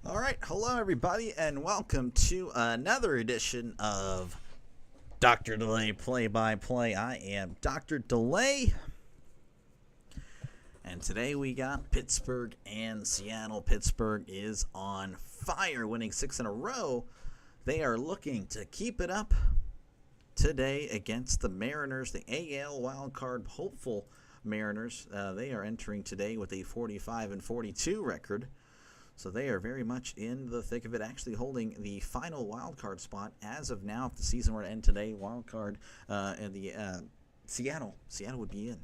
All right, hello everybody, and welcome to another edition of Dr. Delay Play-by-Play. I am Dr. Delay, and today we got Pittsburgh and Seattle. Pittsburgh is on fire, winning 6 in a row. They are looking to keep it up today against the Mariners, the AL Wildcard hopeful Mariners. They are entering today with a 45-42 record. So they are very much in the thick of it, actually holding the final wild card spot as of now. If the season were to end today, wild card and the Seattle would be in.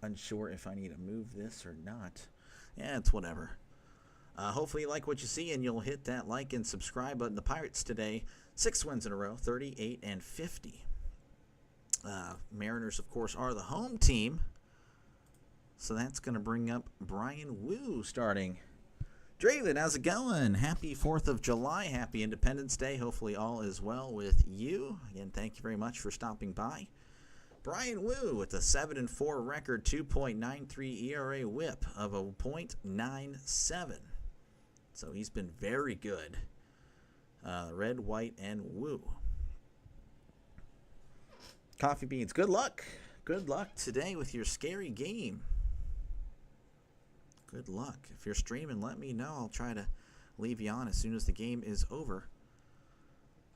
Unsure if I need to move this or not. Yeah, it's whatever. Hopefully you like what you see and you'll hit that like and subscribe button. The Pirates today, 6 wins in a row, 38-50. Mariners, of course, are the home team. So that's going to bring up Brian Wu starting. Draven, how's it going? Happy 4th of July. Happy Independence Day. Hopefully all is well with you. Again, thank you very much for stopping by. Brian Wu with a 7-4 record, 2.93 ERA whip of a .97. So he's been very good. Red, white, and Wu. Coffee Beans, good luck. Good luck today with your scary game. Good luck. If you're streaming, let me know. I'll try to leave you on as soon as the game is over.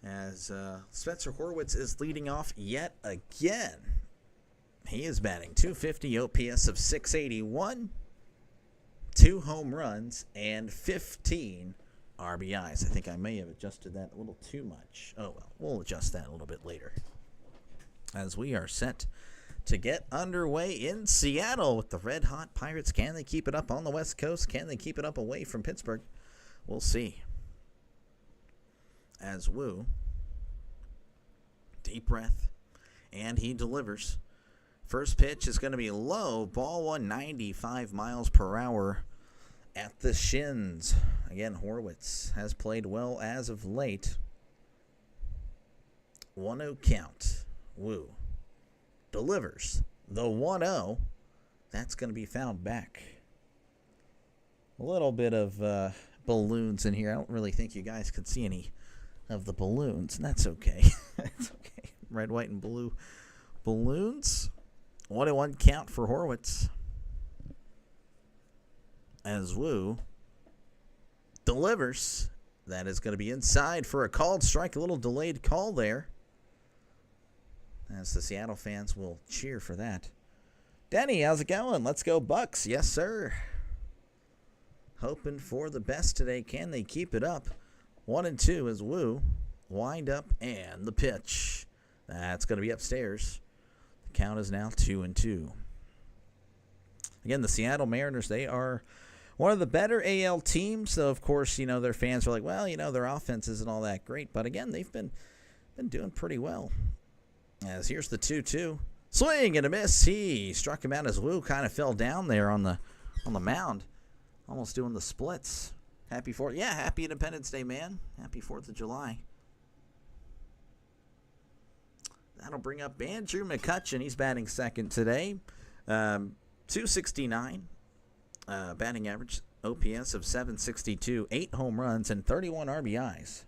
As Spencer Horwitz is leading off yet again. He is batting .250, OPS of .681, 2 home runs, and 15 RBIs. I think I may have adjusted that a little too much. Oh, well, we'll adjust that a little bit later. As we are set to get underway in Seattle with the red-hot Pirates. Can they keep it up on the West Coast? Can they keep it up away from Pittsburgh? We'll see. As Wu, deep breath, and he delivers. First pitch is going to be low. Ball 195 miles per hour at the shins. Again, Horwitz has played well as of late. 1-0 count. Wu delivers the 1-0. That's going to be found back. A little bit of balloons in here. I don't really think you guys could see any of the balloons, and that's okay. That's okay. Red, white, and blue balloons. 1-1 count for Horwitz. As Wu delivers. That is going to be inside for a called strike. A little delayed call there, as the Seattle fans will cheer for that. Denny, how's it going? Let's go Bucks. Yes, sir. Hoping for the best today. Can they keep it up? 1-2 as Wu wind up and the pitch. That's going to be upstairs. The count is now 2-2. Again, the Seattle Mariners, they are one of the better AL teams. So, of course, their fans are like, well, their offense isn't all that great. But, again, they've been doing pretty well. As here's the 2-2. Swing and a miss. He struck him out as Wu kind of fell down there on the mound. Almost doing the splits. Happy 4th. Yeah, happy Independence Day, man. Happy 4th of July. That'll bring up Andrew McCutchen. He's batting second today. .269. Batting average. OPS of .762. 8 home runs and 31 RBIs.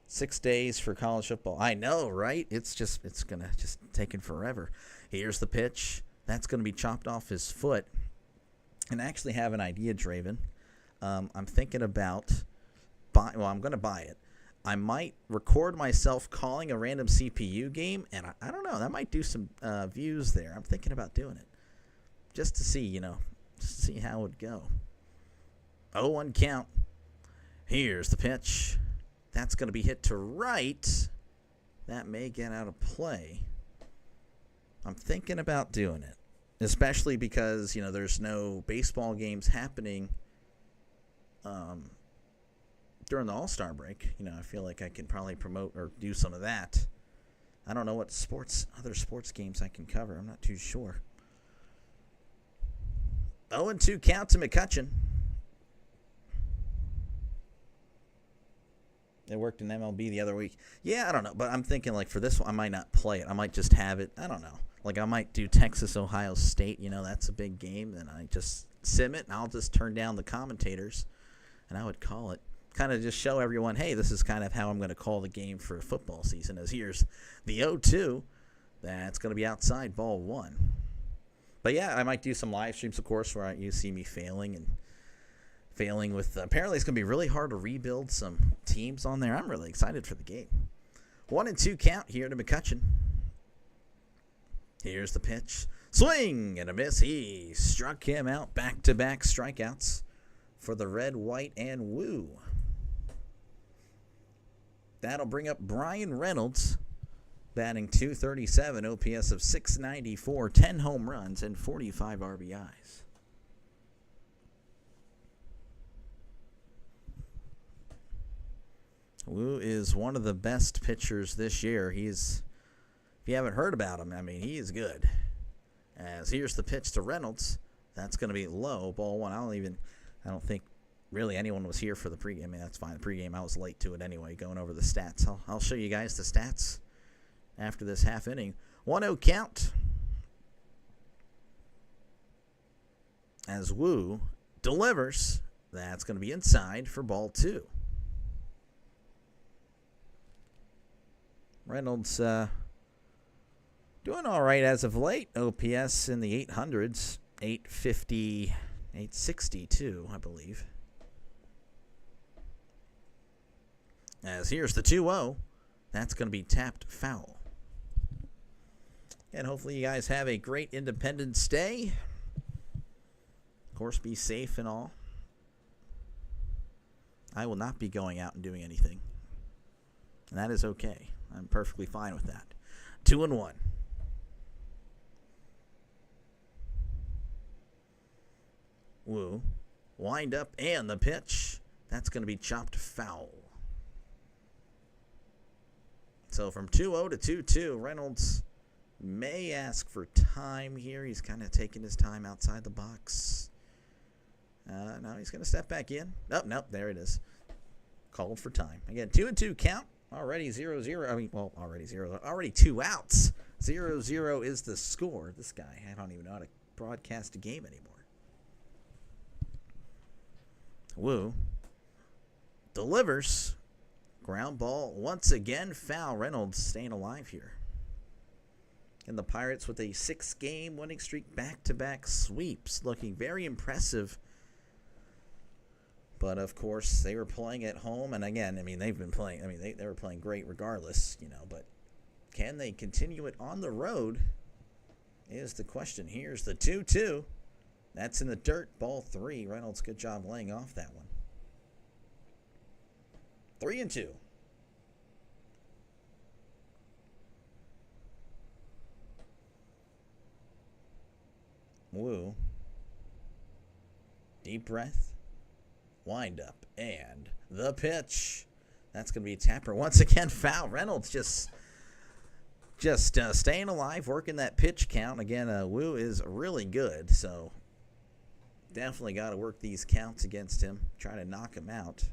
6 days for college football. I know, right? It's going to just take forever. Here's the pitch. That's going to be chopped off his foot. And I actually have an idea, Draven. I'm thinking about I'm going to buy it. I might record myself calling a random CPU game, and I don't know. That might do some views there. I'm thinking about doing it. Just to see, just to see how it would go. 0-1 count. Here's the pitch. That's going to be hit to right. That may get out of play. I'm thinking about doing it, especially because, there's no baseball games happening during the All-Star break. I feel like I can probably promote or do some of that. I don't know what other sports games I can cover. I'm not too sure. 0-2 count to McCutchen. It worked in MLB the other week. Yeah, I don't know. But I'm thinking, for this one, I might not play it. I might just have it. I don't know. I might do Texas, Ohio State. That's a big game. And I just sim it, and I'll just turn down the commentators. and I would call it, kind of just show everyone, hey, this is kind of how I'm going to call the game for football season, as here's the 0-2. That's going to be outside ball 1. But yeah, I might do some live streams, of course, where you see me failing with, apparently it's going to be really hard to rebuild some teams on there. I'm really excited for the game. 1-2 count here to McCutcheon. Here's the pitch. Swing and a miss. He struck him out. Back-to-back strikeouts for the red, white, and Woo. That'll bring up Brian Reynolds, batting .237, OPS of .694, 10 home runs, and 45 RBIs. Woo is one of the best pitchers this year. If you haven't heard about him, I mean, he is good. As here's the pitch to Reynolds. That's going to be low, ball 1. I don't think really anyone was here for the pregame. I mean, that's fine. The pregame, I was late to it anyway, going over the stats. I'll show you guys the stats after this half inning. 1-0 count. As Woo delivers. That's going to be inside for ball 2. Reynolds doing all right as of late. OPS in the 800s. 850, 862, I believe. As here's the 2-0. That's going to be tapped foul. And hopefully you guys have a great Independence Day. Of course, be safe and all. I will not be going out and doing anything. And that is okay. I'm perfectly fine with that. 2-1. Woo. Wind up and the pitch. That's going to be chopped foul. So from 2-0 to 2-2, Reynolds may ask for time here. He's kind of taking his time outside the box. Now he's going to step back in. Nope, there it is. Called for time. Again, 2-2 count. Already 0-0. Already 0. Already 2 outs. 0-0 is the score. This guy, I don't even know how to broadcast a game anymore. Woo delivers. Ground ball once again foul. Reynolds staying alive here. And the Pirates with a 6-game winning streak, back-to-back sweeps, looking very impressive. But of course, they were playing at home, and again, I mean, they've been playing. I mean, they were playing great regardless, But can they continue it on the road? Is the question. Here's the 2-2. That's in the dirt. Ball 3. Reynolds, good job laying off that one. 3-2. Woo. Deep breath. Wind up. And the pitch. That's going to be a tapper. Once again, foul. Reynolds just staying alive, working that pitch count. Again, Woo is really good, so definitely got to work these counts against him. Try to knock him out.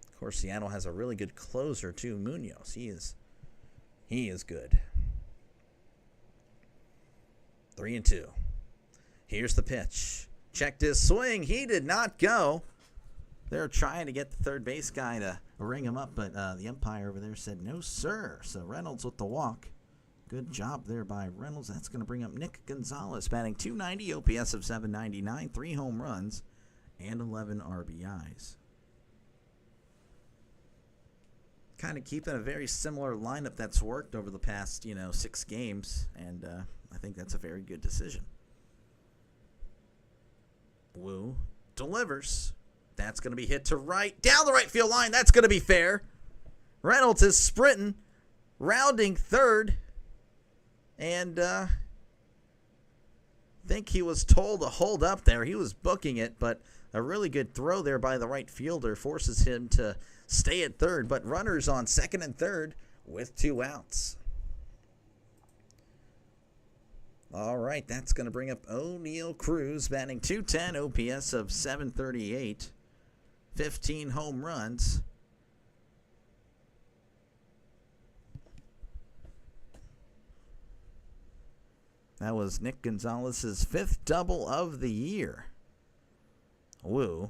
Of course, Seattle has a really good closer, too, Munoz. He is good. 3-2. Here's the pitch. Checked his swing. He did not go. They're trying to get the third base guy to ring him up, but the umpire over there said, no, sir. So Reynolds with the walk. Good job there by Reynolds. That's going to bring up Nick Gonzalez, batting .290, OPS of .799, 3 home runs, and 11 RBIs. Kind of keeping a very similar lineup that's worked over the past, 6 games, and I think that's a very good decision. Woo delivers. That's going to be hit to right. Down the right field line. That's going to be fair. Reynolds is sprinting, rounding third, and I think he was told to hold up there. He was booking it, but a really good throw there by the right fielder forces him to stay at third, but runners on second and third with 2 outs. All right, that's going to bring up O'Neal Cruz, batting .210, OPS of .738, 15 home runs. That was Nick Gonzalez's 5th double of the year. Woo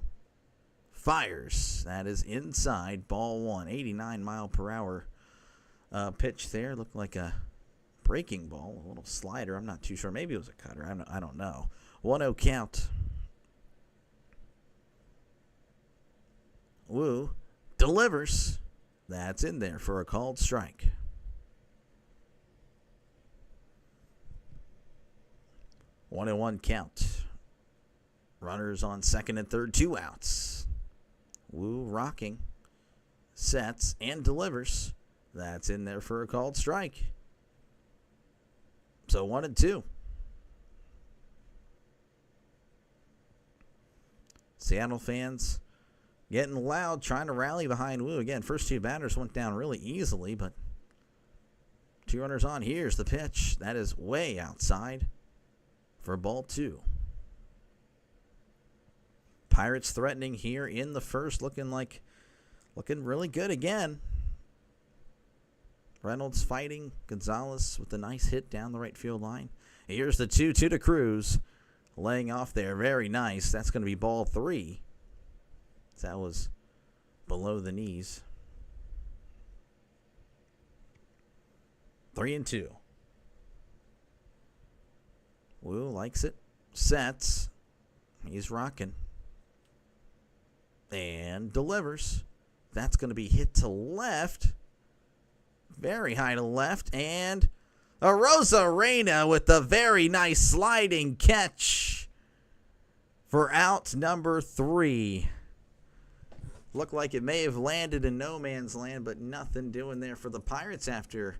Fires. That is inside, ball one. 89-mile-per-hour pitch there. Looked like a breaking ball, a little slider. I'm not too sure. Maybe it was a cutter. I don't know. 1-0 count. Woo delivers. That's in there for a called strike. One and one count. Runners on second and third, 2 outs. Woo rocking, sets, and delivers. That's in there for a called strike. So 1 and 2. Seattle fans getting loud, trying to rally behind Woo. Again, first 2 batters went down really easily, but 2 runners on. Here's the pitch. That is way outside for ball 2. Pirates threatening here in the first, looking really good again. Reynolds fighting Gonzalez with a nice hit down the right field line. Here's the 2-2 to Cruz. Laying off there, very nice. That's going to be ball 3. That was below the knees. 3 and 2. Woo likes it. Sets. He's rocking. And delivers. That's going to be hit to left. Very high to left. And Arozarena with a very nice sliding catch for out number 3. Looked like it may have landed in no man's land, but nothing doing there for the Pirates after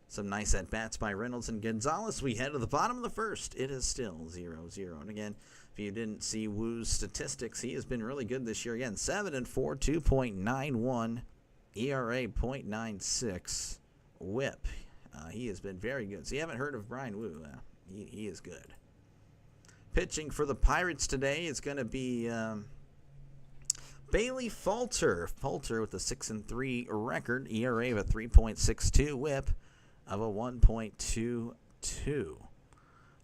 some nice at-bats by Reynolds and Gonzalez. We head to the bottom of the first. It is still 0-0. And again, if you didn't see Woo's statistics, he has been really good this year. Again, 7-4, 2.91 ERA, 0.96 WHIP. He has been very good. So you haven't heard of Brian Woo. He is good. Pitching for the Pirates today is going to be Bailey Falter. Falter with a 6-3 record, ERA of a 3.62, WHIP of a 1.22.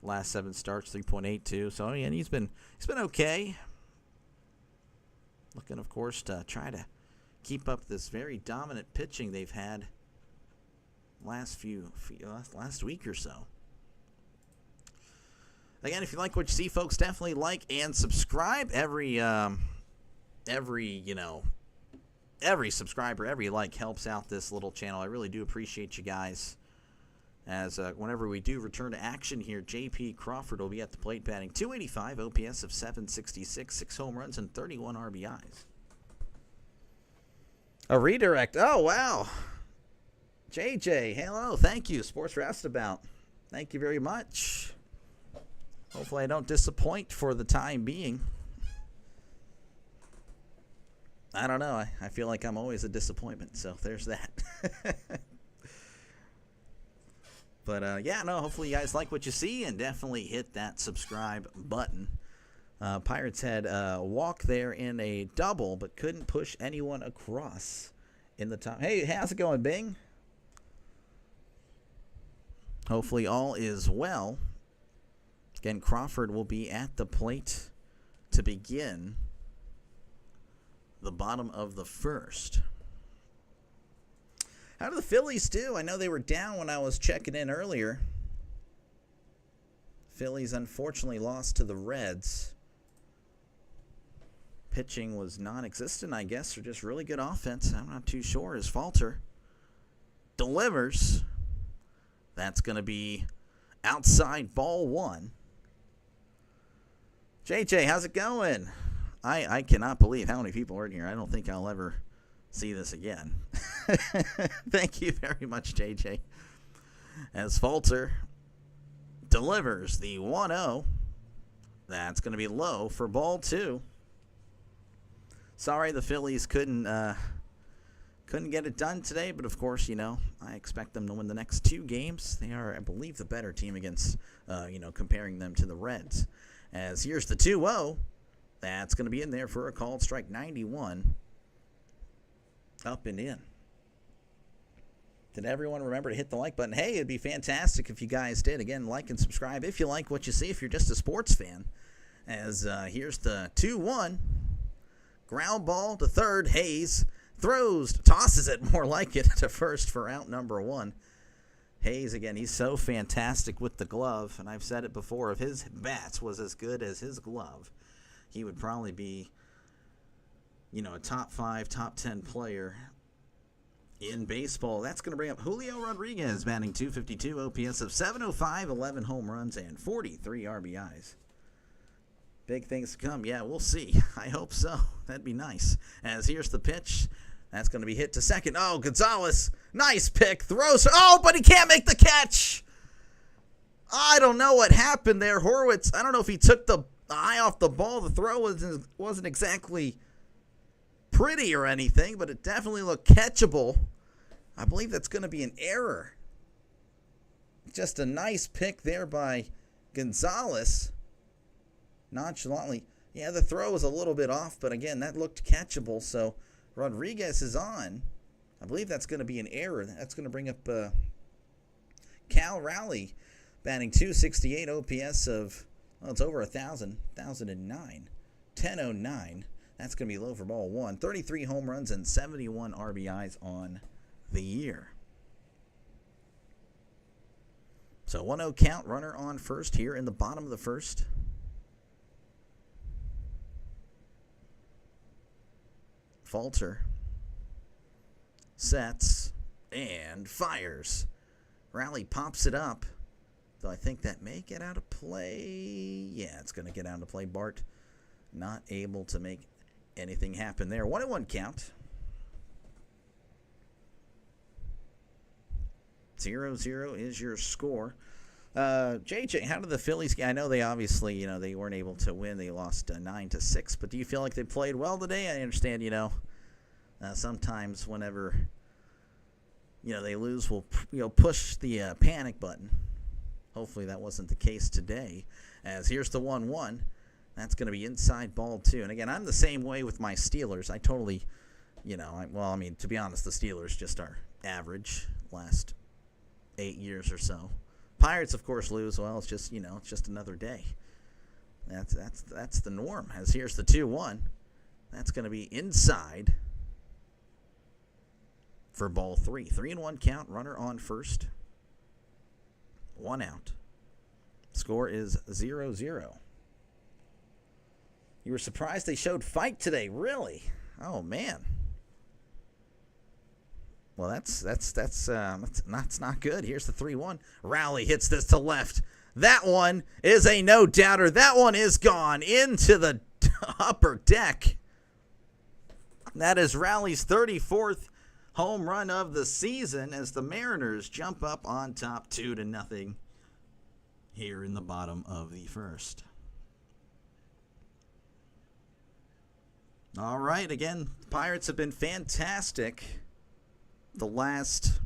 Last 7 starts, 3.82. So yeah, he's been okay. Looking, of course, to try to keep up this very dominant pitching they've had last week or so. Again, if you like what you see, folks, definitely like and subscribe. Every subscriber, every like helps out this little channel. I really do appreciate you guys. As whenever we do return to action here, J.P. Crawford will be at the plate batting. .285, OPS of 766, 6 home runs, and 31 RBIs. A redirect. Oh, wow. JJ, hello. Thank you. Sports Roustabout. Thank you very much. Hopefully I don't disappoint for the time being. I don't know. I feel like I'm always a disappointment, so there's that. But, hopefully you guys like what you see and definitely hit that subscribe button. Pirates had a walk there in a double, but couldn't push anyone across in the top. Hey, how's it going, Bing? Hopefully all is well. Again, Crawford will be at the plate to begin the bottom of the first. How do the Phillies do? I know they were down when I was checking in earlier. Phillies unfortunately lost to the Reds. Pitching was non-existent, I guess, or just really good offense. I'm not too sure. His Falter delivers. That's going to be outside ball 1. JJ, how's it going? I cannot believe how many people are in here. I don't think I'll ever see this again. Thank you very much, JJ. As Falter delivers the 1-0. That's going to be low for ball 2. Sorry the Phillies couldn't get it done today, but of course, I expect them to win the next 2 games. They are, I believe, the better team against, comparing them to the Reds. As here's the 2-0. That's going to be in there for a called strike. 91. Up and in. Did everyone remember to hit the like button? Hey, it'd be fantastic if you guys did. Again, like and subscribe if you like what you see, if you're just a sports fan. As here's the 2-1. Ground ball to third. Hayes throws, tosses it more like it to first for out number 1. Hayes, again, he's so fantastic with the glove, and I've said it before, if his bats was as good as his glove, he would probably be, a top 5, top 10 player in baseball. That's going to bring up Julio Rodriguez, batting .252, OPS of .705, 11 home runs, and 43 RBIs. Big things to come. Yeah, we'll see. I hope so. That'd be nice. As here's the pitch. That's going to be hit to second. Oh, Gonzalez. Nice pick. Throws. Oh, but he can't make the catch. I don't know what happened there. Horwitz, I don't know if he took the eye off the ball. The throw wasn't exactly pretty or anything, but it definitely looked catchable. I believe that's going to be an error. Just a nice pick there by Gonzalez. Nonchalantly. Yeah, the throw was a little bit off, but again, that looked catchable, so Rodriguez is on. I believe that's going to be an error. That's going to bring up Cal Raleigh, batting .268, OPS of, it's over 1,000, 1,009, 1,009. That's going to be low for ball 1. 33 home runs and 71 RBIs on the year. So 1-0 count, runner on first here in the bottom of the first. Falter sets and fires. Raleigh pops it up, though I think that may get out of play. Yeah, it's going to get out of play. Bart not able to make anything happen there. 1-1 count. 0-0 is your score. JJ, how did the Phillies? I know they obviously, they weren't able to win. They lost 9-6. But do you feel like they played well today? I understand, sometimes whenever, they lose, we'll push the panic button. Hopefully that wasn't the case today. As here's the 1-1. That's going to be inside ball 2. And again, I'm the same way with my Steelers. I totally, to be honest, the Steelers just are average last 8 years or so. Pirates, of course, lose. Well, it's just, it's just another day. That's the norm. As here's the 2-1. That's going to be inside for ball 3. 3-1 count. Runner on first. 1 out. Score is 0-0. You were surprised they showed fight today, really? Oh man. Well, that's not good. Here's the 3-1. Raleigh hits this to left. That one is a no-doubter. That one is gone into the upper deck. That is Raleigh's 34th home run of the season as the Mariners jump up on top 2-0 here in the bottom of the first. All right, again, the Pirates have been fantastic the last,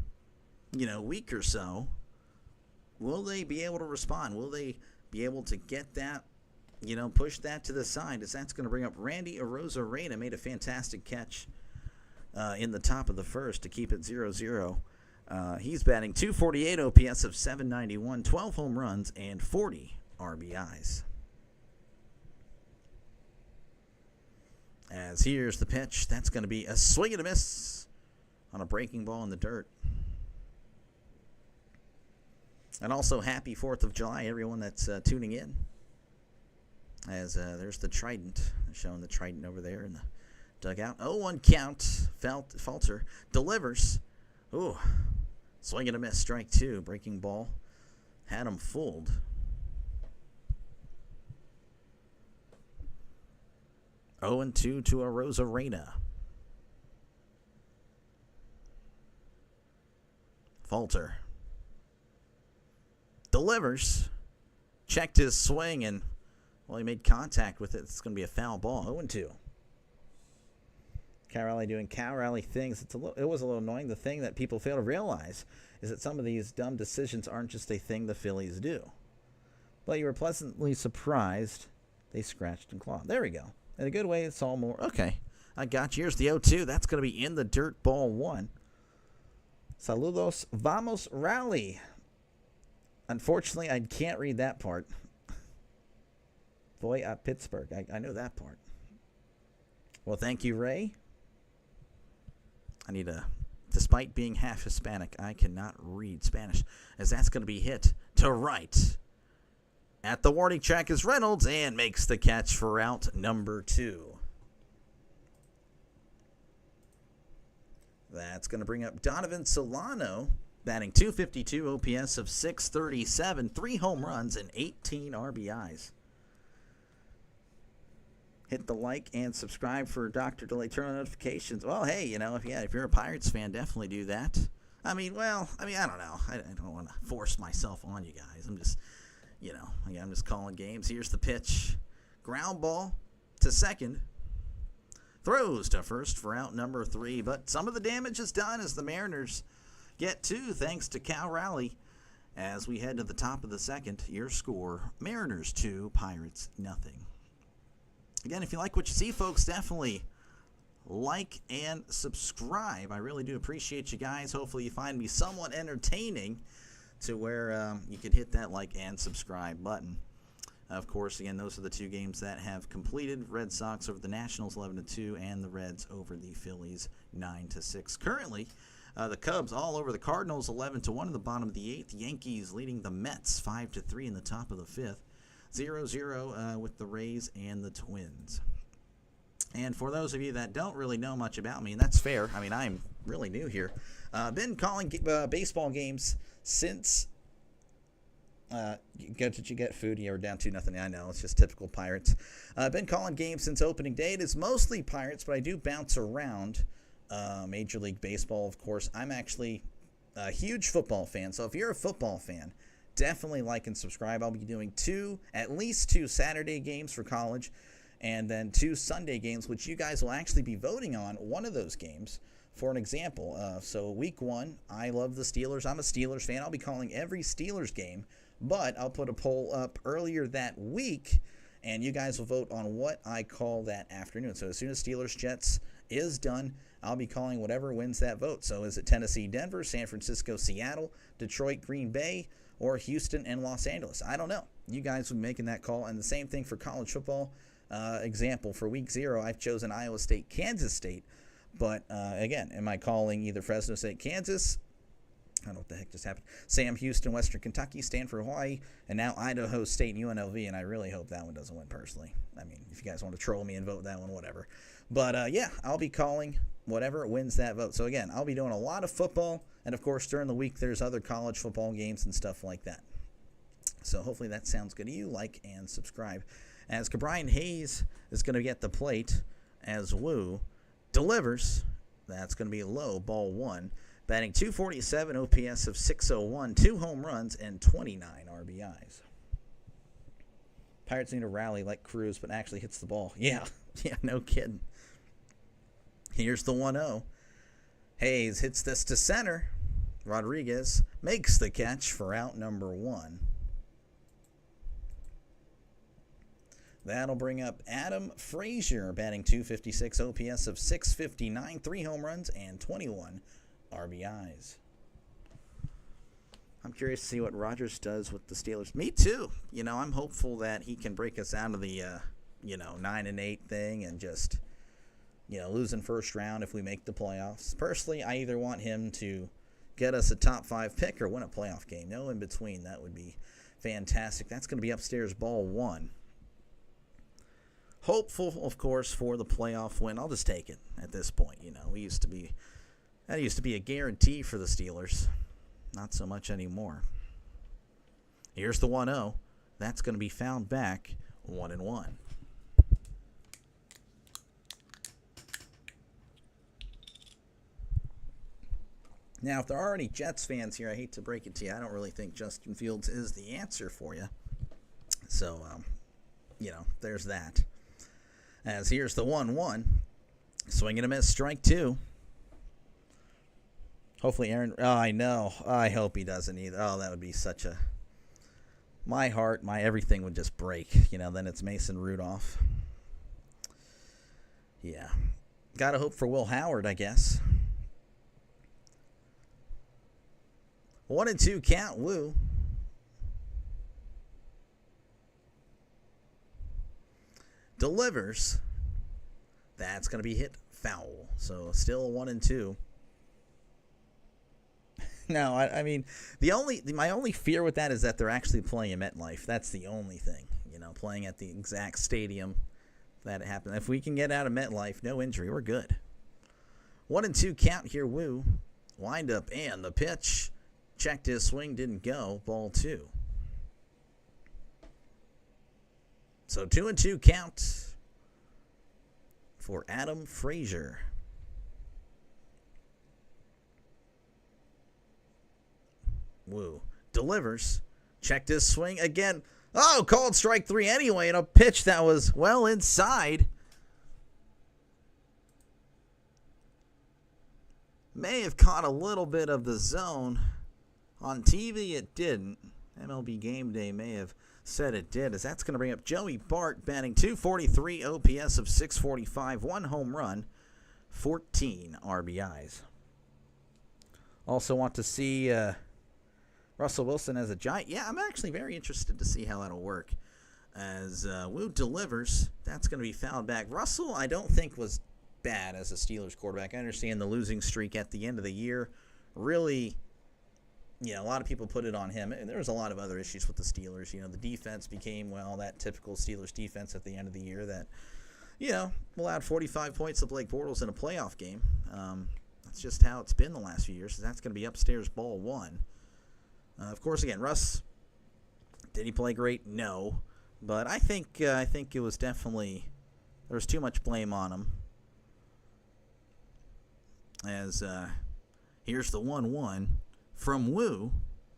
week or so. Will they be able to respond? Will they be able to get that, push that to the side? As that's going to bring up Randy Arozarena. Made a fantastic catch in the top of the first to keep it 0-0. He's batting .248, OPS of .791, 12 home runs, and 40 RBIs. As here's the pitch. That's going to be a swing and a miss on a breaking ball in the dirt. And also happy 4th of July, everyone that's tuning in. As there's the Trident. They're showing the Trident over there in the dugout. 0-1 count. Falter delivers. Ooh. Swing and a miss. Strike 2. Breaking ball. Had him fooled. Oh, 0-2 to Arozarena. Falter delivers. Checked his swing and, he made contact with it. It's going to be a foul ball. 0-2. Cal Raleigh doing Cal Raleigh things. It was a little annoying. The thing that people fail to realize is that some of these dumb decisions aren't just a thing the Phillies do. But you were pleasantly surprised they scratched and clawed. There we go. In a good way, it's all more. Okay, I got you. Here's the 0-2. That's going to be in the dirt, ball 1. Saludos, vamos, Raleigh. Unfortunately, I can't read that part. Voy a Pittsburgh. I know that part. Well, thank you, Ray. I need a... Despite being half Hispanic, I cannot read Spanish, as that's going to be hit to right. At the warning track is Reynolds, and makes the catch for out number 2. That's going to bring up Donovan Solano, batting .252, OPS of .637, 3 home runs, and 18 RBIs. Hit the like and subscribe for Dr. Delay. Turn on notifications. Well, hey, if you're a Pirates fan, definitely do that. I don't know. I don't want to force myself on you guys. I'm just, I'm just calling games. Here's the pitch. Ground ball to second. Throws to first for out number 3. But some of the damage is done as the Mariners get 2 thanks to Cal Raleigh. As we head to the top of the second, your score, Mariners 2, Pirates nothing. Again, if you like what you see, folks, definitely like and subscribe. I really do appreciate you guys. Hopefully you find me somewhat entertaining to where you could hit that like and subscribe button. Of course, again, those are the 2 games that have completed. Red Sox over the Nationals 11-2, and the Reds over the Phillies 9-6. Currently, the Cubs all over the Cardinals 11-1 in the bottom of the 8th. Yankees leading the Mets 5-3 in the top of the 5th. 0-0 with the Rays and the Twins. And for those of you that don't really know much about me, and that's fair. I'm really new here. Been calling baseball games since... Did you get food? You were down 2-0. I know, it's just typical Pirates. Been calling games since opening day. It is mostly Pirates, but I do bounce around Major League Baseball, of course. I'm actually a huge football fan, so if you're a football fan, definitely like and subscribe. I'll be doing at least two Saturday games for college, and then 2 Sunday games, which you guys will actually be voting on one of those games. For an example, so week 1, I love the Steelers. I'm a Steelers fan. I'll be calling every Steelers game, but I'll put a poll up earlier that week, and you guys will vote on what I call that afternoon. So as soon as Steelers-Jets is done, I'll be calling whatever wins that vote. So is it Tennessee-Denver, San Francisco-Seattle, Detroit-Green Bay, or Houston and Los Angeles? I don't know. You guys will be making that call. And the same thing for college football. Example, for week 0, I've chosen Iowa State, Kansas State. But again, am I calling either Fresno State, Kansas? I don't know what the heck just happened. Sam Houston, Western Kentucky, Stanford, Hawaii, and now Idaho State and UNLV. And I really hope that one doesn't win personally. If you guys want to troll me and vote that one, whatever. But yeah, I'll be calling whatever wins that vote. So again, I'll be doing a lot of football. And of course, during the week, there's other college football games and stuff like that. So hopefully that sounds good to you. Like and subscribe. As Cabrian Hayes is going to get the plate as Wu delivers. That's going to be low, ball 1. Batting .247, OPS of .601, 2 home runs, and 29 RBIs. Pirates need to rally like Cruz, but actually hits the ball. Yeah, no kidding. Here's the 1-0. Hayes hits this to center. Rodriguez makes the catch for out number 1. That'll bring up Adam Frazier, batting .256, OPS of .659, 3 home runs, and 21 RBIs. I'm curious to see what Rodgers does with the Steelers. Me too. I'm hopeful that he can break us out of the 9-8 thing and just lose in first round if we make the playoffs. Personally, I either want him to get us a top 5 pick or win a playoff game. No in between. That would be fantastic. That's going to be upstairs, ball 1. Hopeful, of course, for the playoff win. I'll just take it at this point. That used to be a guarantee for the Steelers. Not so much anymore. Here's the 1-0. That's going to be fouled back 1-1. Now, if there are any Jets fans here, I hate to break it to you, I don't really think Justin Fields is the answer for you. So, there's that. As here's the 1-1. Swing and a miss, strike 2. Hopefully Aaron... Oh, I know. I hope he doesn't either. Oh, that would be such a... My heart, my everything would just break. Then it's Mason Rudolph. Yeah. Gotta hope for Will Howard, I guess. 1-2 count, Woo. Delivers. That's going to be hit foul. So still 1-2. No, I mean, my only fear with that is that they're actually playing at MetLife. That's the only thing, playing at the exact stadium that it happened. If we can get out of MetLife, no injury, we're good. 1-2 count here, Woo. Wind up and the pitch. Checked his swing, didn't go. Ball 2. So 2-2 count for Adam Frazier. Woo. Delivers. Checked his swing again. Oh, called strike 3 anyway, and a pitch that was well inside. May have caught a little bit of the zone. On TV, it didn't. MLB Game Day may have said it did, as that's going to bring up Joey Bart, batting .243, OPS of .645, 1 home run, 14 RBIs. Also want to see Russell Wilson as a Giant. Yeah, I'm actually very interested to see how that'll work. As Woo delivers, that's going to be fouled back. Russell, I don't think, was bad as a Steelers quarterback. I understand the losing streak at the end of the year. Really, a lot of people put it on him. And there was a lot of other issues with the Steelers. The defense became, that typical Steelers defense at the end of the year that, allowed 45 points to Blake Bortles in a playoff game. That's just how it's been the last few years. So that's going to be upstairs ball 1. Of course, again, Russ, did he play great? No. But I think it was definitely, there was too much blame on him. As here's the 1-1 from Woo.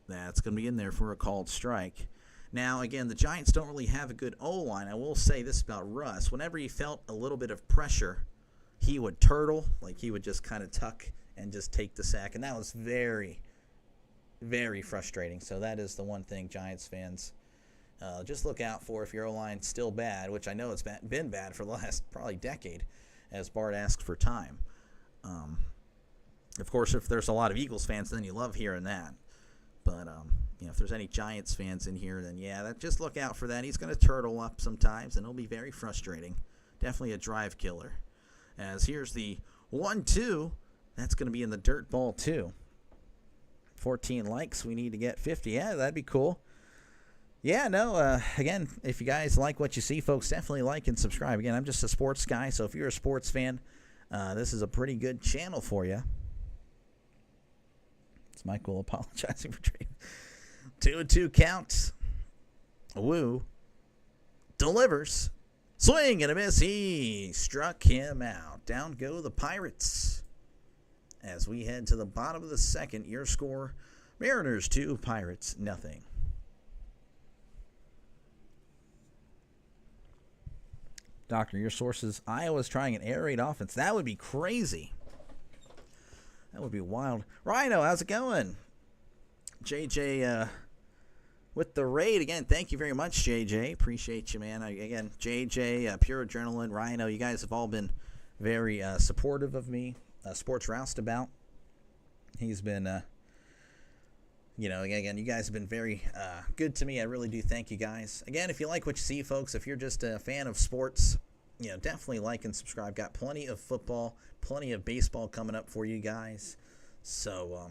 That's going to be in there for a called strike. Now, again, the Giants don't really have a good O-line. I will say this about Russ. Whenever he felt a little bit of pressure, he would turtle. Like he would just kind of tuck and just take the sack. And that was very, very frustrating. So that is the one thing Giants fans just look out for if your O-line's still bad, which I know it's been bad for the last probably decade, as Bart asked for time. Of course, if there's a lot of Eagles fans, then you love hearing that. But, if there's any Giants fans in here, then just look out for that. He's going to turtle up sometimes, and it'll be very frustrating. Definitely a drive killer. As here's the 1-2. That's going to be in the dirt, ball 2. 14 likes. We need to get 50. Yeah, that'd be cool. Yeah, no, again, if you guys like what you see, folks, definitely like and subscribe. Again, I'm just a sports guy, so if you're a sports fan, this is a pretty good channel for you. It's Michael apologizing for trading. 2-2 count. Woo delivers. Swing and a miss. He struck him out. Down go the Pirates. As we head to the bottom of the second, your score, Mariners 2, Pirates nothing. Doctor, your sources, Iowa's trying an air raid offense. That would be crazy. That would be wild. Rhino, how's it going? JJ with the raid. Again, thank you very much, JJ. Appreciate you, man. Again, JJ, Pure Adrenaline, Rhino, you guys have all been very supportive of me. Sports Roustabout. He's been, again, you guys have been very good to me. I really do thank you guys. Again, if you like what you see, folks, if you're just a fan of sports, definitely like and subscribe. Got plenty of football, plenty of baseball coming up for you guys. So,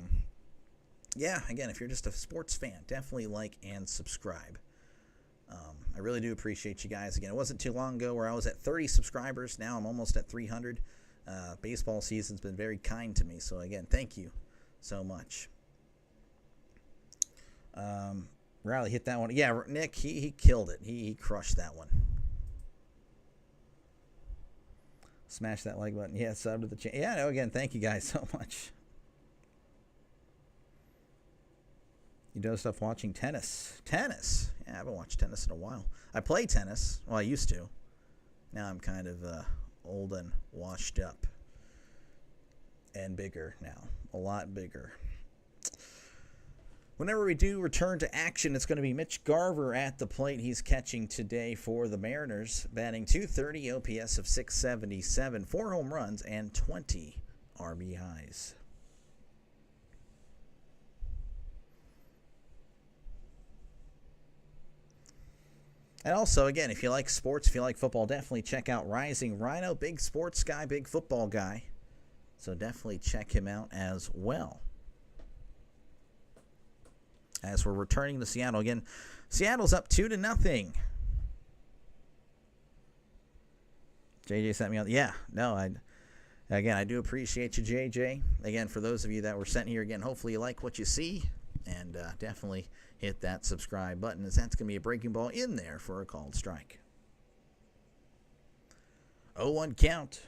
again, if you're just a sports fan, definitely like and subscribe. I really do appreciate you guys. Again, it wasn't too long ago where I was at 30 subscribers. Now I'm almost at 300. Baseball season's been very kind to me. So, again, thank you so much. Raleigh hit that one. Yeah, Nick, he killed it. He crushed that one. Smash that like button. Yeah, sub to the channel. Yeah, no, again, thank you guys so much. You do stuff watching tennis. Tennis? Yeah, I haven't watched tennis in a while. I play tennis. Well, I used to. Now I'm kind of old and washed up. And bigger now. A lot bigger. Whenever we do return to action, it's going to be Mitch Garver at the plate. He's catching today for the Mariners, batting .230, OPS of .677, 4 home runs, and 20 RBIs. And also, again, if you like sports, if you like football, definitely check out Rising Rhino. Big sports guy, big football guy. So definitely check him out as well. As we're returning to Seattle. Again, Seattle's up 2-0. JJ sent me out. Yeah, no, I do appreciate you, JJ. Again, for those of you that were sent here, again, hopefully you like what you see. And definitely hit that subscribe button, as that's going to be a breaking ball in there for a called strike. 0-1 count.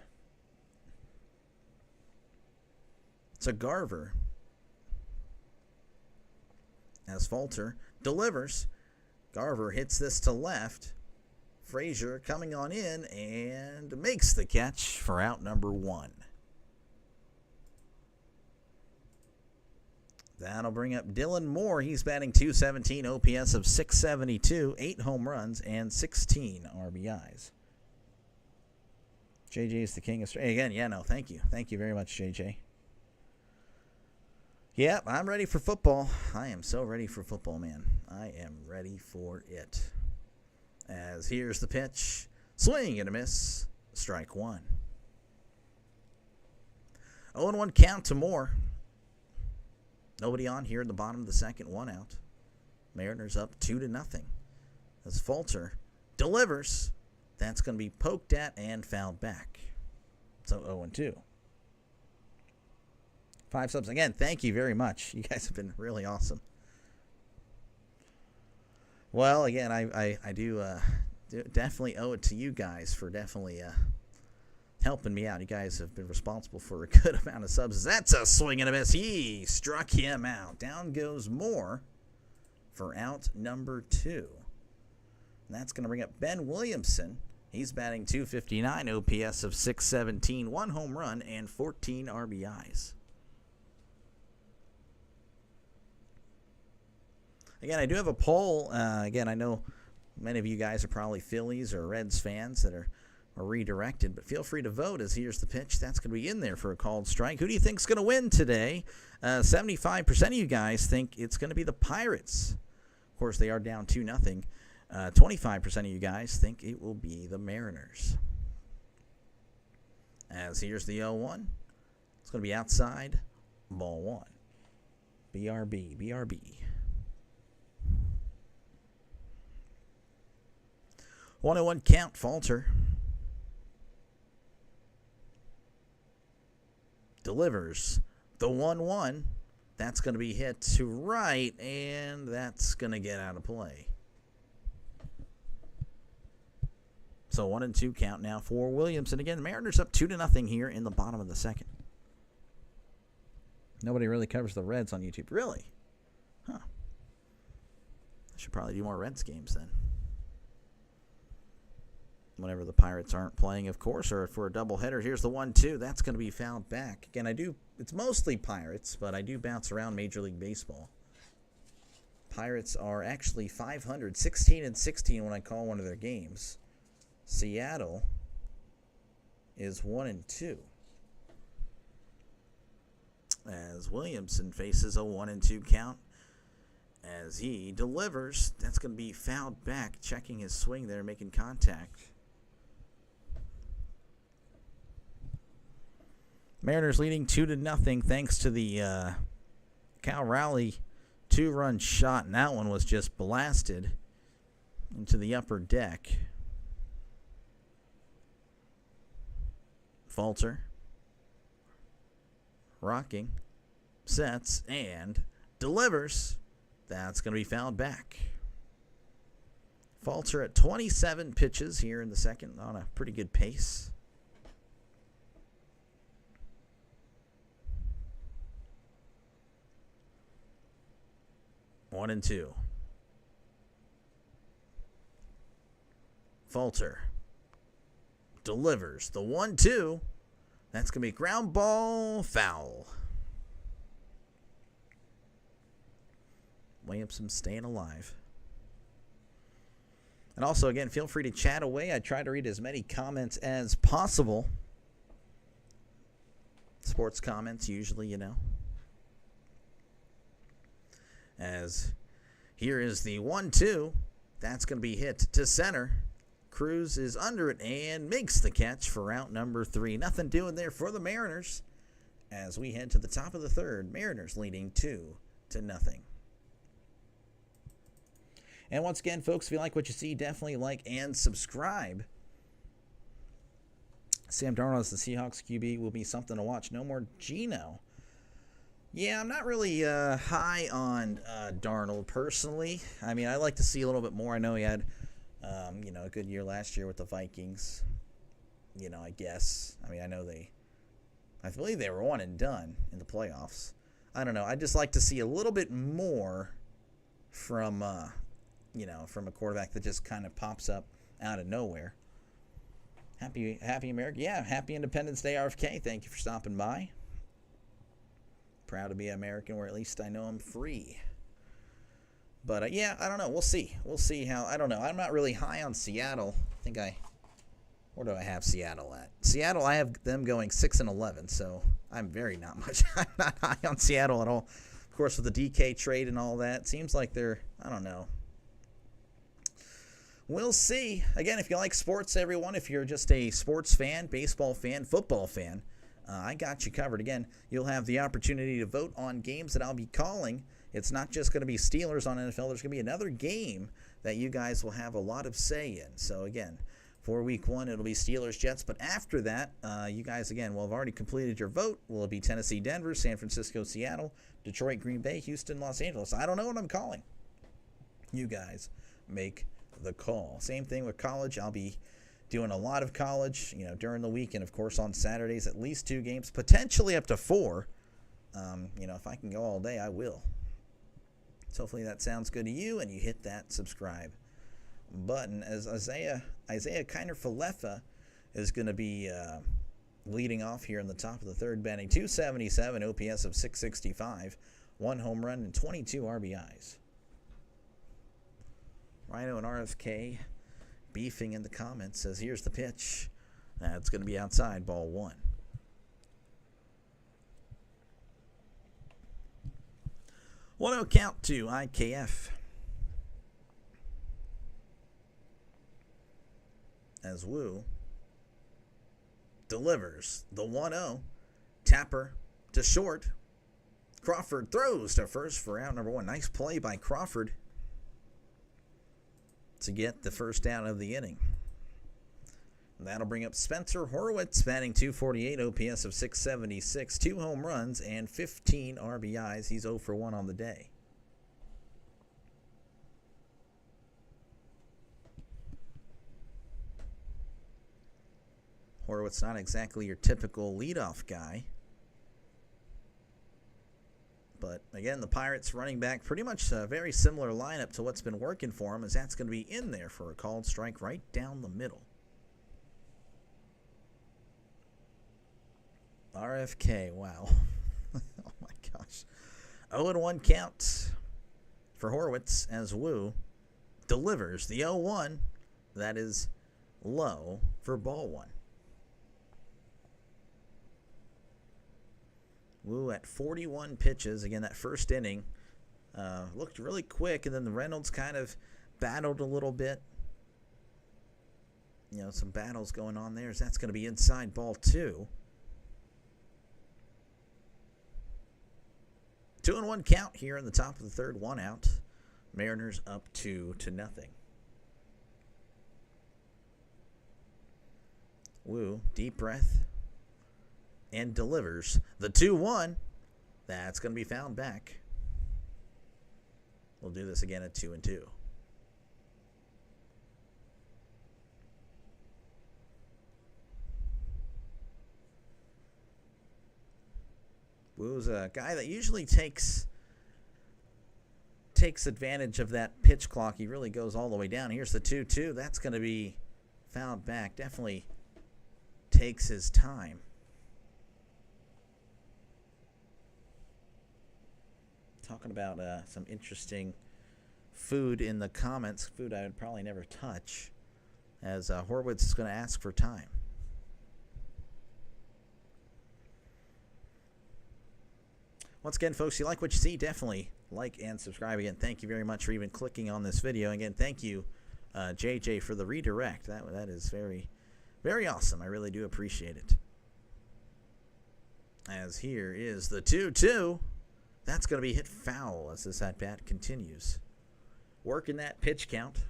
It's a Garver. As Falter delivers. Garver hits this to left. Frazier coming on in and makes the catch for out number 1. That'll bring up Dylan Moore. He's batting .217, OPS of .672, 8 home runs, and 16 RBIs. JJ is the king of straight. Again, yeah, no, thank you. Thank you very much, JJ. Yep, I'm ready for football. I am so ready for football, man. I am ready for it. As here's the pitch. Swing and a miss. Strike 1. 0-1 count to Moore. Nobody on here in the bottom of the second, 1 out. Mariners up 2-0. As Falter delivers, that's going to be poked at and fouled back. So 0-2. 5 subs. Again, thank you very much. You guys have been really awesome. Well, again, I do definitely owe it to you guys for definitely helping me out. You guys have been responsible for a good amount of subs. That's a swing and a miss. He struck him out. Down goes Moore for out number 2. And that's going to bring up Ben Williamson. He's batting .259, OPS of .617, 1 home run, and 14 RBIs. Again, I do have a poll. Again, I know many of you guys are probably Phillies or Reds fans that are redirected, but feel free to vote as here's the pitch. That's going to be in there for a called strike. Who do you think is going to win today? 75% of you guys think it's going to be the Pirates. Of course, they are down 2-0. 25% of you guys think it will be the Mariners. As here's the 0-1. It's going to be outside. Ball 1. BRB, BRB. 1-1 count, Falter. Delivers the 1-1. That's going to be hit to right, and that's going to get out of play. So 1-2 count now for Williamson. Again, the Mariners up 2-0 here in the bottom of the second. Nobody really covers the Reds on YouTube. Really? Huh. I should probably do more Reds games then. Whenever the Pirates aren't playing, of course, or for a doubleheader. Here's the 1-2. That's going to be fouled back. Again, it's mostly Pirates, but I do bounce around Major League Baseball. Pirates are actually 500, 16-16 when I call one of their games. Seattle is 1-2. As Williamson faces a 1-2 count. As he delivers, that's going to be fouled back, checking his swing there, making contact. Mariners leading 2-0 thanks to the Cal Raleigh 2-run shot, and that one was just blasted into the upper deck. Falter. Rocking. Sets and delivers. That's going to be fouled back. Falter at 27 pitches here in the second on a pretty good pace. One and 2. Falter delivers the 1-2. That's going to be ground ball foul. Williamson staying alive. And also, again, feel free to chat away. I try to read as many comments as possible. Sports comments, usually, you know. As here is the 1-2. That's going to be hit to center. Cruz is under it and makes the catch for out number 3. Nothing doing there for the Mariners as we head to the top of the third. Mariners leading 2-0. And once again, folks, if you like what you see, definitely like and subscribe. Sam Darnold as the Seahawks QB will be something to watch. No more Geno. Yeah, I'm not really high on Darnold personally. I mean, I like to see a little bit more. I know he had, a good year last year with the Vikings. I guess. I mean, I believe they were 1 and done in the playoffs. I don't know. I just like to see a little bit more from, from a quarterback that just kind of pops up out of nowhere. Happy America. Yeah, happy Independence Day, RFK. Thank you for stopping by. Proud to be American, where at least I know I'm free. But, I don't know. We'll see. We'll see how. I don't know. I'm not really high on Seattle. Where do I have Seattle at? Seattle, I have them going 6-11, so I'm not high on Seattle at all. Of course, with the DK trade and all that, seems like they're, I don't know. We'll see. Again, if you like sports, everyone, if you're just a sports fan, baseball fan, football fan, I got you covered. Again, you'll have the opportunity to vote on games that I'll be calling. It's not just going to be Steelers on NFL. There's going to be another game that you guys will have a lot of say in. So, again, for week 1, it'll be Steelers-Jets. But after that, you guys, again, will have already completed your vote. Will it be Tennessee-Denver, San Francisco-Seattle, Detroit-Green Bay, Houston-Los Angeles? I don't know what I'm calling. You guys make the call. Same thing with college. I'll be doing a lot of college, during the week, and of course on Saturdays, at least 2 games, potentially up to 4. If I can go all day, I will. So hopefully that sounds good to you, and you hit that subscribe button. As Isaiah Kiner-Falefa is going to be leading off here in the top of the third, batting .277, OPS of 665, 1 home run and 22 RBIs. Rhino and RFK beefing in the comments says, here's the pitch. It's going to be outside, ball 1. One 0 count to IKF. As Wu delivers the 1-0. Tapper to short. Crawford throws to first for out number 1. Nice play by Crawford to get the first down of the inning. And that'll bring up Spencer Horwitz, batting .248, OPS of 676, 2 home runs and 15 RBIs. He's 0 for 1 on the day. Horwitz not exactly your typical leadoff guy. But, again, the Pirates running back, pretty much a very similar lineup to what's been working for him, as that's going to be in there for a called strike right down the middle. RFK, wow. Oh, my gosh. 0-1 count for Horwitz as Wu delivers the 0-1. That is low for ball 1. Wu at 41 pitches. Again, that first inning looked really quick, and then the Reynolds kind of battled a little bit. Some battles going on there. That's going to be inside ball 2. 2-1 count here in the top of the third, 1 out. Mariners up 2-0. Wu, deep breath, and delivers the 2-1. That's going to be fouled back. We'll do this again at 2-2. Wu's a guy that usually takes advantage of that pitch clock. He really goes all the way down. Here's the 2-2. That's going to be fouled back. Definitely takes his time. Talking about some interesting food in the comments. Food I would probably never touch, as Horwitz is going to ask for time. Once again, folks, you like what you see, definitely like, and subscribe. Again, thank you very much for even clicking on this video. Again, thank you, JJ, for the redirect. That is very, very awesome. I really do appreciate it. As here is the 2-2. That's going to be hit foul as this at-bat continues. Working that pitch count.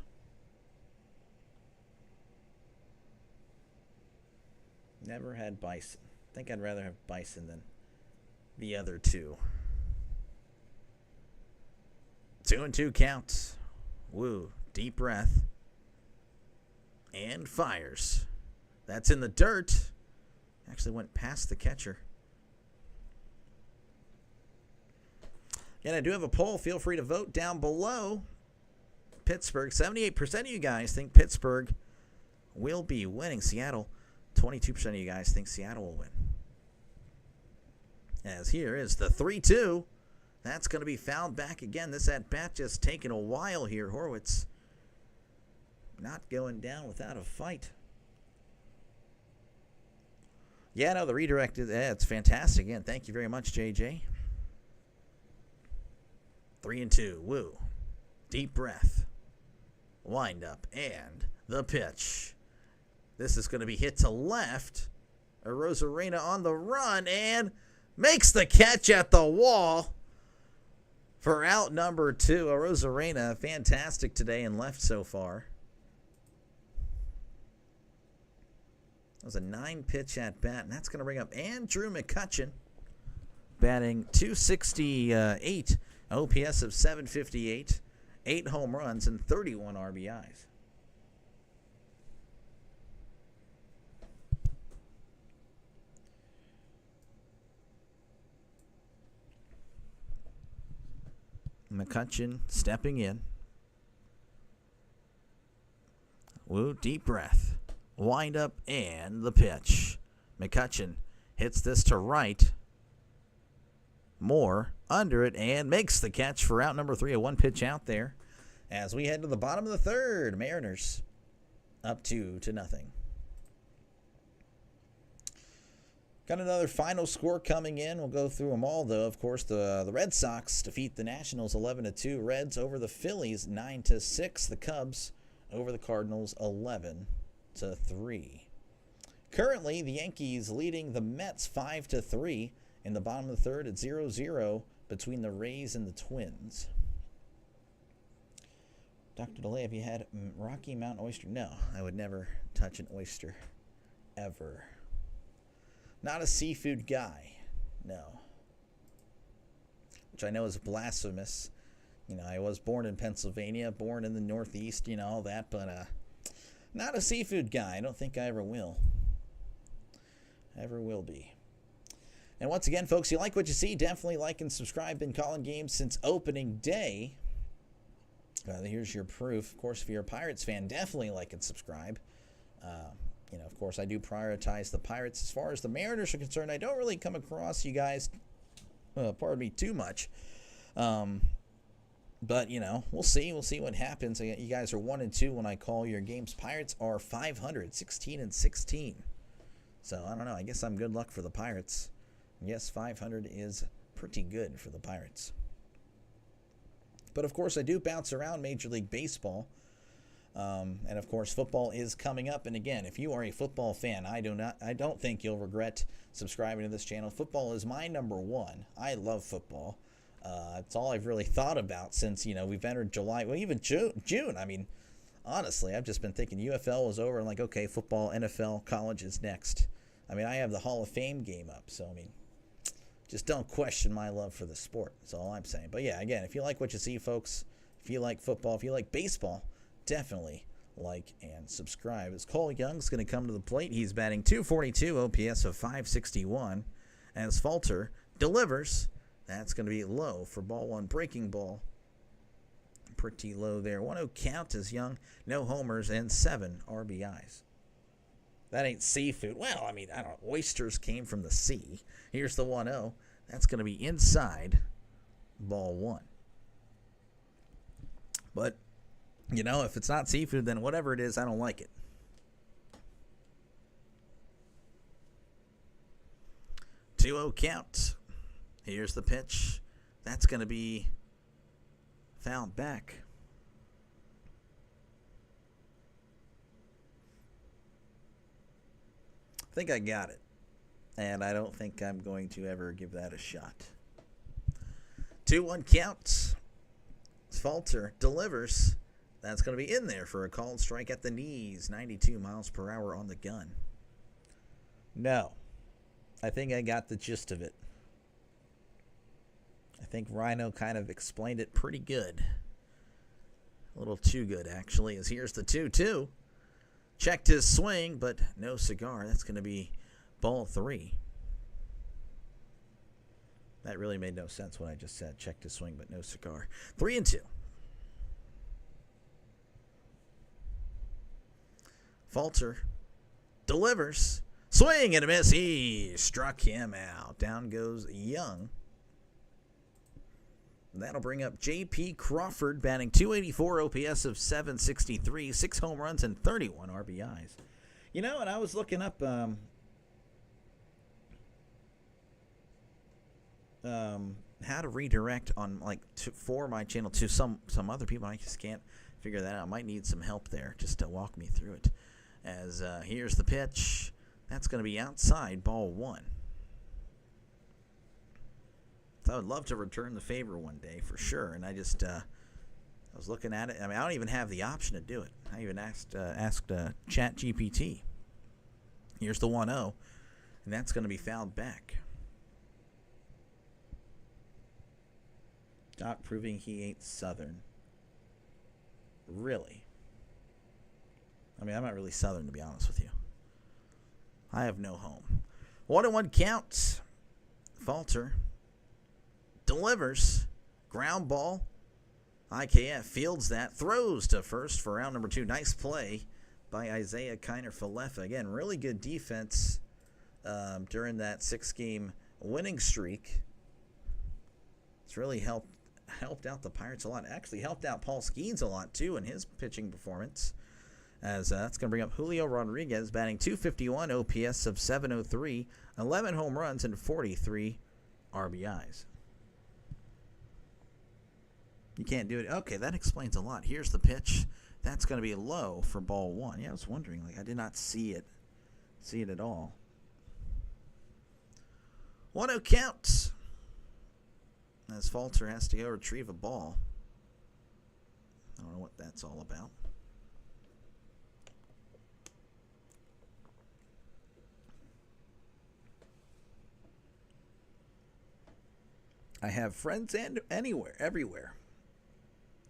Never had Bison. I think I'd rather have Bison than the other two. 2-2 count. Woo. Deep breath. And fires. That's in the dirt. Actually went past the catcher. Again, I do have a poll. Feel free to vote down below. Pittsburgh. 78% of you guys think Pittsburgh will be winning. Seattle. 22% of you guys think Seattle will win. As here is the 3-2. That's going to be fouled back again. This at-bat just taking a while here. Horwitz not going down without a fight. Yeah, no, the redirect, it's fantastic. Again, thank you very much, JJ. 3-2. Woo. Deep breath. Wind up. And the pitch. This is going to be hit to left. Arozarena on the run and makes the catch at the wall for out number 2. Arozarena, fantastic today and left so far. That was a 9-pitch at bat, and that's going to bring up Andrew McCutchen, batting .268, OPS of .758, 8 home runs, and 31 RBIs. McCutchen stepping in. Woo, deep breath. Wind up and the pitch. McCutchen hits this to right. Moore under it and makes the catch for out number 3. A 1-pitch out there. As we head to the bottom of the third, Mariners up 2-0. Got another final score coming in. We'll go through them all, though. Of course, the Red Sox defeat the Nationals 11-2. Reds over the Phillies 9-6. The Cubs over the Cardinals 11-3. Currently, the Yankees leading the Mets 5-3 in the bottom of the third at 0-0 between the Rays and the Twins. Dr. DeLay, have you had Rocky Mountain oyster? No, I would never touch an oyster ever. Not a seafood guy, no. Which I know is blasphemous. You know, I was born in Pennsylvania, born in the Northeast, you know, all that, but not a seafood guy. I don't think I ever will. Ever will be. And once again, folks, you like what you see, definitely like and subscribe. Been calling games since opening day. Here's your proof. Of course, if you're a Pirates fan, definitely like and subscribe. You know, of course, I do prioritize the Pirates. As far as the Mariners are concerned, I don't really come across you guys, pardon me, too much. But, you know, we'll see. We'll see what happens. You guys are 1-2 when I call your games. Pirates are 500, 16-16. So, I don't know. I guess I'm good luck for the Pirates. Yes, 500 is pretty good for the Pirates. But, of course, I do bounce around Major League Baseball. And of course, football is coming up. And again, if you are a football fan, I don't think you'll regret subscribing to this channel. Football is my number one. I love football. It's all I've really thought about since, you know, we've entered July. Well, even June. I mean, honestly, I've just been thinking UFL was over and like, okay, football, NFL, college is next. I mean, I have the Hall of Fame game up. So, I mean, just don't question my love for the sport. That's all I'm saying. But yeah, again, if you like what you see, folks, if you like football, if you like baseball, definitely like and subscribe. As Cole Young's going to come to the plate. He's batting .242, OPS of .561. As Falter delivers, that's going to be low for ball one. Breaking ball, pretty low there. 1-0 count as Young, no homers and 7 RBIs. That ain't seafood. Well, I mean, I don't know. Oysters came from the sea. Here's the 1-0. That's going to be inside ball one. But you know, if it's not seafood, then whatever it is, I don't like it. 2-0 count. Here's the pitch. That's going to be fouled back. I think I got it. And I don't think I'm going to ever give that a shot. 2-1 count. Falter delivers. That's going to be in there for a called strike at the knees. 92 miles per hour on the gun. No. I think I got the gist of it. I think Rhino kind of explained it pretty good. A little too good, actually, as here's the 2-2. Checked his swing, but no cigar. That's going to be ball 3. That really made no sense what I just said. Checked his swing, but no cigar. 3-2. Falter delivers. Swing and a miss. He struck him out. Down goes Young. That'll bring up J.P. Crawford, batting .284, OPS of .763, 6 home runs and 31 RBIs. You know, and I was looking up how to redirect on for my channel to some other people. I just can't figure that out. I might need some help there just to walk me through it. As here's the pitch. That's going to be outside, ball 1. So I would love to return the favor one day for sure. And I just I was looking at it. I mean, I don't even have the option to do it. I even asked ChatGPT. Here's the 1-0, and that's going to be fouled back. Doc proving he ain't Southern. Really? I mean, I'm not really Southern, to be honest with you. I have no home. 1-1 count. Falter delivers. Ground ball. IKF fields that. Throws to first for round number 2. Nice play by Isaiah Kiner-Falefa. Again, really good defense during that 6-game winning streak. It's really helped out the Pirates a lot. Actually helped out Paul Skeens a lot, too, in his pitching performance. As that's going to bring up Julio Rodriguez, batting .251, OPS of .703, 11 home runs, and 43 RBIs. You can't do it. Okay, that explains a lot. Here's the pitch. That's going to be low for ball 1. Yeah, I was wondering. I did not see it at all. 1-0 count. As Falter has to go retrieve a ball. I don't know what that's all about. I have friends everywhere.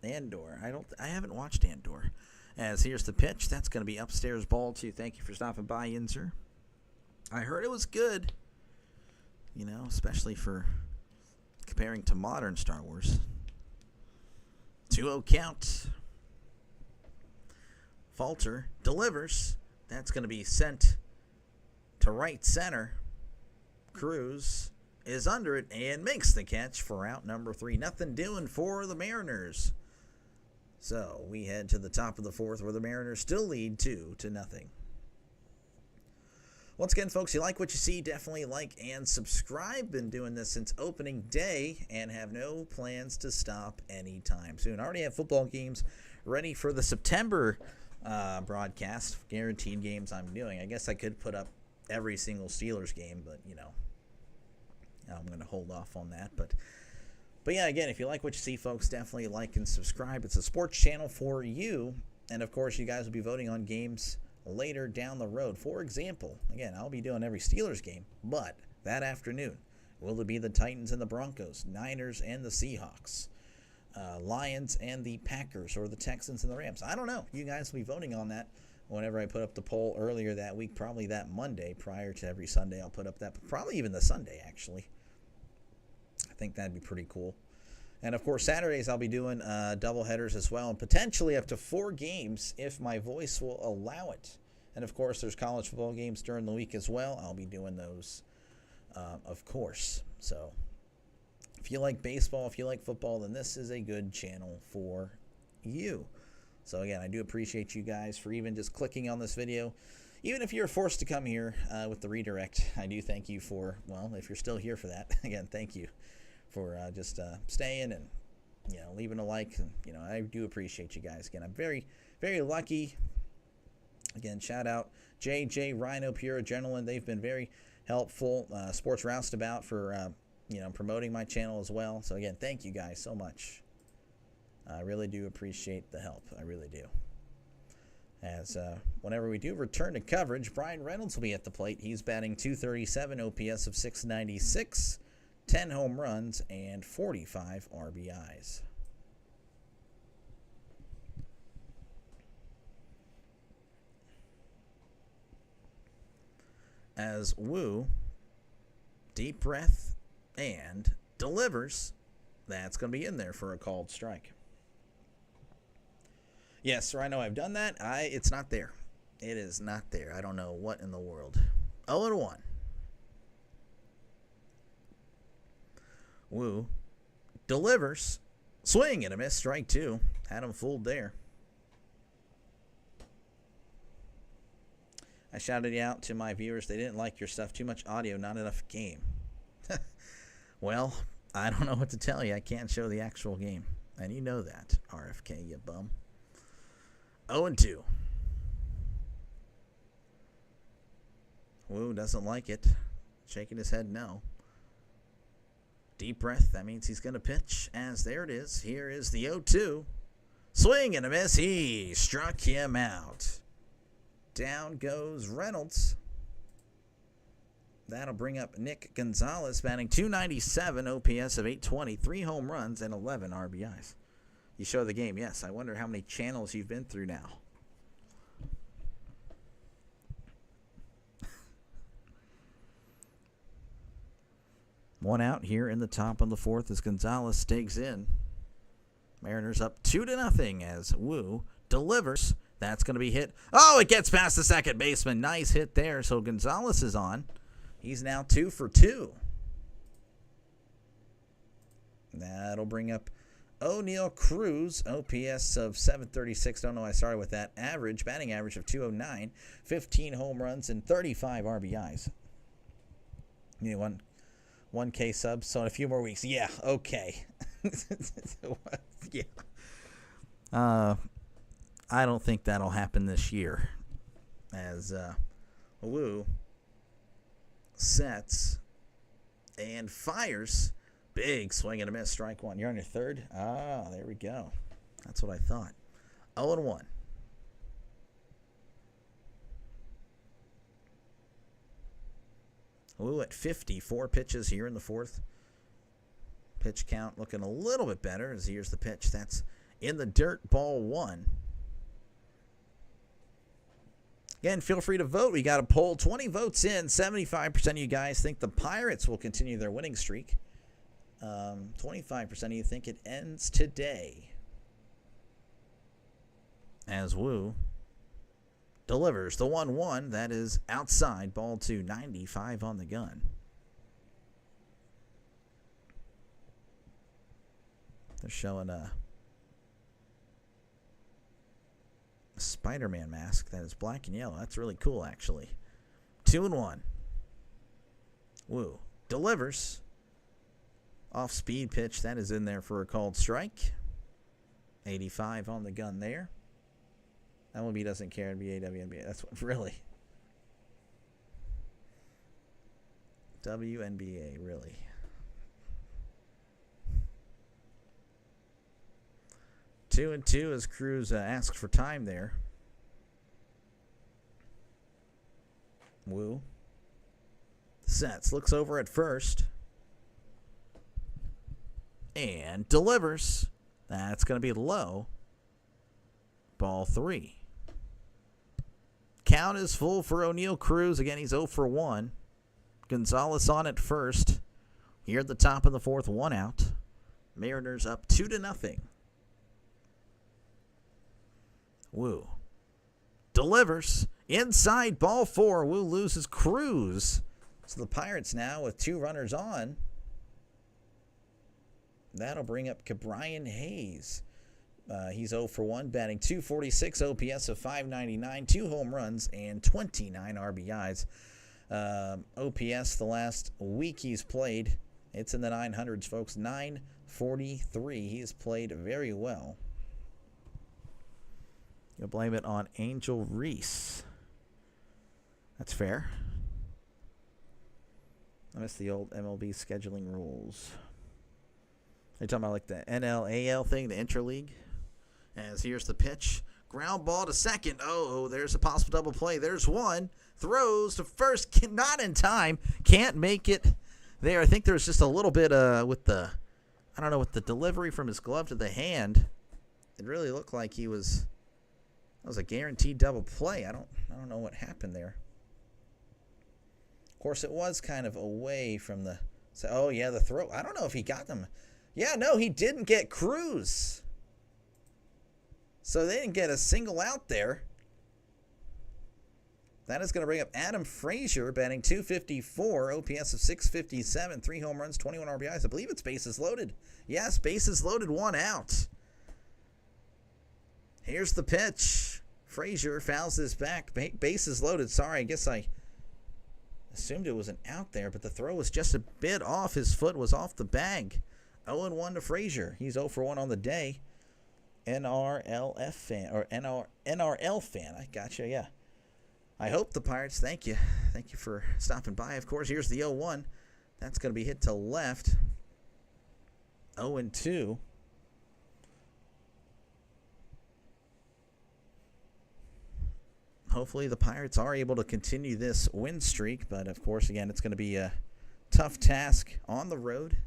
Andor. I haven't watched Andor. As here's the pitch. That's going to be upstairs, ball 2. Thank you for stopping by, Inzer. I heard it was good. You know, especially for comparing to modern Star Wars. 2-0 count. Falter delivers. That's going to be sent to right center. Cruz is under it and makes the catch for out number 3. Nothing doing for the Mariners. So we head to the top of the 4th where the Mariners still lead 2-0. Once again, folks, you like what you see, definitely like and subscribe. Been doing this since opening day and have no plans to stop anytime soon. I already have football games ready for the September broadcast, guaranteed games I'm doing. I guess I could put up every single Steelers game, but, you know, I'm going to hold off on that. But yeah, again, if you like what you see, folks, definitely like and subscribe. It's a sports channel for you. And, of course, you guys will be voting on games later down the road. For example, again, I'll be doing every Steelers game, but that afternoon, will it be the Titans and the Broncos, Niners and the Seahawks, Lions and the Packers, or the Texans and the Rams? I don't know. You guys will be voting on that whenever I put up the poll earlier that week, probably that Monday prior to every Sunday. I'll put up that, probably even the Sunday, actually. I think that'd be pretty cool. And, of course, Saturdays I'll be doing doubleheaders as well, and potentially up to 4 games if my voice will allow it. And, of course, there's college football games during the week as well. I'll be doing those, of course. So if you like baseball, if you like football, then this is a good channel for you. So, again, I do appreciate you guys for even just clicking on this video. Even if you're forced to come here with the redirect, I do thank you for, well, if you're still here for that, again, thank you for just staying and leaving a like. I do appreciate you guys. Again, I'm very, very lucky. Again, shout out JJ, Rhino, Pure Adrenaline. They've been very helpful. Sports Roustabout for, promoting my channel as well. So, again, thank you guys so much. I really do appreciate the help. I really do. As whenever we do return to coverage, Brian Reynolds will be at the plate. He's batting .237, OPS of 696, 10 home runs, and 45 RBIs. As Wu, deep breath, and delivers. That's going to be in there for a called strike. Yes, sir, I know I've done that. It's not there. It is not there. I don't know what in the world. 0-1. Wu delivers. Swing and a miss. Strike two. Had him fooled there. I shouted you out to my viewers. They didn't like your stuff. Too much audio, not enough game. Well, I don't know what to tell you. I can't show the actual game. And you know that, RFK, you bum. 0-2. Wu doesn't like it. Shaking his head no. Deep breath. That means he's going to pitch. As there it is. Here is the 0-2. Swing and a miss. He struck him out. Down goes Reynolds. That'll bring up Nick Gonzalez, batting .297, OPS of 820, 3 home runs, and 11 RBIs. You show the game, yes. I wonder how many channels you've been through now. One out here in the top of the fourth as Gonzalez stays in. Mariners up 2-0 as Wu delivers. That's going to be hit. Oh, it gets past the second baseman. Nice hit there. So Gonzalez is on. He's now 2 for 2. That'll bring up O'Neal Cruz, OPS of 736. Don't know why I started with that. Batting average of 209, 15 home runs, and 35 RBIs. You know, 1K subs, so in a few more weeks. Yeah, okay. Yeah. I don't think that'll happen this year. As Wu sets and fires. Big swing and a miss. Strike one. You're on your third? Ah, there we go. That's what I thought. 0-1. Wu at 54 pitches here in the fourth. Pitch count looking a little bit better as here's the pitch. That's in the dirt. Ball one. Again, feel free to vote. We got a poll. 20 votes in. 75% of you guys think the Pirates will continue their winning streak. 25% of you think it ends today. As Wu delivers the 1-1. That is outside. Ball two. 95 on the gun. They're showing a Spider-Man mask that is black and yellow. That's really cool, actually. 2-1. Wu delivers. Off-speed pitch. That is in there for a called strike. 85 on the gun there. MLB doesn't care. NBA, WNBA. That's what, really. WNBA, really. Two and two as Cruz asked for time there. Wu sets, looks over at first, and delivers. That's going to be low. Ball three. Count is full for O'Neal Cruz. Again, he's 0 for 1. Gonzalez on at first. Here at the top of the fourth, 1 out. Mariners up 2-0. Wu delivers inside. Ball 4. Wu loses Cruz. So the Pirates now with 2 runners on. That'll bring up Ke'Bryan Hayes. He's 0 for 1, batting .246, OPS of 599, 2 home runs, and 29 RBIs. OPS the last week he's played It's in the 900s, folks. 943. He's played very well. You'll blame it on Angel Reese. That's fair. I miss the old MLB scheduling rules. Are you talking about like the NLAL thing, the interleague? As here's the pitch. Ground ball to second. Oh, there's a possible double play. There's one. Throws to first. Not in time. Can't make it there. I think there was just a little bit with the, I don't know, with the delivery from his glove to the hand. It really looked like that was a guaranteed double play. I don't know what happened there. Of course, it was kind of away from the, so, oh yeah, the throw. I don't know if he got them. Yeah, no, he didn't get Cruz. So they didn't get a single out there. That is going to bring up Adam Frazier, batting .254, OPS of .657, 3 home runs, 21 RBIs. I believe it's bases loaded. Yes, bases loaded, 1 out. Here's the pitch. Frazier fouls this back. Bases loaded. Sorry, I guess I assumed it was an out there, but the throw was just a bit off. His foot was off the bag. 0-1 to Frazier. He's 0 for 1 on the day. NRLF fan, or NRL fan. I gotcha, yeah. I hope the Pirates, thank you. Thank you for stopping by. Of course, here's the 0-1. That's going to be hit to left. 0-2. Hopefully the Pirates are able to continue this win streak, but of course, again, it's going to be a tough task on the road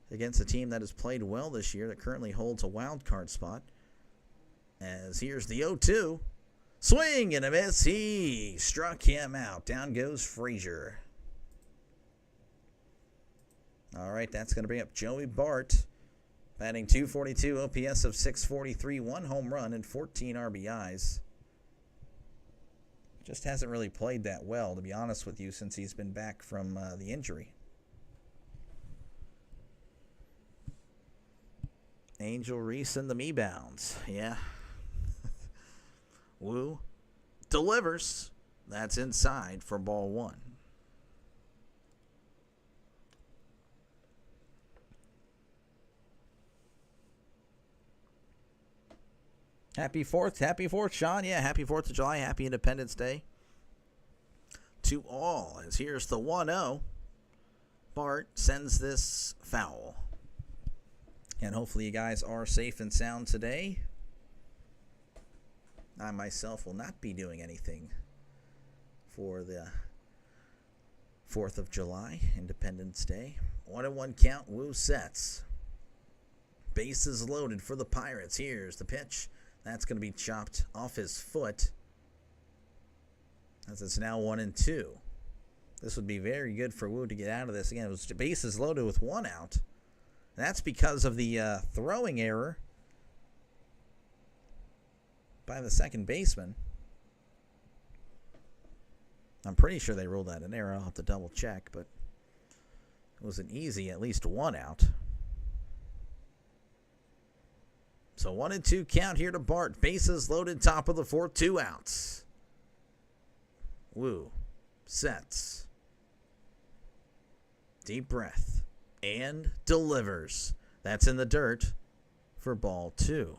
against a team that has played well this year that currently holds a wild card spot. As here's the 0-2. Swing and a miss. He struck him out. Down goes Frazier. All right, that's going to bring up Joey Bart, batting .242, OPS of .643, 1 home run and 14 RBIs. Just hasn't really played that well, to be honest with you, since he's been back from the injury. Angel Reese and the me-bounds. Yeah. Woo delivers. That's inside for ball 1. Happy 4th, Sean. Yeah, happy 4th of July. Happy Independence Day to all. As here's the 1-0. Bart sends this foul. And hopefully you guys are safe and sound today. I myself will not be doing anything for the 4th of July, Independence Day. 1-1 count. Woo sets. Bases loaded for the Pirates. Here's the pitch. That's going to be chopped off his foot. As it's now 1-2. This would be very good for Woo to get out of this. Again, it was bases loaded with 1 out. And that's because of the throwing error by the second baseman. I'm pretty sure they ruled that an error. I'll have to double check, but it was an easy at least 1 out. So 1-2 count here to Bart. Bases loaded, top of the 4th, 2 outs. Woo sets. Deep breath. And delivers. That's in the dirt for ball 2.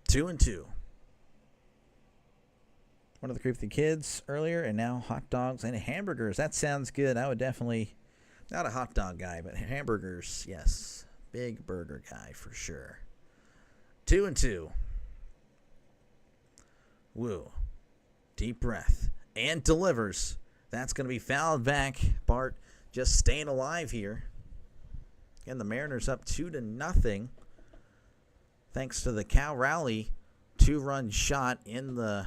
2-2. One of the Creep the Kids earlier, and now hot dogs and hamburgers. That sounds good. I would definitely, not a hot dog guy, but hamburgers, yes. Big burger guy for sure. 2-2. Woo. Deep breath. And delivers. That's going to be fouled back. Bart just staying alive here. Again, the Mariners up 2-0. Thanks to the Cal Raleigh 2-run shot in the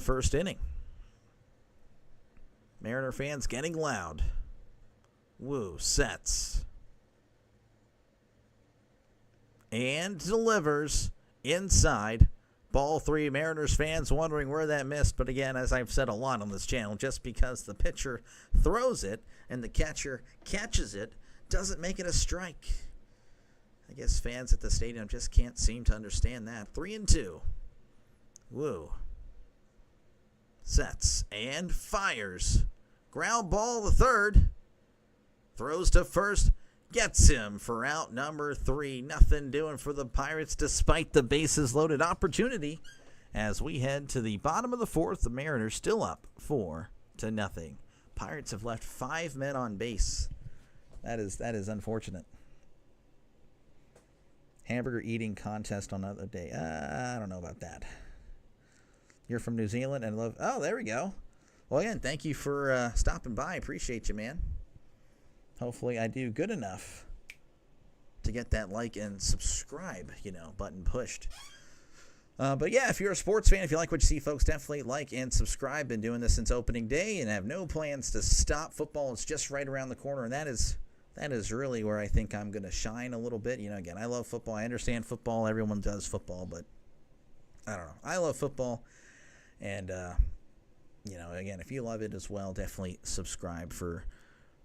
first inning. Mariner fans getting loud. Woo sets. And delivers inside. Ball 3. Mariners fans wondering where that missed. But again, as I've said a lot on this channel, just because the pitcher throws it and the catcher catches it doesn't make it a strike. I guess fans at the stadium just can't seem to understand that. 3-2. Woo. Sets and fires. Ground ball the third. Throws to first. Gets him for out number 3. Nothing doing for the Pirates despite the bases loaded opportunity. As we head to the bottom of the 4th, the Mariners still up 4-0. Pirates have left 5 men on base. That is unfortunate. Hamburger eating contest on another day. I don't know about that. You're from New Zealand and love... Oh, there we go. Well, again, thank you for stopping by. Appreciate you, man. Hopefully I do good enough to get that like and subscribe, button pushed. But yeah, if you're a sports fan, if you like what you see, folks, definitely like and subscribe. Been doing this since opening day and have no plans to stop. Football is just right around the corner, and that is really where I think I'm going to shine a little bit. Again, I love football. I understand football. Everyone does football, but I don't know. I love football, and again, if you love it as well, definitely subscribe for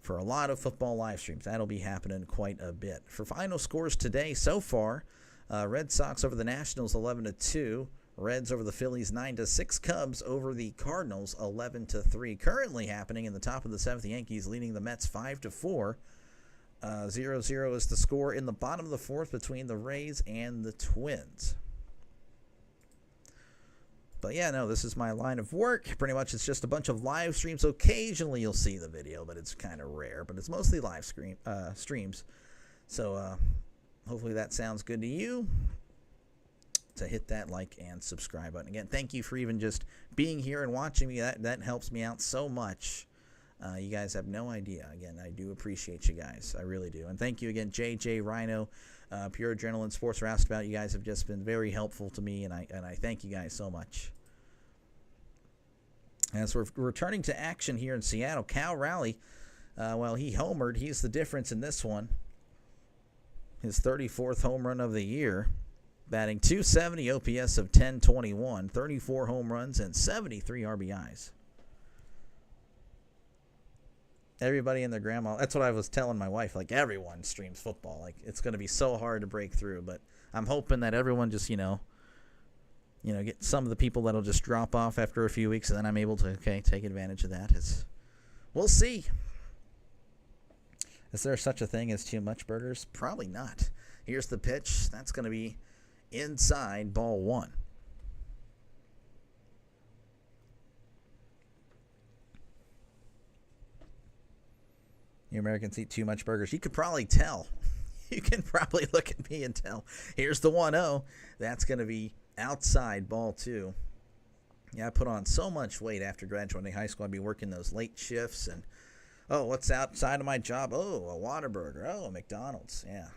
a lot of football live streams. That'll be happening quite a bit. For final scores today so far, Red Sox over the Nationals 11-2, Reds over the Phillies 9-6, Cubs over the Cardinals 11-3. Currently happening in the top of the 7th, the Yankees leading the Mets 5-4. 0-0 is the score in the bottom of the 4th between the Rays and the Twins. But yeah, no, this is my line of work. Pretty much it's just a bunch of live streams. Occasionally you'll see the video, but it's kind of rare. But it's mostly live streams. So hopefully that sounds good to you. To hit that like and subscribe button. Again, thank you for even just being here and watching me. That helps me out so much. You guys have no idea. Again, I do appreciate you guys. I really do. And thank you again, JJ, Rhino, Pure Adrenaline Sports Roustabout. You guys have just been very helpful to me, and I thank you guys so much. As we're returning to action here in Seattle, Cal Raleigh, he homered. He's the difference in this one. His 34th home run of the year, batting .270, OPS of 1021, 34 home runs, and 73 RBIs. Everybody and their grandma, that's what I was telling my wife, everyone streams football. It's going to be so hard to break through, but I'm hoping that everyone just, get some of the people that'll just drop off after a few weeks, and then I'm able to, take advantage of that. We'll see. Is there such a thing as too much burgers? Probably not. Here's the pitch. That's going to be inside, ball 1. You Americans eat too much burgers. You could probably tell. You can probably look at me and tell. Here's the 1-0. That's going to be outside, ball 2. Yeah, I put on so much weight after graduating high school. I'd be working those late shifts and, what's outside of my job? Oh, a Whataburger. Oh, a McDonald's. Yeah.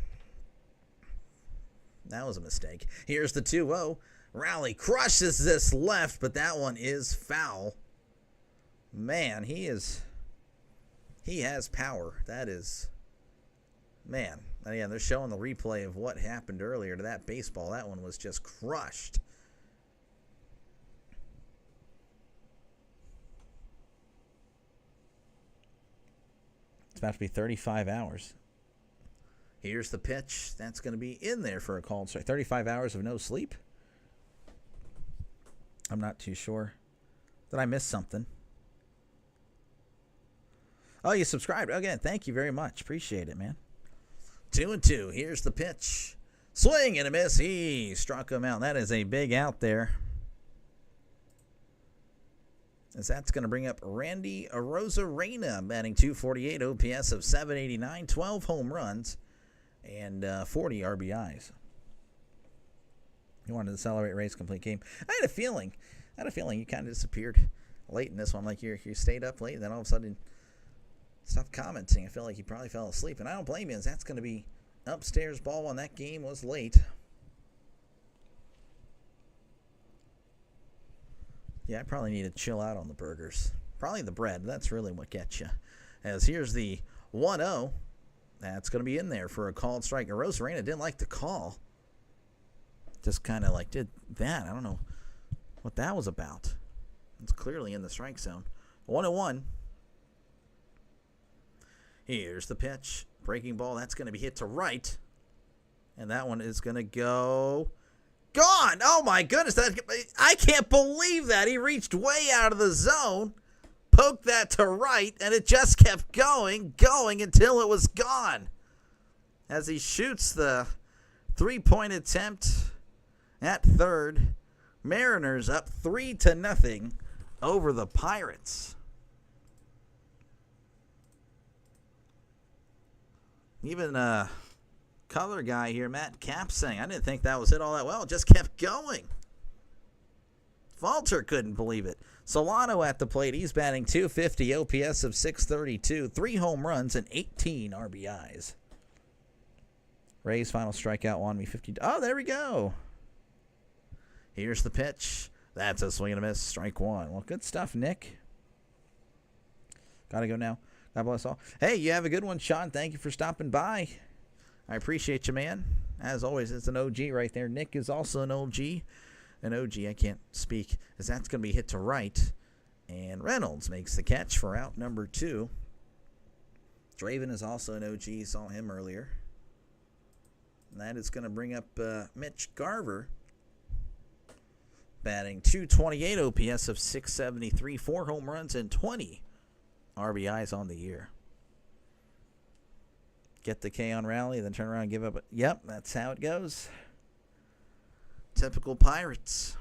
That was a mistake. Here's the 2-0. Raleigh crushes this left, but that one is foul. Man, he has power. That is, man. Yeah, they're showing the replay of what happened earlier to that baseball. That one was just crushed. It's about to be 35 hours. Here's the pitch. That's going to be in there for a called strike. 35 hours of no sleep? I'm not too sure. Did I miss something? Oh, you subscribed. Again, thank you very much. Appreciate it, man. 2-2. Here's the pitch. Swing and a miss. He struck him out. That is a big out there. As that's going to bring up Randy Arozarena, batting .248, OPS of 789, 12 home runs, and 40 RBIs. You wanted to celebrate Rays complete game. I had a feeling you kind of disappeared late in this one. You stayed up late, and then all of a sudden stopped commenting. I feel like you probably fell asleep, and I don't blame you, as that's going to be upstairs ball 1. That game was late. Yeah, I probably need to chill out on the burgers. Probably the bread. That's really what gets you. As here's the 1-0. That's going to be in there for a called strike. Arozarena didn't like the call. Just kind of did that. I don't know what that was about. It's clearly in the strike zone. 1-1. Here's the pitch. Breaking ball. That's going to be hit to right. And that one is going to go gone. Oh, my goodness. I can't believe that. He reached way out of the zone. poked that to right, and it just kept going until it was gone. As he shoots the 3-point attempt at third, Mariners up 3-0 over the Pirates. Even color guy here, Matt Cap, saying, I didn't think that was hit all that well. It just kept going. Falter couldn't believe it. Solano at the plate. He's batting .250, OPS of .632, 3 home runs and 18 RBIs. Ray's final strikeout won me 50. Oh, there we go. Here's the pitch. That's a swing and a miss. Strike one. Well, good stuff, Nick. Gotta go now. God bless all. Hey, you have a good one, Sean. Thank you for stopping by. I appreciate you, man. As always, it's an OG right there. Nick is also an OG. An OG, I can't speak, as that's going to be hit to right. And Reynolds makes the catch for out number 2. Draven is also an OG. Saw him earlier. And that is going to bring up Mitch Garver, batting .228 OPS of .673, 4 home runs and 20 RBIs on the year. Get the K on Raleigh, then turn around and give up. Yep, that's how it goes. Typical Pirates.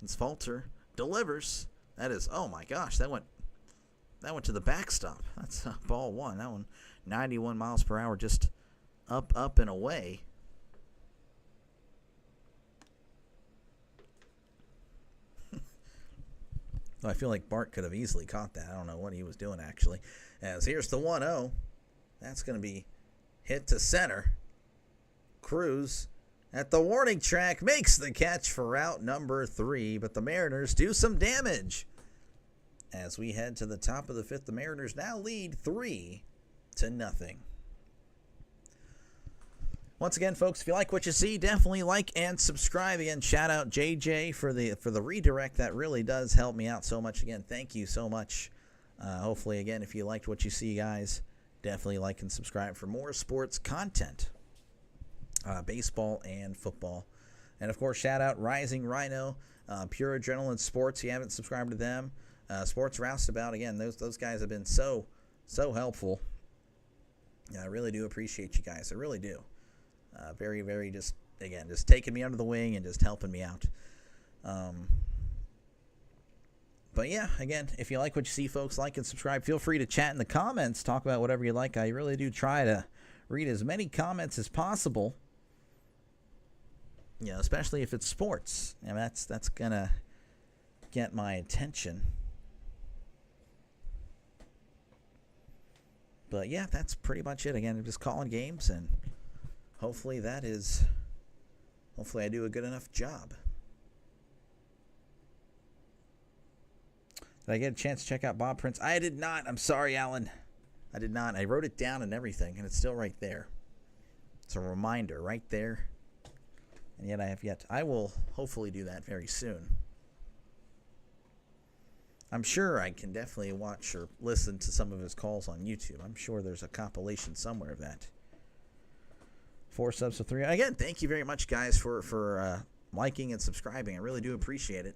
It's Falter. Delivers. That is, oh my gosh, that went to the backstop. That's ball one. That one, 91 miles per hour, just up, and away. I feel like Bart could have easily caught that. I don't know what he was doing, actually. As here's the 1-0. That's going to be hit to center. Cruz at the warning track makes the catch for out number 3, but the Mariners do some damage. As we head to the top of the 5th, the Mariners now lead 3-0. Once again, folks, if you like what you see, definitely like and subscribe. Again, shout out JJ for the redirect. That really does help me out so much. Again, thank you so much. Hopefully, again, if you liked what you see, guys, definitely like and subscribe for more sports content. Baseball and football. And, of course, shout out Rising Rhino, Pure Adrenaline Sports. If you haven't subscribed to them, Sports Roustabout. Again, those guys have been so helpful. Yeah, I really do appreciate you guys. I really do. Very, very just taking me under the wing and just helping me out. But, yeah, again, if you like what you see, folks, like and subscribe. Feel free to chat in the comments. Talk about whatever you like. I really do try to read as many comments as possible. Yeah, especially if it's sports. And that's going to get my attention. But, yeah, that's pretty much it. Again, I'm just calling games, and hopefully I do a good enough job. Did I get a chance to check out Bob Prince? I did not. I'm sorry, Alan. I did not. I wrote it down and everything, and it's still right there. It's a reminder right there. And yet I have yet. I will hopefully do that very soon. I'm sure I can definitely watch or listen to some of his calls on YouTube. I'm sure there's a compilation somewhere of that. 4 subs to 3. Again, thank you very much, guys, for liking and subscribing. I really do appreciate it.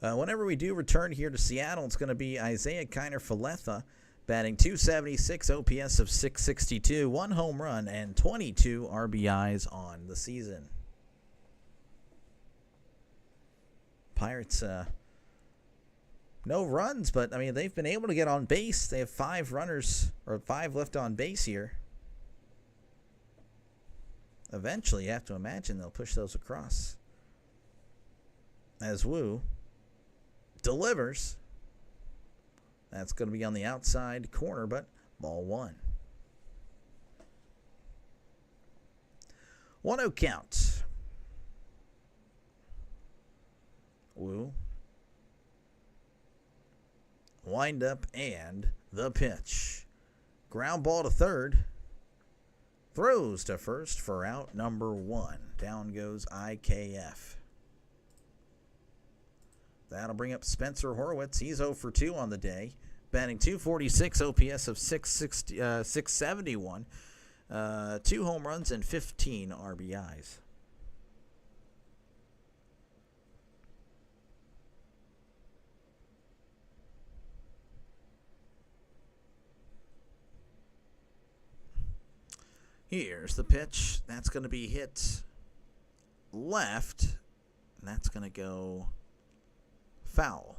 Whenever we do return here to Seattle, it's going to be Isaiah Kiner-Falefa, batting .276, OPS of .662, 1 home run, and 22 RBIs on the season. Pirates, no runs, but, I mean, they've been able to get on base. They have 5 runners, or 5 left on base here. Eventually, you have to imagine they'll push those across. As Wu delivers. That's going to be on the outside corner, but ball 1. 1-0 count. Wu. Wind up and the pitch. Ground ball to third. Throws to first for out number 1. Down goes IKF. That'll bring up Spencer Horwitz. He's 0 for 2 on the day. Batting .246, OPS of 671. 2 home runs and 15 RBIs. Here's the pitch. That's going to be hit left, and that's going to go foul.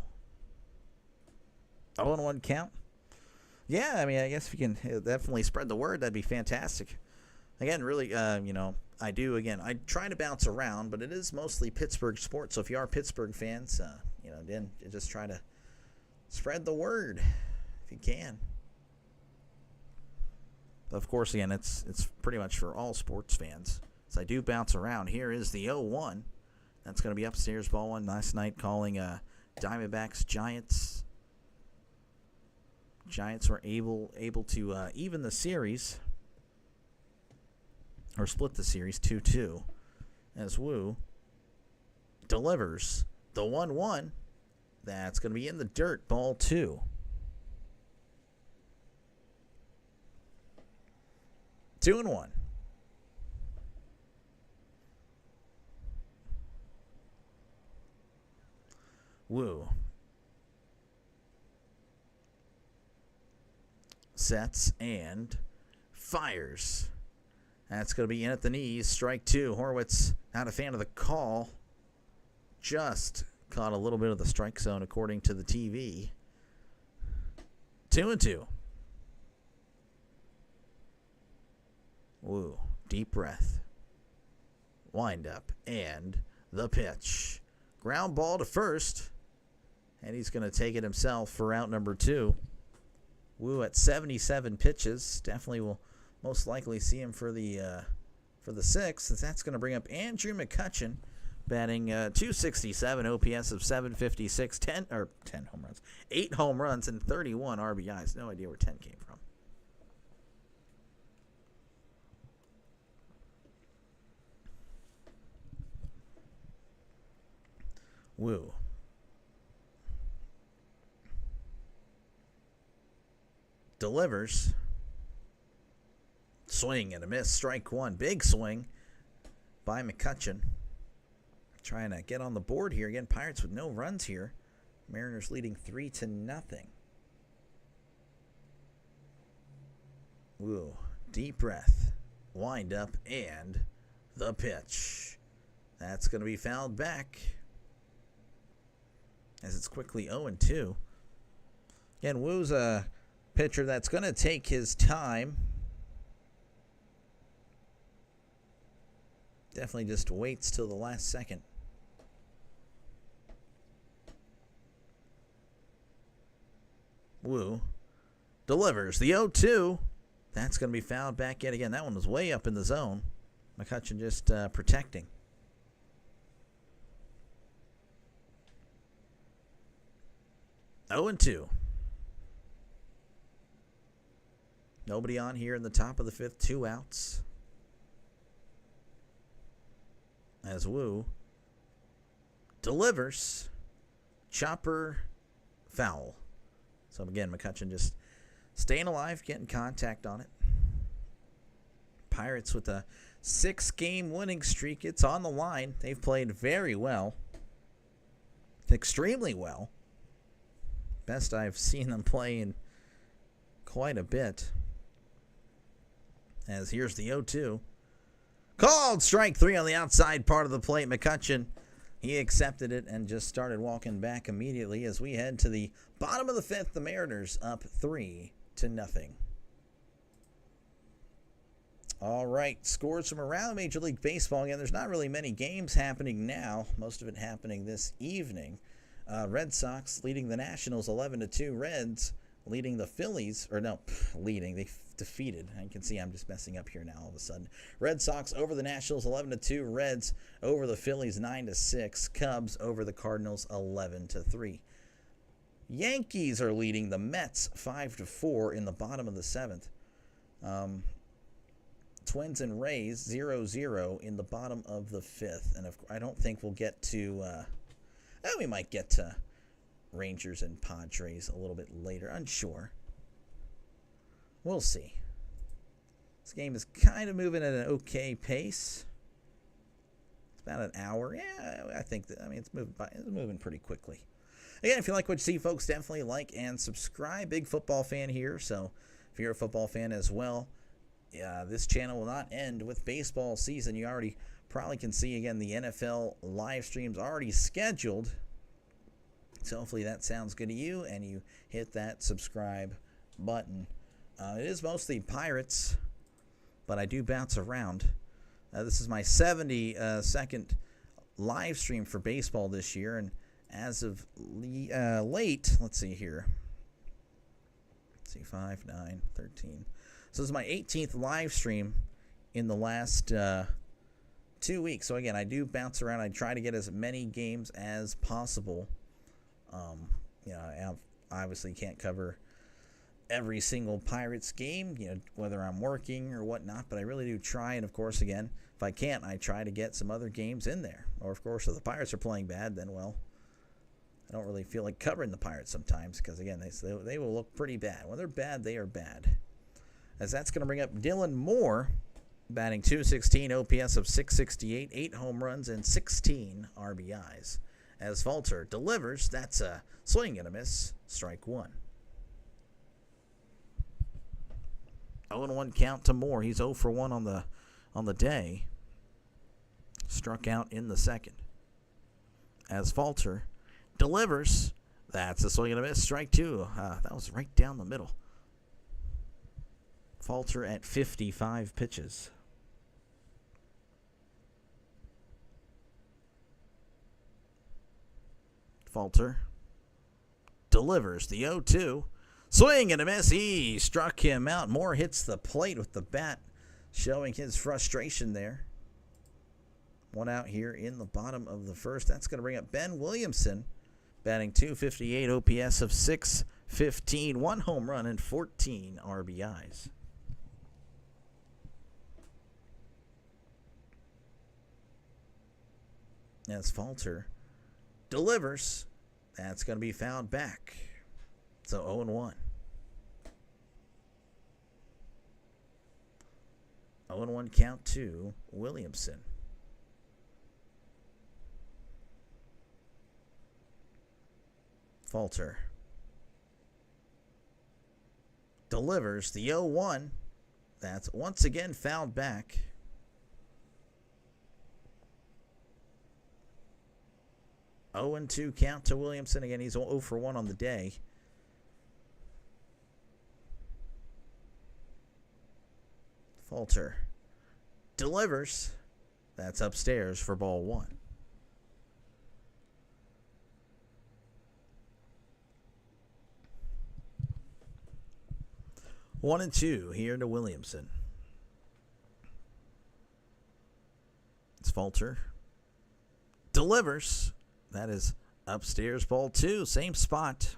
0-1 count. Yeah, I mean, I guess if you can definitely spread the word, that'd be fantastic. Again, really, I try to bounce around, but it is mostly Pittsburgh sports. So if you are Pittsburgh fans, then just try to spread the word if you can. But of course, again, it's pretty much for all sports fans. So I do bounce around. Here is the 0-1. That's going to be upstairs ball one. Last night calling Diamondbacks Giants. Giants were able to even the series, or split the series 2-2, as Wu delivers the 1-1. That's going to be in the dirt, ball 2. 2-1. Wu sets and fires. That's going to be in at the knees. Strike 2. Horwitz, not a fan of the call. Just caught a little bit of the strike zone according to the TV. 2-2. Woo. Deep breath. Wind up. And the pitch. Ground ball to first. And he's going to take it himself for out number 2. Woo at 77 pitches. Definitely will most likely see him for the 6th, since that's going to bring up Andrew McCutchen, batting .267, OPS of 756, 10 home runs, 8 home runs, and 31 RBIs. No idea where 10 came from. Woo. Delivers. Swing and a miss. Strike 1. Big swing by McCutchen. Trying to get on the board here. Again, Pirates with no runs here. Mariners leading 3-0. Woo. Deep breath. Wind up and the pitch. That's going to be fouled back, as it's quickly 0-2. Again, Woo's a pitcher that's going to take his time. Definitely just waits till the last second. Woo delivers the 0-2. That's going to be fouled back yet again. That one was way up in the zone. McCutchen just protecting. Oh and 2. Nobody on here in the top of the 5th. 2 outs. As Wu delivers. Chopper foul. So again, McCutchen just staying alive, getting contact on it. Pirates with a 6-game winning streak. It's on the line. They've played very well. Extremely well. Best I've seen them play in quite a bit. As here's the 0-2. Called strike 3 on the outside part of the plate. McCutchen, he accepted it and just started walking back immediately as we head to the bottom of the 5th. The Mariners up 3-0. All right, scores from around Major League Baseball. Again, there's not really many games happening now. Most of it happening this evening. Red Sox leading the Nationals 11-2. Reds leading the Phillies, they defeated. I can see I'm just messing up here now all of a sudden. Red Sox over the Nationals 11-2. Reds over the Phillies 9-6. Cubs over the Cardinals 11-3. Yankees are leading the Mets 5-4 in the bottom of the 7th. Twins and Rays 0-0 in the bottom of the 5th. And I don't think we'll get to we might get to Rangers and Padres a little bit later. Unsure. We'll see. This game is kind of moving at an okay pace. It's about an hour. Yeah, I think it's moving pretty quickly. Again, if you like what you see, folks, definitely like and subscribe. Big football fan here, so if you're a football fan as well, this channel will not end with baseball season. You already probably can see, again, the NFL live streams already scheduled. So hopefully that sounds good to you, and you hit that subscribe button. It is mostly Pirates, but I do bounce around. This is my 72nd live stream for baseball this year, and as of late, let's see here. Let's see, 5, 9, 13. So this is my 18th live stream in the last 2 weeks. So again, I do bounce around. I try to get as many games as possible. I obviously can't cover every single Pirates game, whether I'm working or whatnot, but I really do try. And of course, again, if I can't, I try to get some other games in there. Or of course, if the Pirates are playing bad, then, well, I don't really feel like covering the Pirates sometimes because, again, they will look pretty bad. When they're bad, they are bad. As that's going to bring up Dylan Moore, batting .216, OPS of .668, 8 home runs, and 16 RBIs. As Falter delivers, that's a swing and a miss, strike one. 0-1 count to Moore. He's 0 for 1 on the day. Struck out in the second. As Falter delivers, that's a swing and a miss, strike two. That was right down the middle. Falter at 55 pitches. Falter delivers the 0-2. Swing and a miss. He struck him out. Moore hits the plate with the bat, showing his frustration there. One out here in the bottom of the first. That's going to bring up Ben Williamson, batting .258, OPS of .615, 1 home run and 14 RBIs. As Falter delivers, that's going to be fouled back. So 0-1. 0-1 count to Williamson. Falter delivers the 0-1. That's once again fouled back. Oh, 2 count to Williamson. Again, he's 0 for 1 on the day. Falter delivers. That's upstairs for ball 1. One and 2 here to Williamson. It's Falter delivers. That is upstairs, ball 2, same spot.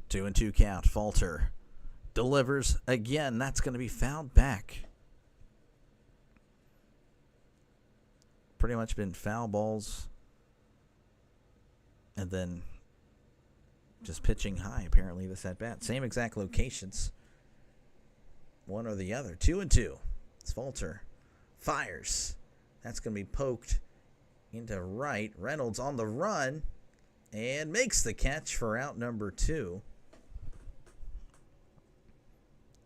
Two and 2 count. Falter delivers again. That's going to be fouled back. Pretty much been foul balls and then just pitching high, apparently, this at bat. Same exact locations. One or the other. 2 and 2. It's Falter fires. That's going to be poked into right. Reynolds on the run and makes the catch for out number 2.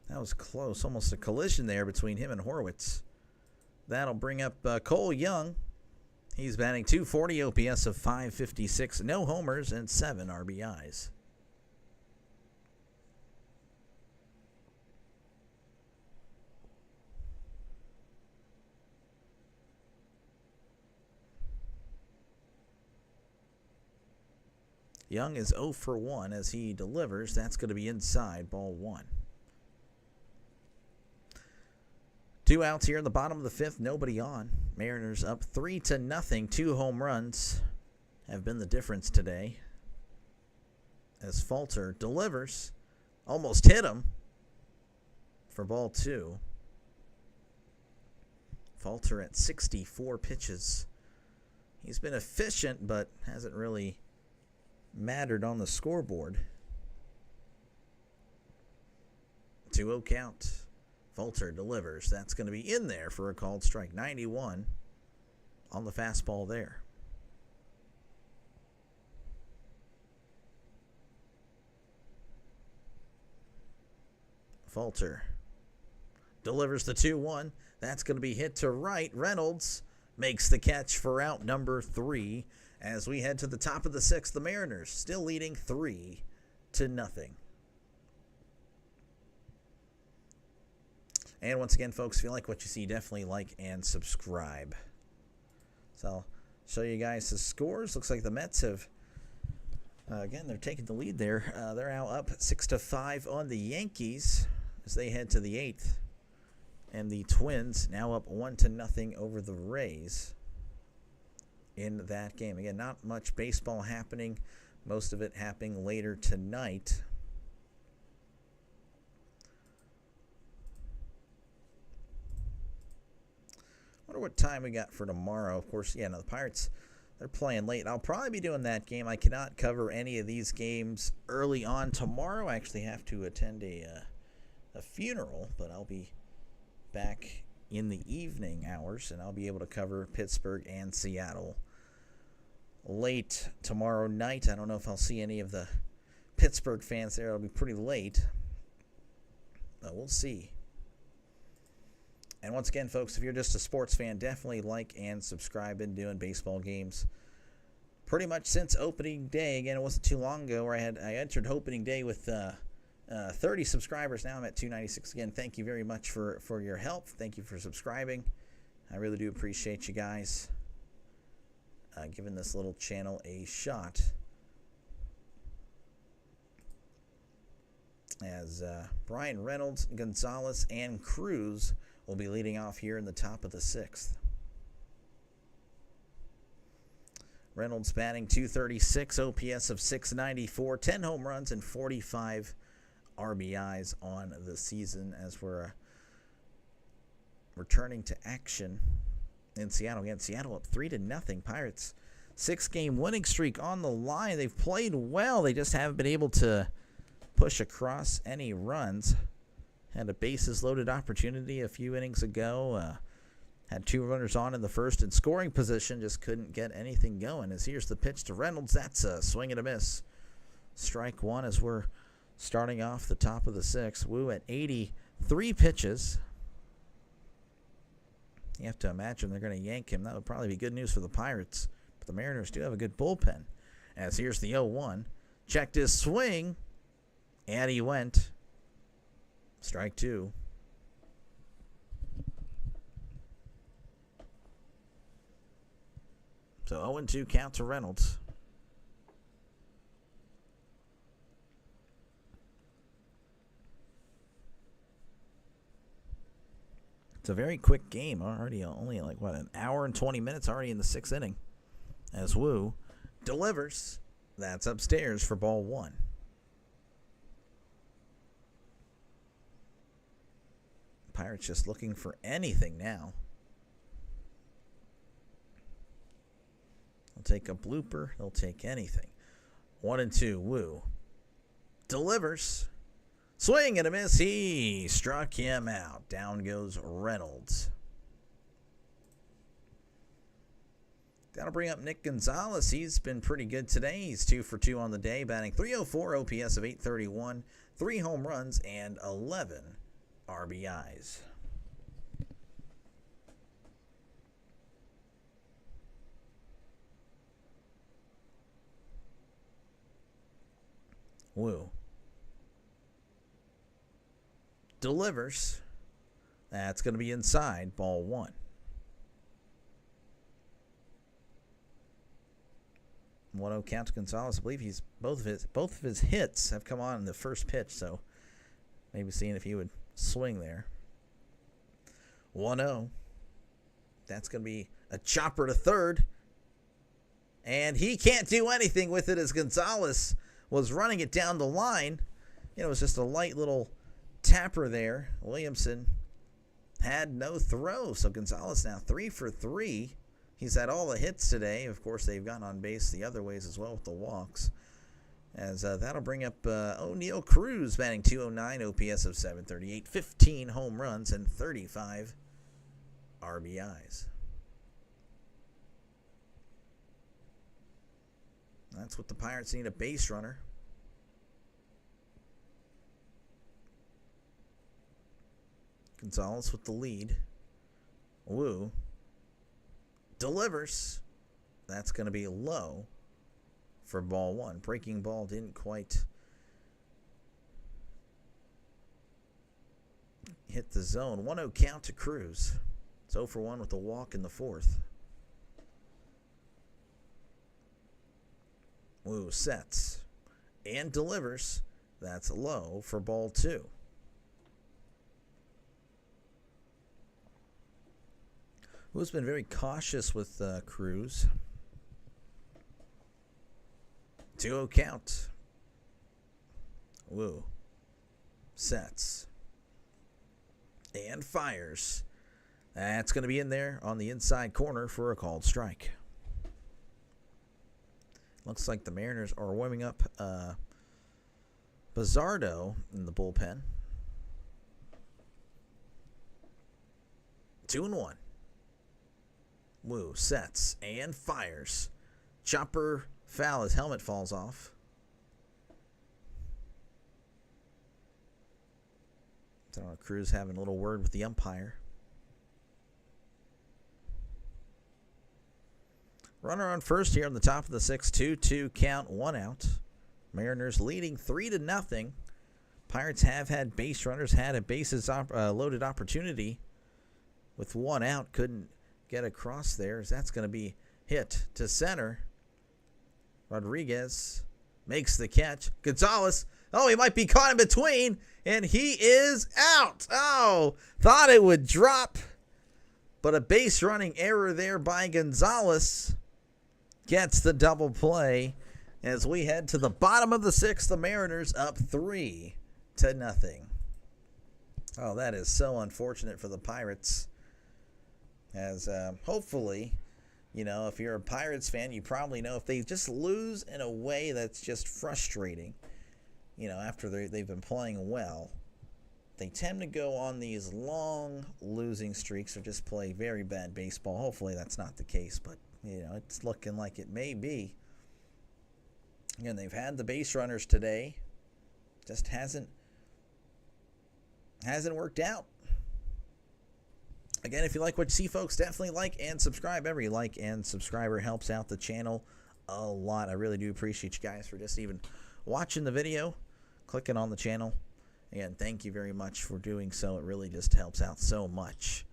That was close. Almost a collision there between him and Horwitz. That'll bring up Cole Young. He's batting .240, OPS of .556, no homers, and 7 RBIs. Young is 0 for 1 as he delivers. That's going to be inside, ball 1. 2 outs here in the bottom of the 5th, nobody on. Mariners up 3-0. 2 home runs have been the difference today. As Falter delivers, almost hit him for ball 2. Falter at 64 pitches. He's been efficient, but hasn't really mattered on the scoreboard. 2-0 count. Falter delivers. That's going to be in there for a called strike. 91 on the fastball there. Falter delivers the 2-1. That's going to be hit to right. Reynolds makes the catch for out number 3 as we head to the top of the 6th. The Mariners still leading 3-0. And once again, folks, if you like what you see, definitely like and subscribe. So I'll show you guys the scores. Looks like the Mets have, again, they're taking the lead there. They're now up 6-5 on the Yankees as they head to the 8th. And the Twins now up 1-0 over the Rays in that game. Again, not much baseball happening. Most of it happening later tonight. Wonder what time we got for tomorrow. Of course, yeah, no, the Pirates, they're playing late. I'll probably be doing that game. I cannot cover any of these games early on tomorrow. I actually have to attend a funeral, but I'll be back in the evening hours, and I'll be able to cover Pittsburgh and Seattle late tomorrow night. I don't know if I'll see any of the Pittsburgh fans there. It'll be pretty late, but we'll see. And once again, folks, if you're just a sports fan, definitely like and subscribe. Been doing baseball games pretty much since opening day. Again, it wasn't too long ago where I entered opening day with 30 subscribers. Now I'm at 296. Again, thank you very much for your help. Thank you for subscribing. I really do appreciate you guys giving this little channel a shot. As Brian Reynolds, Gonzalez, and Cruz will be leading off here in the top of the 6th. Reynolds batting .236, OPS of .694, 10 home runs, and 45 RBIs on the season as we're returning to action in Seattle. Again, Seattle up 3-0. Pirates 6-game winning streak on the line. They've played well. They just haven't been able to push across any runs. Had a bases loaded opportunity a few innings ago. Had 2 runners on in the first in scoring position. Just couldn't get anything going. As here's the pitch to Reynolds. That's a swing and a miss. Strike 1 as we're starting off the top of the 6th. Wu at 83 pitches. You have to imagine they're going to yank him. That would probably be good news for the Pirates. But the Mariners do have a good bullpen. As here's the 0-1. Checked his swing. And he went. Strike 2. So 0-2 count to Reynolds. It's a very quick game. Already only like, what, an hour and 20 minutes already in the 6th inning. As Wu delivers. That's upstairs for ball 1. Pirates just looking for anything now. They'll take a blooper. They'll take anything. 1-2. Wu delivers. Swing and a miss. He struck him out. Down goes Reynolds. That'll bring up Nick Gonzalez. He's been pretty good today. He's 2 for 2 on the day, batting .304, OPS of .831, 3 home runs, and 11 RBIs. Wu delivers. That's going to be inside, ball 1. 1-0 count to Gonzalez. I believe he's both of his hits have come on in the first pitch, so maybe seeing if he would swing there. 1-0. That's going to be a chopper to third. And he can't do anything with it as Gonzalez was running it down the line. It was just a light little tapper there. Williamson had no throw. So Gonzalez now 3 for 3. He's had all the hits today. Of course, they've gone on base the other ways as well with the walks. As that'll bring up O'Neal Cruz batting .209, OPS of .738, 15 home runs, and 35 RBIs. That's what the Pirates need, a base runner. Gonzalez with the lead. Woo delivers. That's going to be low for ball one. Breaking ball didn't quite hit the zone. 1-0 count to Cruz. It's 0 for 1 with a walk in the fourth. Woo sets and delivers. That's low for ball two. Who's been very cautious with Cruz. 2-0 count. Woo sets and fires. That's going to be in there on the inside corner for a called strike. Looks like the Mariners are warming up Bizzardo in the bullpen. 2-1. Woo sets and fires. Chopper foul. His helmet falls off. So Cruz having a little word with the umpire. Runner on first here on the top of the sixth. 2-2 count, 1 out. Mariners leading 3-0. Pirates have had base runners, had a bases loaded opportunity with 1 out. Couldn't get across there. That's going to be hit to center. Rodriguez makes the catch. Gonzalez, oh, he might be caught in between, and he is out. Oh, thought it would drop, but a base running error there by Gonzalez gets the double play as we head to the bottom of the sixth. The Mariners up 3-0. Oh, that is so unfortunate for the Pirates. As hopefully, you know, if you're a Pirates fan, you probably know if they just lose in a way that's just frustrating, you know, after they've been playing well, they tend to go on these long losing streaks or just play very bad baseball. Hopefully that's not the case, but, you know, it's looking like it may be. Again, they've had the base runners today. Just hasn't worked out. Again, if you like what you see, folks, definitely like and subscribe. Every like and subscriber helps out the channel a lot. I really do appreciate you guys for just even watching the video, clicking on the channel. Again, thank you very much for doing so. It really just helps out so much.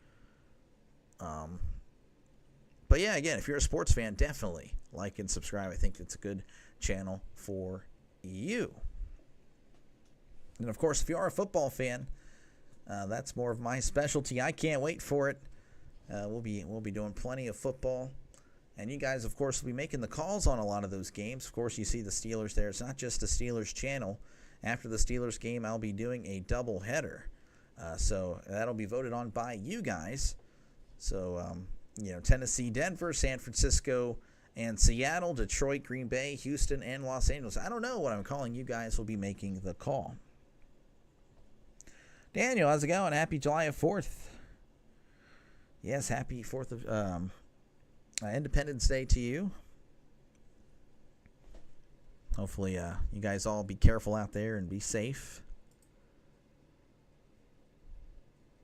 But yeah, again, if you're a sports fan, definitely like and subscribe. I think it's a good channel for you. And of course, if you are a football fan, that's more of my specialty. I can't wait for it. We'll be doing plenty of football, and you guys, of course, will be making the calls on a lot of those games. Of course, you see the Steelers there. It's not just the Steelers channel. After the Steelers game, I'll be doing a double header, so that'll be voted on by you guys. So you know, Tennessee, Denver, San Francisco, and Seattle, Detroit, Green Bay, Houston, and Los Angeles. I don't know what I'm calling. You guys will be making the call. Daniel, how's it going? Happy July 4th. Yes, happy 4th of Independence Day to you. Hopefully you guys all be careful out there and be safe.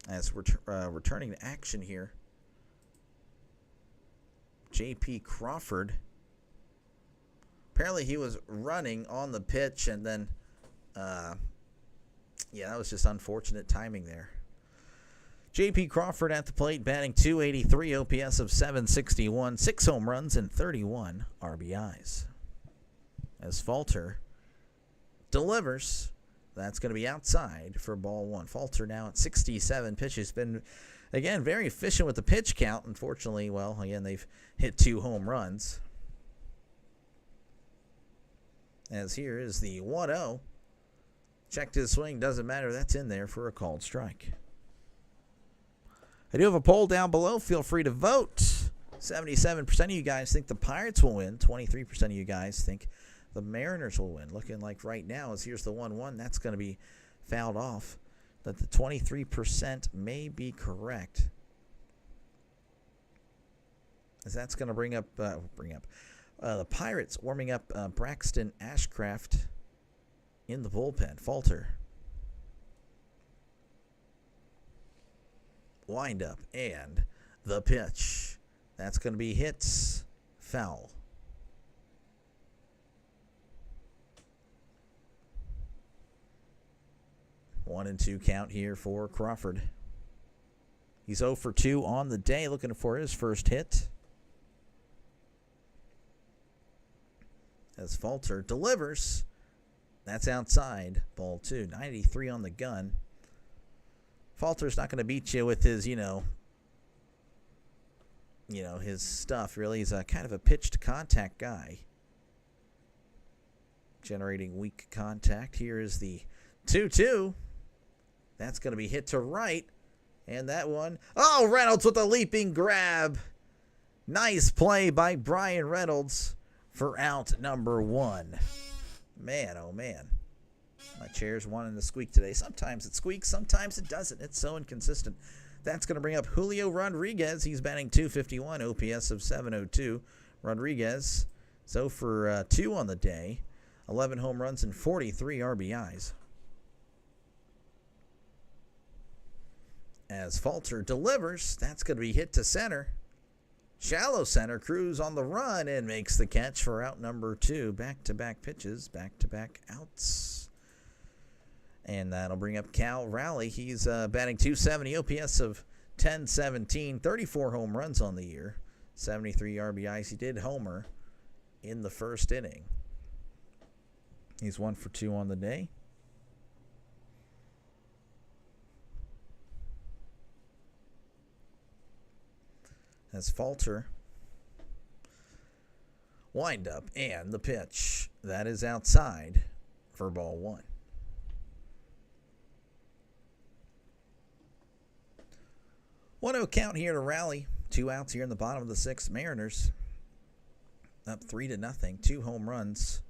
As we're returning to action here, J.P. Crawford. Apparently he was running on the pitch and then... yeah, that was just unfortunate timing there. J.P. Crawford at the plate, batting .283, OPS of .761, 6 home runs and 31 RBIs. As Falter delivers, that's going to be outside for ball one. Falter now at 67 pitches. Been, again, very efficient with the pitch count. Unfortunately, well, again, they've hit 2 home runs. As here is the 1-0. Checked his swing, doesn't matter. That's in there for a called strike. I do have a poll down below. Feel free to vote. 77% of you guys think the Pirates will win. 23% of you guys think the Mariners will win. Looking like right now, as here's the 1-1. That's going to be fouled off. That the 23% may be correct. As that's going to bring up the Pirates warming up Braxton Ashcraft in the bullpen. Falter. Wind up and the pitch. That's going to be hits. Foul. One and two count here for Crawford. He's 0 for 2 on the day, looking for his first hit. As Falter delivers. That's outside. Ball 2. 93 on the gun. Falter's not going to beat you with his, his stuff, really. He's a kind of a pitched contact guy. Generating weak contact. Here is the 2-2. That's going to be hit to right. And that one. Oh, Reynolds with a leaping grab. Nice play by Brian Reynolds for out number 1. Man, oh man. My chair's wanting to squeak today. Sometimes it squeaks, sometimes it doesn't. It's so inconsistent. That's going to bring up Julio Rodriguez. He's batting .251, OPS of .702. Rodriguez, so for 2 on the day, 11 home runs and 43 RBIs. As Falter delivers, that's going to be hit to center. Shallow center, Cruz on the run and makes the catch for out number 2. Back-to-back pitches, back-to-back outs. And that'll bring up Cal Raleigh. He's batting .270, OPS of .1017, 34 home runs on the year, 73 RBIs. He did homer in the first inning. He's 1 for 2 on the day. As Falter. Wind up and the pitch. That is outside for ball 1. 1-0 count here to Raleigh. 2 outs here in the bottom of the 6th. Mariners up 3-0. 2 home runs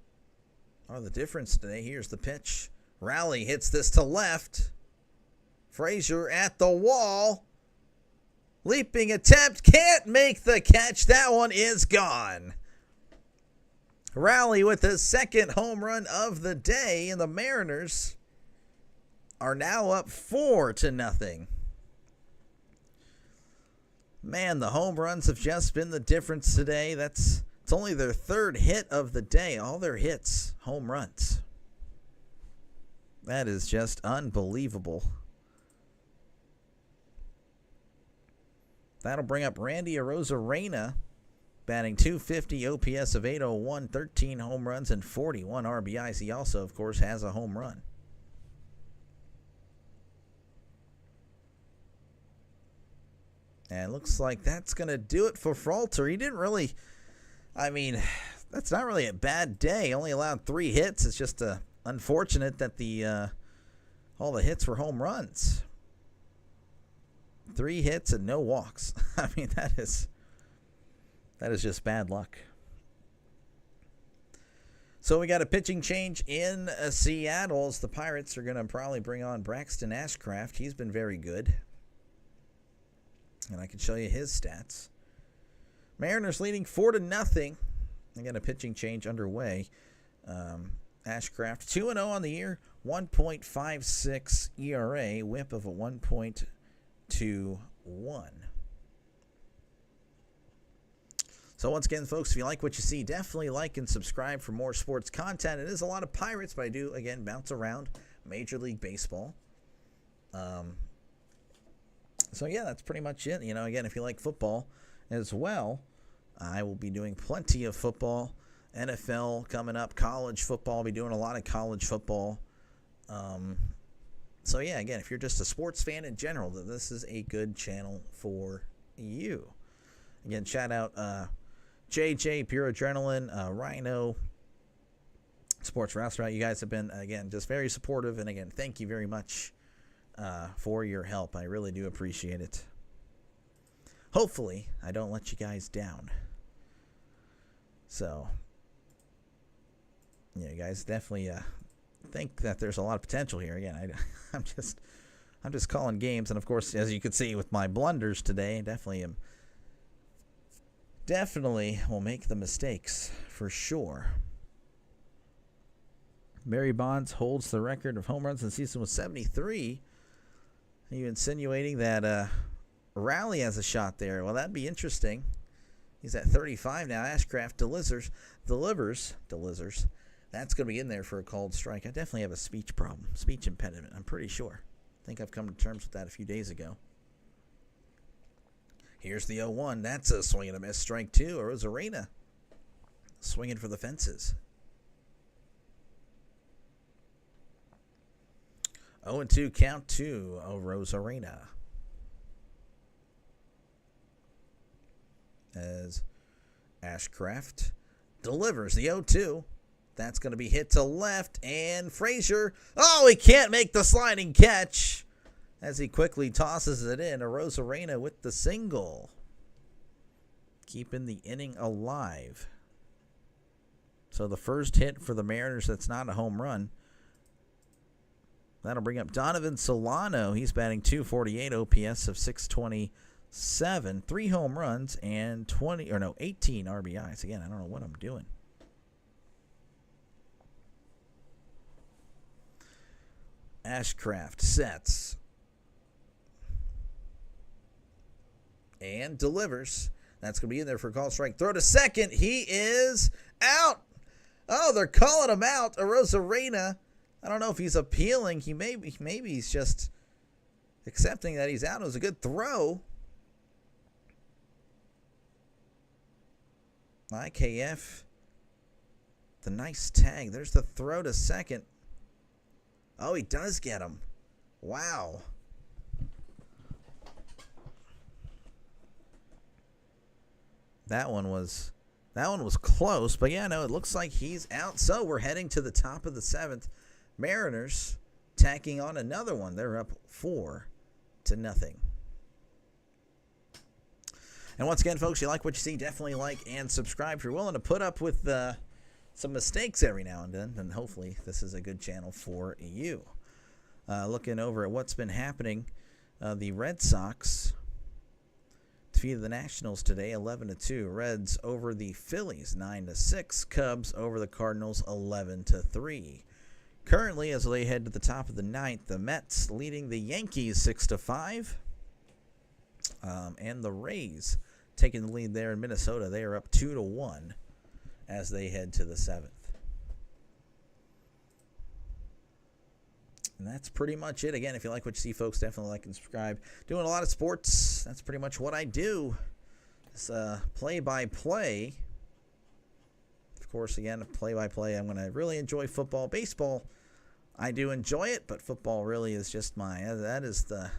are the difference today. Here's the pitch. Raleigh hits this to left. Frazier at the wall. Leaping attempt. Can't make the catch. That one is gone. Raleigh with his 2nd home run of the day. And the Mariners are now up 4-0. Man, the home runs have just been the difference today. It's only their 3rd hit of the day. All their hits, home runs. That is just unbelievable. That'll bring up Randy Arozarena, batting .250, OPS of .801, 13 home runs and 41 RBIs. He also, of course, has a home run. And it looks like that's going to do it for Falter. He didn't really, that's not really a bad day. Only allowed 3 hits. It's just unfortunate that all the hits were home runs. 3 hits and no walks. That is just bad luck. So we got a pitching change in Seattle as the Pirates are going to probably bring on Braxton Ashcraft. He's been very good. And I can show you his stats. Mariners leading 4-0. Again, a pitching change underway. Ashcraft 2-0 on the year, 1.56 ERA, whip of a 1.21. So once again, folks, if you like what you see, definitely like and subscribe for more sports content. It is a lot of Pirates, but I do, again, bounce around Major League Baseball. So, yeah, that's pretty much it. Again, if you like football as well, I will be doing plenty of football. NFL coming up, college football. I'll be doing a lot of college football. So, yeah, again, if you're just a sports fan in general, this is a good channel for you. Again, shout out JJ, Pure Adrenaline, Rhino, Sports Restaurant. You guys have been, again, just very supportive. And, again, thank you very much for your help. I really do appreciate it. Hopefully, I don't let you guys down. So, yeah, you guys definitely think that there's a lot of potential here. Again, I'm just calling games, and of course, as you can see with my blunders today, I definitely will make the mistakes for sure. Barry Bonds holds the record of home runs in the season with 73. Are you insinuating that Raleigh has a shot there. Well, that'd be interesting. He's at 35 now. Ashcraft delivers. That's going to be in there for a called strike. I definitely have a speech problem, speech impediment. I'm pretty sure. I think I've come to terms with that a few days ago. Here's the 0-1. That's a swing and a miss. Strike 2. Rosarena swinging for the fences. 0-2 count to Rosarena. As Ashcraft delivers the 0-2. That's going to be hit to left, and Frazier, oh, he can't make the sliding catch as he quickly tosses it in. Rosarena with the single, keeping the inning alive. So the first hit for the Mariners that's not a home run. That'll bring up Donovan Solano. He's batting .248, OPS of 627, 3 home runs, and 18 RBIs. Again, I don't know what I'm doing. Ashcraft sets and delivers. That's going to be in there for a call strike. Throw to second. He is out. Oh, they're calling him out. Rosarena. I don't know if he's appealing. Maybe he's just accepting that he's out. It was a good throw. IKF. The nice tag. There's the throw to second. Oh, he does get him. Wow. That one was close, but yeah, no, it looks like he's out. So we're heading to the top of the 7th. Mariners tacking on another one. They're up 4-0. And once again, folks, you like what you see, definitely like and subscribe. If you're willing to put up with some mistakes every now and then hopefully this is a good channel for you. Looking over at what's been happening, the Red Sox defeated the Nationals today 11-2. Reds over the Phillies 9-6. Cubs over the Cardinals 11-3. Currently, as they head to the top of the 9th, the Mets leading the Yankees 6-5. And the Rays taking the lead there in Minnesota. They are up 2-1 as they head to the 7th. And that's pretty much it. Again, if you like what you see, folks, definitely like and subscribe. Doing a lot of sports. That's pretty much what I do. It's play-by-play. Of course, again, play-by-play. I'm going to really enjoy football. Baseball, I do enjoy it, but football really is just that is the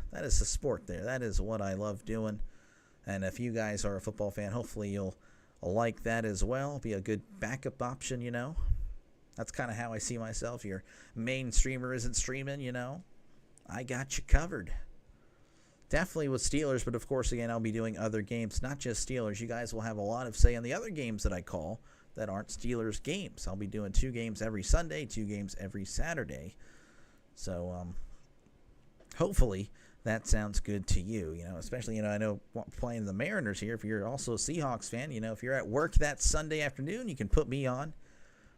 sport there. That is what I love doing. And if you guys are a football fan, hopefully you'll like that as well. Be a good backup option, you know. That's kind of how I see myself. Your main streamer isn't streaming, you know. I got you covered. Definitely with Steelers, but of course, again, I'll be doing other games, not just Steelers. You guys will have a lot of say on the other games that I call that aren't Steelers games. I'll be doing 2 games every Sunday, 2 games every Saturday. So, hopefully that sounds good to you, you know, especially, you know, I know playing the Mariners here. If you're also a Seahawks fan, you know, if you're at work that Sunday afternoon, you can put me on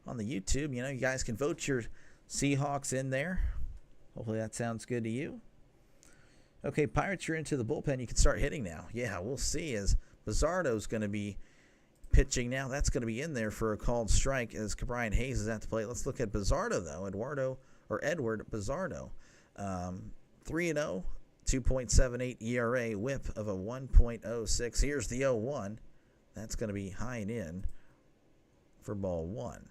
the YouTube. You know, you guys can vote your Seahawks in there. Hopefully that sounds good to you. Okay, Pirates, you're into the bullpen. You can start hitting now. Yeah, we'll see as Bizzardo's going to be pitching now. That's going to be in there for a called strike as Brian Hayes is at the plate. Let's look at Bizzardo, though. Edward Bizzardo. 3-0, 2.78 ERA, whip of a 1.06. Here's the 0-1. That's going to be high and in for ball 1.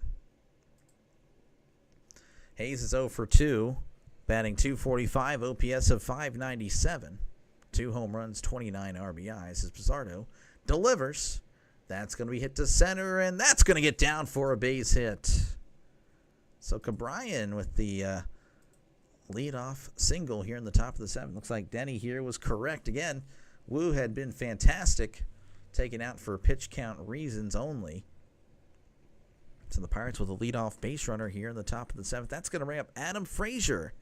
Hayes is 0 for 2, batting .245, OPS of 597, 2 home runs, 29 RBIs as Bizzardo delivers. That's going to be hit to center, and that's going to get down for a base hit. So Cabrian with the leadoff single here in the top of the 7th. Looks like Denny here was correct again. Wu had been fantastic, taken out for pitch count reasons only. So the Pirates with a leadoff base runner here in the top of the 7th. That's going to bring up Adam Frazier,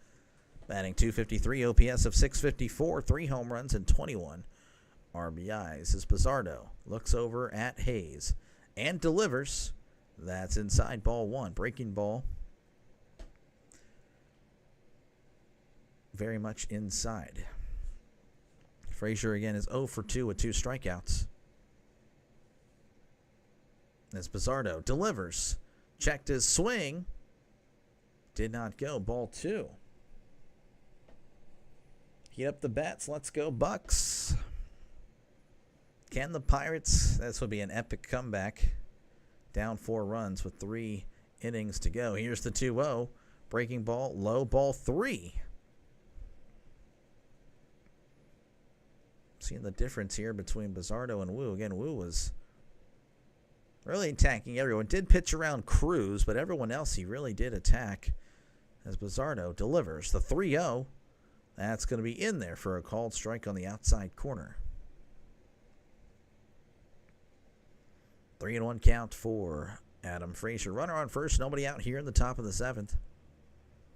batting .253, OPS of 654, 3 home runs, and 21 RBIs as Bizzardo looks over at Hayes and delivers. That's inside ball 1. Breaking ball. Very much inside Frazier again is 0 for 2 with 2 strikeouts. As Bizzardo delivers. Checked his swing. Did not go. Ball 2. Heat up the bats. Let's go, Bucks. Can the Pirates? This would be an epic comeback. Down 4 runs with 3 innings to go. Here's the 2-0. Breaking ball, low, ball 3. Seeing the difference here between Bizzardo and Wu. Again, Wu was really attacking everyone. Did pitch around Cruz, but everyone else he really did attack. As Bizzardo delivers the 3-0. That's going to be in there for a called strike on the outside corner. 3-1 count for Adam Frazier. Runner on first, nobody out here in the top of the 7th.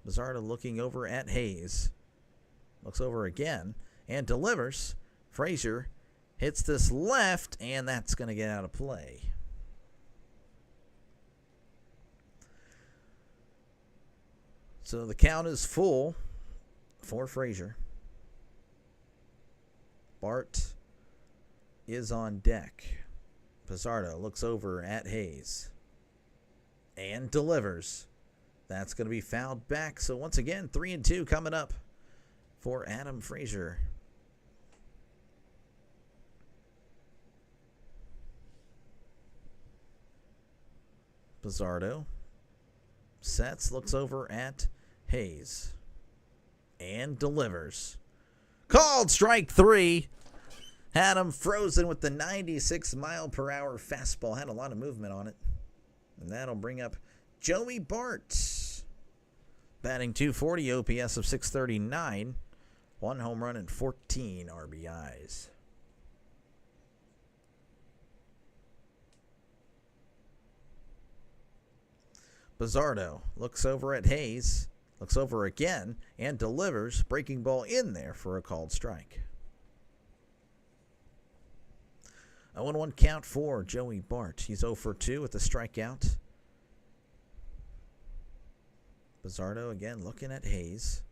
Bizzardo looking over at Hayes. Looks over again and delivers. Frazier hits this left, and that's going to get out of play. So the count is full for Frazier. Bart is on deck. Bizzardo looks over at Hayes and delivers. That's going to be fouled back. So once again, 3-2 coming up for Adam Frazier. Bizzardo sets, looks over at Hayes and delivers. Called strike 3. Had him frozen with the 96-mile-per-hour fastball. Had a lot of movement on it. And that'll bring up Joey Bart. Batting .240, OPS of .639. 1 home run and 14 RBIs. Bizzardo looks over at Hayes. Looks over again and delivers. Breaking ball in there for a called strike. A 1-1 count for Joey Bart. He's 0 for 2 with a strikeout. Bizzardo again looking at Hayes.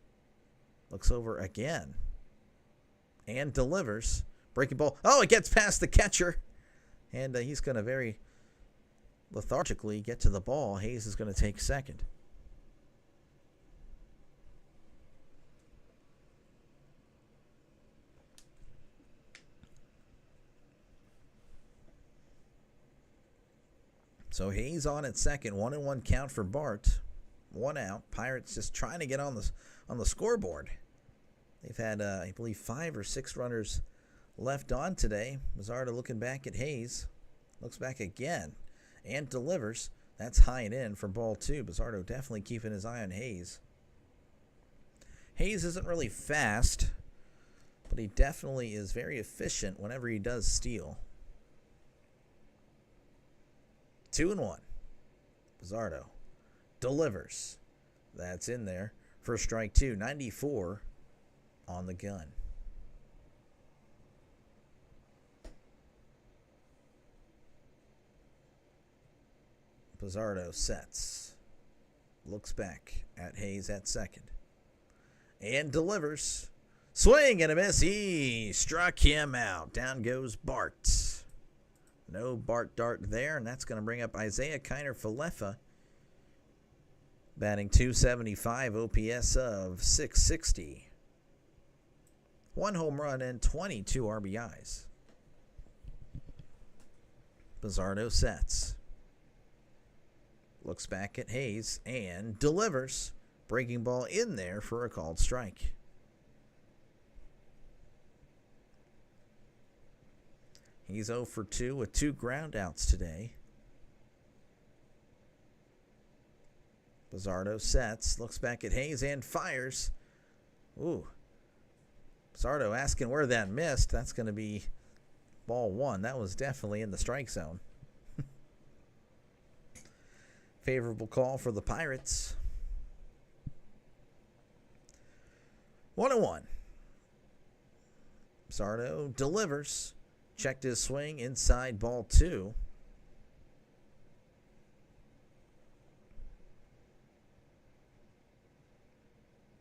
Looks over again and delivers. Breaking ball. Oh, it gets past the catcher. And he's going to very lethargically get to the ball. Hayes is going to take second. So Hayes on at second. 1-1 count for Bart. 1 out. Pirates just trying to get on the scoreboard. They've had, I believe, 5 or 6 runners left on today. Bizzardo looking back at Hayes. Looks back again and delivers. That's high and in for ball 2. Bizzardo definitely keeping his eye on Hayes. Hayes isn't really fast, but he definitely is very efficient whenever he does steal. 2-1. Bizzardo delivers. That's in there for strike 2. 94 on the gun. Bizzardo sets. Looks back at Hayes at second. And delivers. Swing and a miss. He struck him out. Down goes Bart. No Bart Dart there, and that's going to bring up Isaiah Kiner-Falefa. Batting .275, OPS of .660. 1 home run and 22 RBIs. Bizzardo sets. Looks back at Hayes and delivers. Breaking ball in there for a called strike. He's 0 for 2 with 2 groundouts today. Bizzardo sets, looks back at Hayes and fires. Ooh. Bizzardo asking where that missed. That's going to be ball 1. That was definitely in the strike zone. Favorable call for the Pirates. 1-1. Bizzardo delivers. Checked his swing inside ball 2.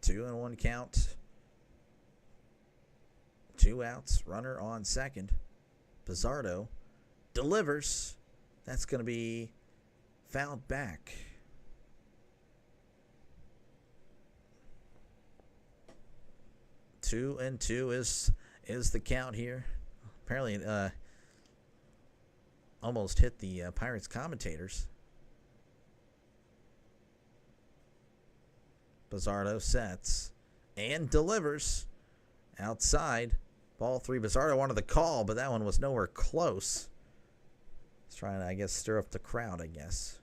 Two and 1 count 2 outs, runner on second. Pizzardo delivers. That's going to be fouled back. Two and two is the count here. Apparently, almost hit the Pirates commentators. Pizzardo sets and delivers outside. Ball 3. Pizzardo wanted the call, but that one was nowhere close. He's trying to, I guess, stir up the crowd, I guess.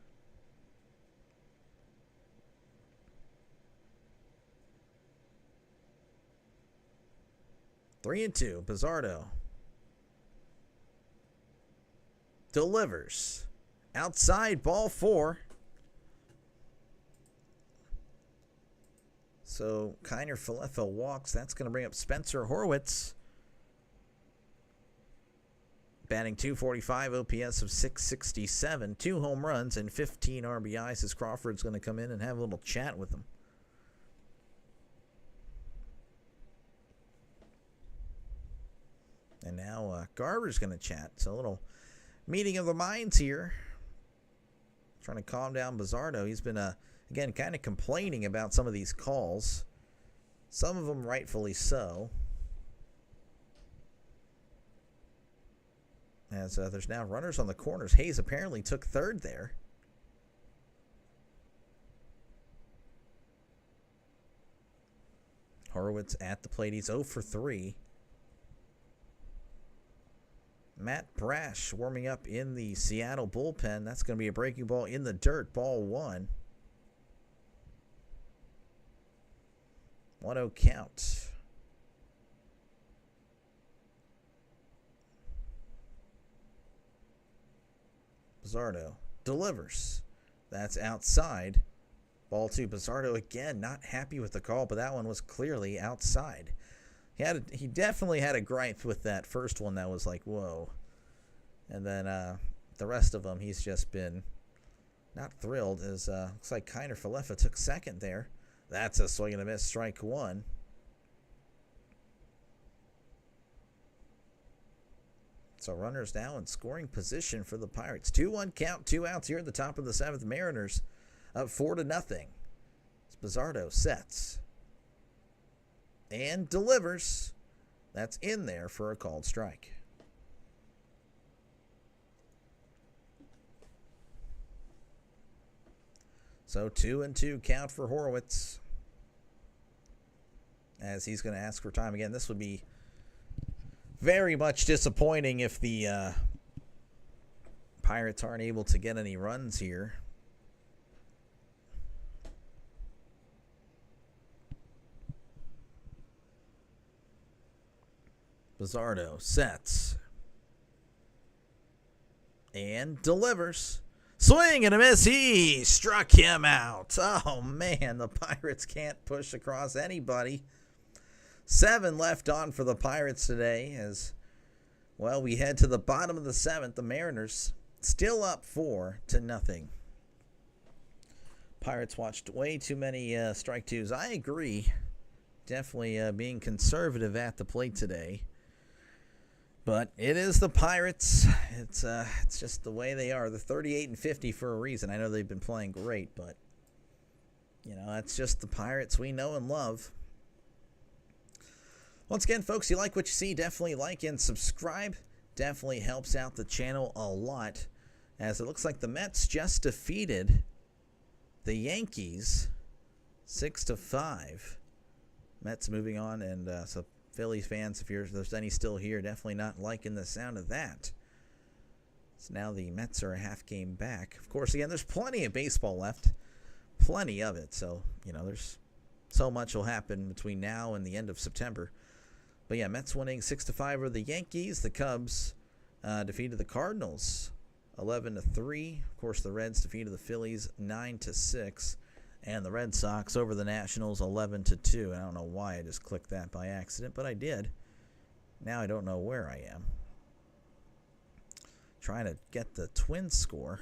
Three and two. Pizzardo delivers outside. Ball 4. So Kiner Falefa walks. That's going to bring up Spencer Horwitz. Batting .245, OPS of .667, 2 home runs and 15 RBIs as Crawford's going to come in and have a little chat with him. And now Garver's going to chat. So a little meeting of the minds here. Trying to calm down Pizzardo. He's been, again, kind of complaining about some of these calls. Some of them rightfully so. As there's now runners on the corners. Hayes apparently took third there. Horwitz at the plate. He's 0 for 3. Matt Brash warming up in the Seattle bullpen. That's going to be a breaking ball in the dirt. Ball 1. 1-0 count. Pizzardo delivers. That's outside. Ball 2. Pizzardo again not happy with the call, but that one was clearly outside. He definitely had a gripe with that first one that was like, whoa. And then the rest of them, he's just been not thrilled. As looks like Kiner Falefa took second there. That's a swing and a miss, strike 1. So runners now in scoring position for the Pirates. 2-1 count, 2 outs here at the top of the 7th. Mariners up 4-0. Pizzardo sets and delivers. That's in there for a called strike. So 2-2 count for Horwitz. As he's going to ask for time again. This would be very much disappointing if the Pirates aren't able to get any runs here. Pizzardo sets and delivers. Swing and a miss. He struck him out. Oh, man, the Pirates can't push across anybody. 7 left on for the Pirates today as, well, we head to the bottom of the 7th. The Mariners still up 4-0. Pirates watched way too many strike twos. I agree. Definitely being conservative at the plate today. But it is the Pirates. It's just the way they are. They're 38-50 for a reason. I know they've been playing great, but you know, that's just the Pirates we know and love. Once again, folks, you like what you see, definitely like and subscribe. Definitely helps out the channel a lot. As it looks like the Mets just defeated the Yankees 6-5. Mets moving on, and so Phillies fans, if there's any still here, definitely not liking the sound of that. So now the Mets are a half game back. Of course, again, there's plenty of baseball left. Plenty of it. So, you know, there's so much will happen between now and the end of September. But yeah, Mets winning 6-5 over the Yankees. The Cubs defeated the Cardinals 11-3. Of course, the Reds defeated the Phillies 9-6. And the Red Sox over the Nationals 11-2. I don't know why I just clicked that by accident, but I did. Now I don't know where I am. Trying to get the Twins score.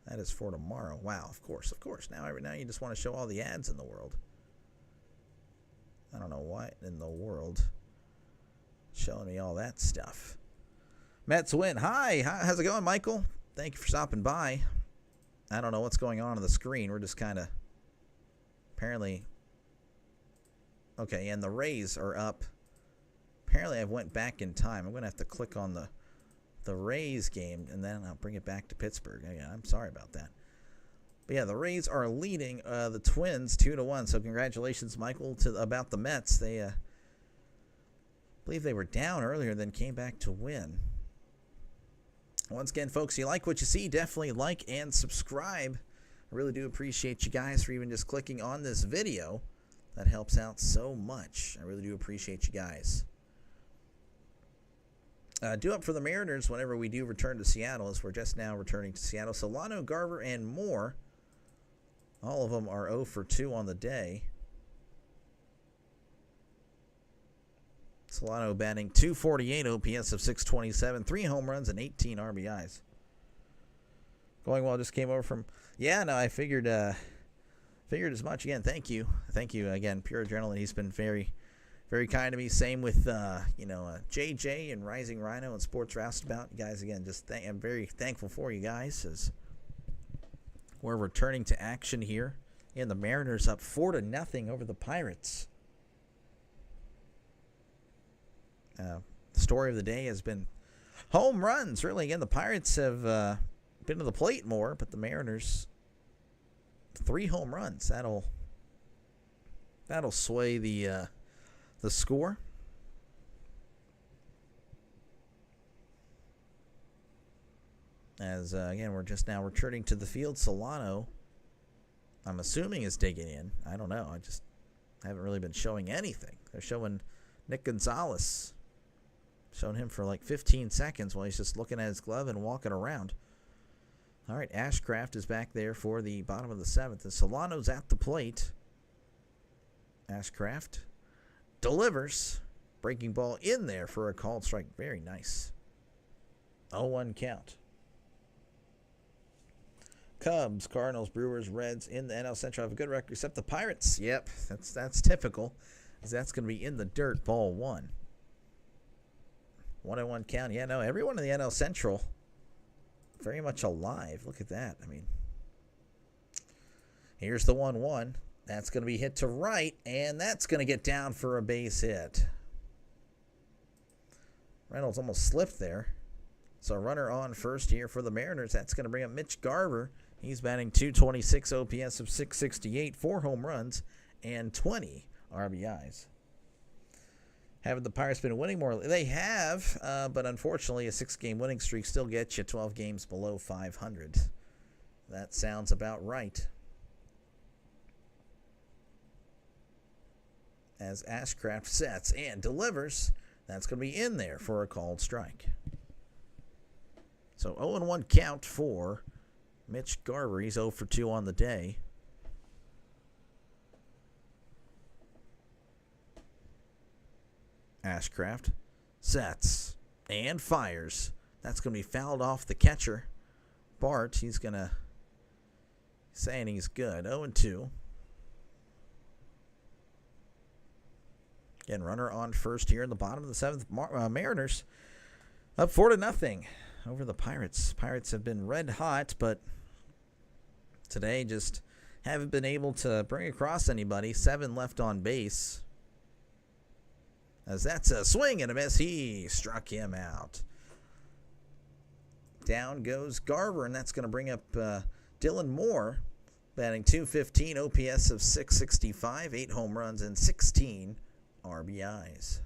That is for tomorrow. Wow, of course. Now you just want to show all the ads in the world. I don't know why in the world. showing me all that stuff. Mets win. Hi, how's it going, Michael? Thank you for stopping by. I don't know what's going on the screen. We're just kind of apparently okay. And the Rays are up. Apparently, I went back in time. I'm gonna have to click on the Rays game, and then I'll bring it back to Pittsburgh. Again, I'm sorry about that. But yeah, the Rays are leading the Twins 2-1. So congratulations, Michael, about the Mets. They I believe they were down earlier, then came back to win. Once again, folks, you like what you see, definitely like and subscribe. I really do appreciate you guys for even just clicking on this video. That helps out so much. I really do appreciate you guys. Due up for the Mariners whenever we do return to Seattle, as we're just now returning to Seattle. Solano, Garver, and Moore. All of them are 0 for 2 on the day. Solano batting .248, OPS of .627, 3 home runs and 18 RBIs. Going well, just came over from... Yeah, no, I figured as much. Again, thank you. Thank you again, Pure Adrenaline. He's been very, very kind to me. Same with, JJ and Rising Rhino and Sports Roustabout. You guys, again, I'm very thankful for you guys as we're returning to action here. And the Mariners up 4-0 over the Pirates. The story of the day has been home runs. Really, again, the Pirates have been to the plate more, but the Mariners, 3 home runs. That'll sway the score. As again, we're just now returning to the field. Solano, I'm assuming, is digging in. I don't know. I just haven't really been showing anything. They're showing Nick Gonzalez. Shown him for like 15 seconds while he's just looking at his glove and walking around. All right, Ashcraft is back there for the bottom of the 7th. And Solano's at the plate. Ashcraft delivers. Breaking ball in there for a called strike. Very nice. 0-1 count. Cubs, Cardinals, Brewers, Reds in the NL Central have a good record, except the Pirates. Yep, that's typical, because that's going to be in the dirt. Ball 1. 1-1 count. Yeah, no, everyone in the NL Central very much alive. Look at that. I mean, here's the 1-1. That's going to be hit to right, and that's going to get down for a base hit. Reynolds almost slipped there. So runner on first here for the Mariners. That's going to bring up Mitch Garver. He's batting .226, OPS of .668, 4 home runs, and 20 RBIs. Haven't the Pirates been winning more? They have, but unfortunately a 6-game winning streak still gets you 12 games below 500. That sounds about right. As Ashcraft sets and delivers, that's going to be in there for a called strike. So 0-1 count for Mitch Garver. He's 0 for 2 on the day. Ashcraft sets and fires. That's going to be fouled off the catcher. Bart, he's going to saying he's good. 0-2. Again, runner on first here in the bottom of the 7th. Mariners up 4-0 over the Pirates. Pirates have been red hot, but today just haven't been able to bring across anybody. 7 left on base. As that's a swing and a miss. He struck him out. Down goes Garver, and that's going to bring up Dylan Moore, batting .215, OPS of .665, 8 home runs, and 16 RBIs.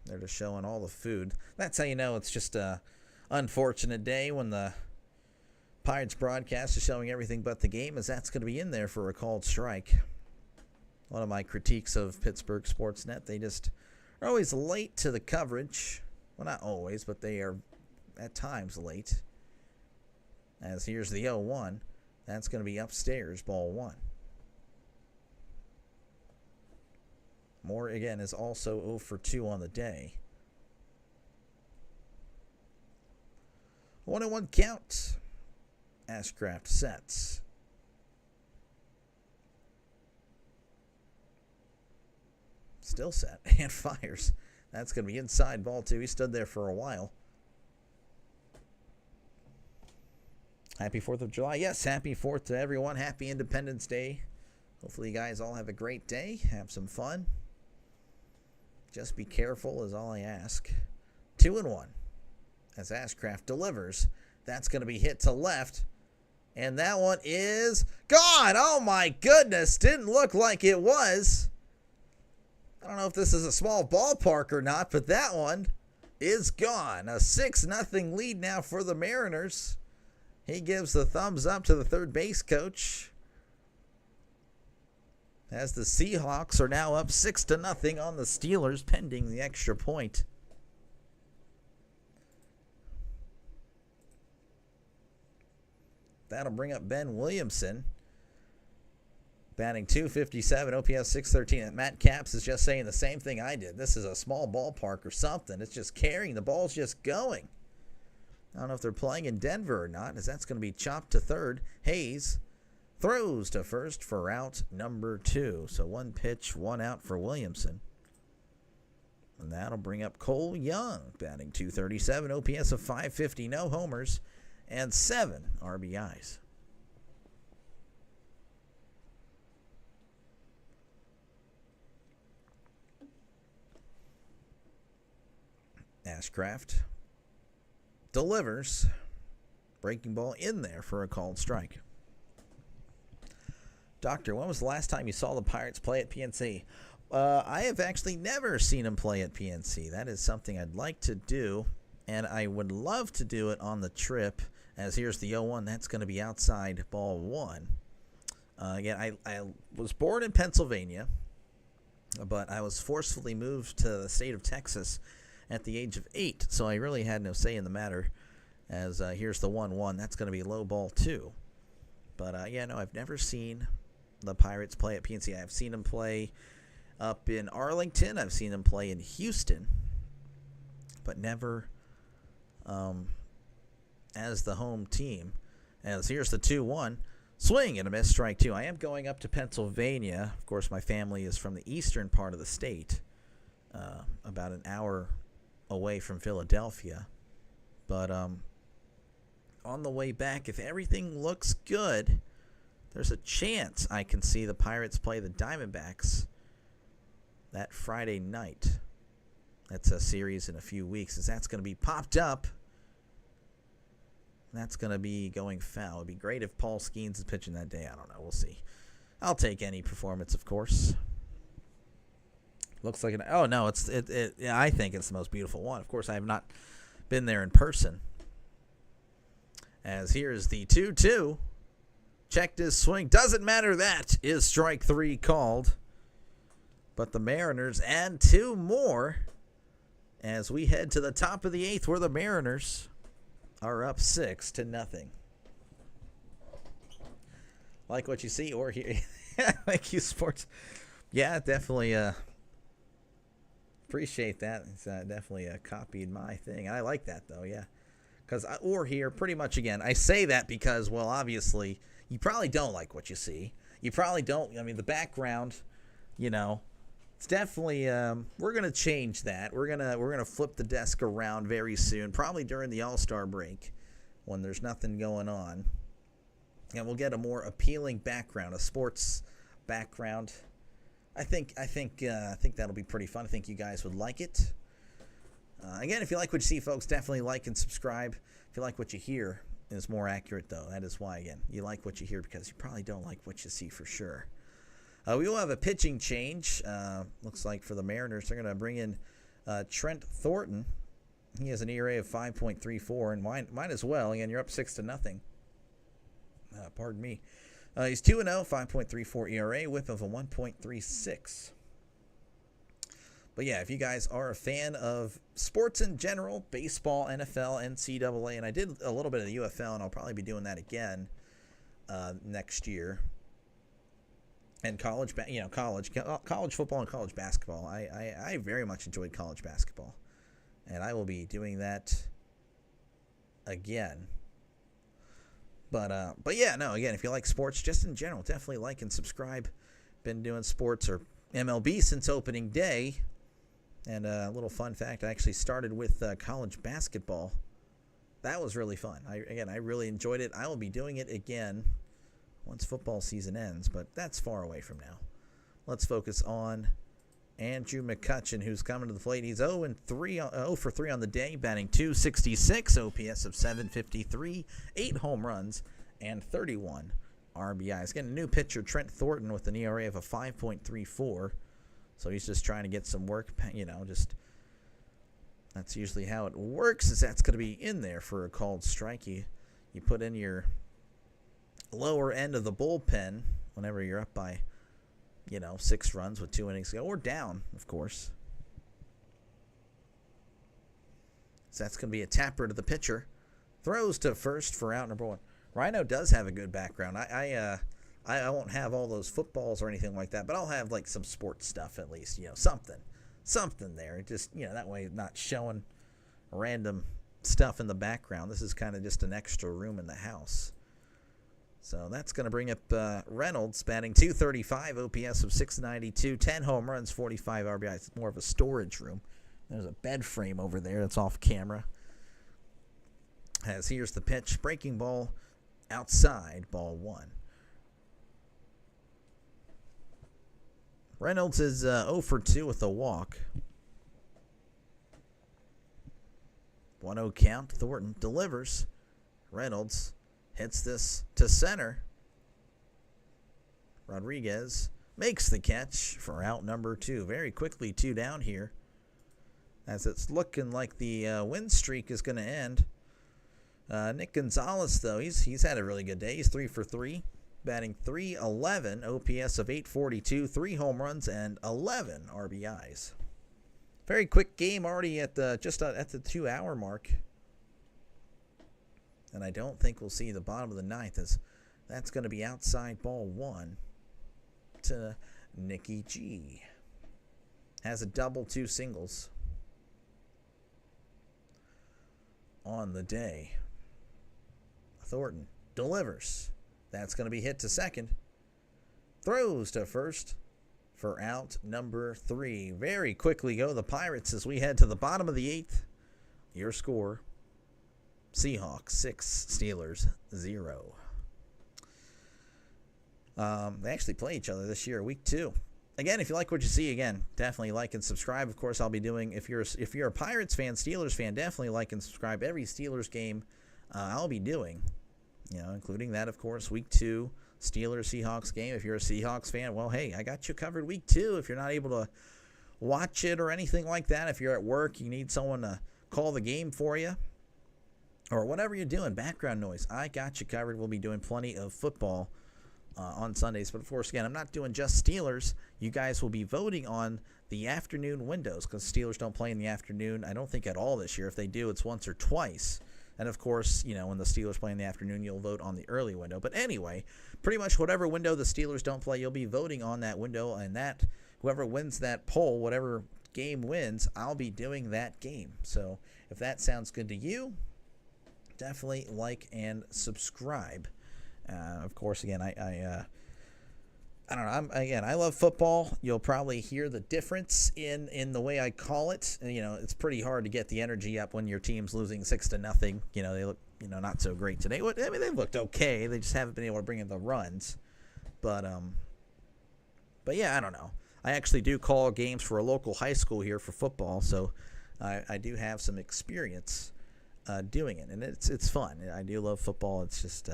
They're just showing all the food. That's how you know it's just a unfortunate day when the Pirates broadcast is showing everything but the game, as that's going to be in there for a called strike. One of my critiques of Pittsburgh Sportsnet, they just are always late to the coverage. Well, not always, but they are at times late. As here's the 0-1. That's going to be upstairs, ball 1. Moore, again, is also 0 for 2 on the day. 1-1 count. Ashcraft sets. Still set and fires. That's going to be inside ball 2. He stood there for a while. Happy 4th of July. Yes, happy 4th to everyone. Happy Independence Day. Hopefully you guys all have a great day. Have some fun. Just be careful is all I ask. 2-1. As Ashcraft delivers. That's going to be hit to left. And that one is gone. Oh my goodness. Didn't look like it was. I don't know if this is a small ballpark or not, but that one is gone. A 6-0 lead now for the Mariners. He gives the thumbs up to the third base coach. As the Seahawks are now up 6-0 on the Steelers, pending the extra point. That'll bring up Ben Williamson. Batting .257, OPS .613. And Matt Capps is just saying the same thing I did. This is a small ballpark or something. It's just carrying. The ball's just going. I don't know if they're playing in Denver or not, as that's going to be chopped to third. Hayes throws to first for out number 2. So 1 pitch, 1 out for Williamson. And that'll bring up Cole Young, batting .237, OPS of .550, no homers, and 7 RBIs. Ashcraft delivers. Breaking ball in there for a called strike. Doctor, when was the last time you saw the Pirates play at PNC? I have actually never seen them play at PNC. That is something I'd like to do, and I would love to do it on the trip, as here's the 0-1. That's going to be outside ball 1. Again, I was born in Pennsylvania, but I was forcefully moved to the state of Texas at the age of 8, so I really had no say in the matter, as here's the 1-1. That's going to be low ball 2. But, yeah, no, I've never seen the Pirates play at PNC. I've seen them play up in Arlington. I've seen them play in Houston, but never as the home team. As here's the 2-1. Swing and a miss, strike 2. I am going up to Pennsylvania. Of course, my family is from the eastern part of the state, about an hour away from Philadelphia. But on the way back, if everything looks good, there's a chance I can see the Pirates play the Diamondbacks that Friday night. That's a series in a few weeks, as that's going to be popped up. That's going to be going foul. It would be great if Paul Skeens is pitching that day. I don't know. We'll see. I'll take any performance, of course. Looks like an... Oh, no. Yeah, I think it's the most beautiful one. Of course, I have not been there in person. As here's the 2-2. Checked his swing. Doesn't matter. That is strike 3 called. But the Mariners add 2 more as we head to the top of the 8th, where the Mariners are up 6-0. Like what you see or hear. Thank you, sports. Yeah, definitely appreciate that. It's definitely copied my thing. I like that, though, yeah. Because or here, pretty much, again, I say that because, well, obviously, you probably don't like what you see. You probably don't. I mean, the background, you know, it's definitely. We're gonna change that. We're gonna flip the desk around very soon, probably during the All-Star break, when there's nothing going on, and we'll get a more appealing background, a sports background. I think that'll be pretty fun. I think you guys would like it. Again, if you like what you see, folks, definitely like and subscribe. If you like what you hear, is more accurate, though. That is why, again, you like what you hear, because you probably don't like what you see for sure. We will have a pitching change. Looks like for the Mariners, they're going to bring in Trent Thornton. He has an ERA of 5.34, and mine as well. Again, you're up 6-0. Pardon me. He's 2-0, 5.34 ERA, whip of a 1.36. But yeah, if you guys are a fan of sports in general, baseball, NFL, NCAA, and I did a little bit of the UFL, and I'll probably be doing that again next year. And college football and college basketball. I very much enjoyed college basketball, and I will be doing that again. But yeah, no, again, if you like sports, just in general, definitely like and subscribe. Been doing sports or MLB since opening day. And a little fun fact, I actually started with college basketball. That was really fun. I really enjoyed it. I will be doing it again once football season ends, but that's far away from now. Let's focus on Andrew McCutchen, who's coming to the plate. He's 0 for 3 on the day, batting .266, OPS of 753, 8 home runs, and 31 RBIs. Getting a new pitcher, Trent Thornton, with an ERA of a 5.34. So he's just trying to get some work, that's usually how it works, is that's going to be in there for a called strike. You put in your lower end of the bullpen whenever you're up by, 6 runs with 2 innings to go, or down, of course. So that's going to be a tapper to the pitcher. Throws to first for out number 1. Rhino does have a good background. I won't have all those footballs or anything like that, but I'll have like some sports stuff at least, something there. Just, that way not showing random stuff in the background. This is kind of just an extra room in the house. So that's going to bring up Reynolds, batting .235, OPS of 692, 10 home runs, 45 RBIs. It's more of a storage room. There's a bed frame over there that's off camera. Here's the pitch, breaking ball outside, ball 1. Reynolds is 0 for 2 with a walk. 1-0 count. Thornton delivers. Reynolds hits this to center. Rodriguez makes the catch for out number 2. Very quickly 2 down here, as it's looking like the win streak is going to end. Nick Gonzalez, though, he's had a really good day. He's 3 for 3. Batting .311, OPS of 842, 3 home runs, and 11 RBIs. Very quick game already at the 2-hour mark. And I don't think we'll see the bottom of the 9th, as that's going to be outside ball 1 to Nicky G. Has a double, 2 singles on the day. Thornton delivers. That's going to be hit to second. Throws to first for out number 3. Very quickly go the Pirates as we head to the bottom of the 8th. Your score, Seahawks 6, Steelers 0. They actually play each other this year, week 2. Again, if you like what you see, again, definitely like and subscribe. Of course, I'll be doing, if you're a Pirates fan, Steelers fan, definitely like and subscribe. Every Steelers game I'll be doing. Including that, of course, week 2 Steelers-Seahawks game. If you're a Seahawks fan, well, hey, I got you covered week 2. If you're not able to watch it or anything like that, if you're at work, you need someone to call the game for you, or whatever you're doing, background noise, I got you covered. We'll be doing plenty of football on Sundays. But, of course, again, I'm not doing just Steelers. You guys will be voting on the afternoon windows, because Steelers don't play in the afternoon, I don't think, at all this year. If they do, it's once or twice. And, of course, when the Steelers play in the afternoon, you'll vote on the early window. But anyway, pretty much whatever window the Steelers don't play, you'll be voting on that window. And that whoever wins that poll, whatever game wins, I'll be doing that game. So if that sounds good to you, definitely like and subscribe. Of course, again, I don't know. I love football. You'll probably hear the difference in the way I call it. It's pretty hard to get the energy up when your team's losing 6-0. They look, not so great today. I mean, they looked okay. They just haven't been able to bring in the runs. But yeah, I don't know. I actually do call games for a local high school here for football, so I do have some experience doing it, and it's fun. I do love football. It's just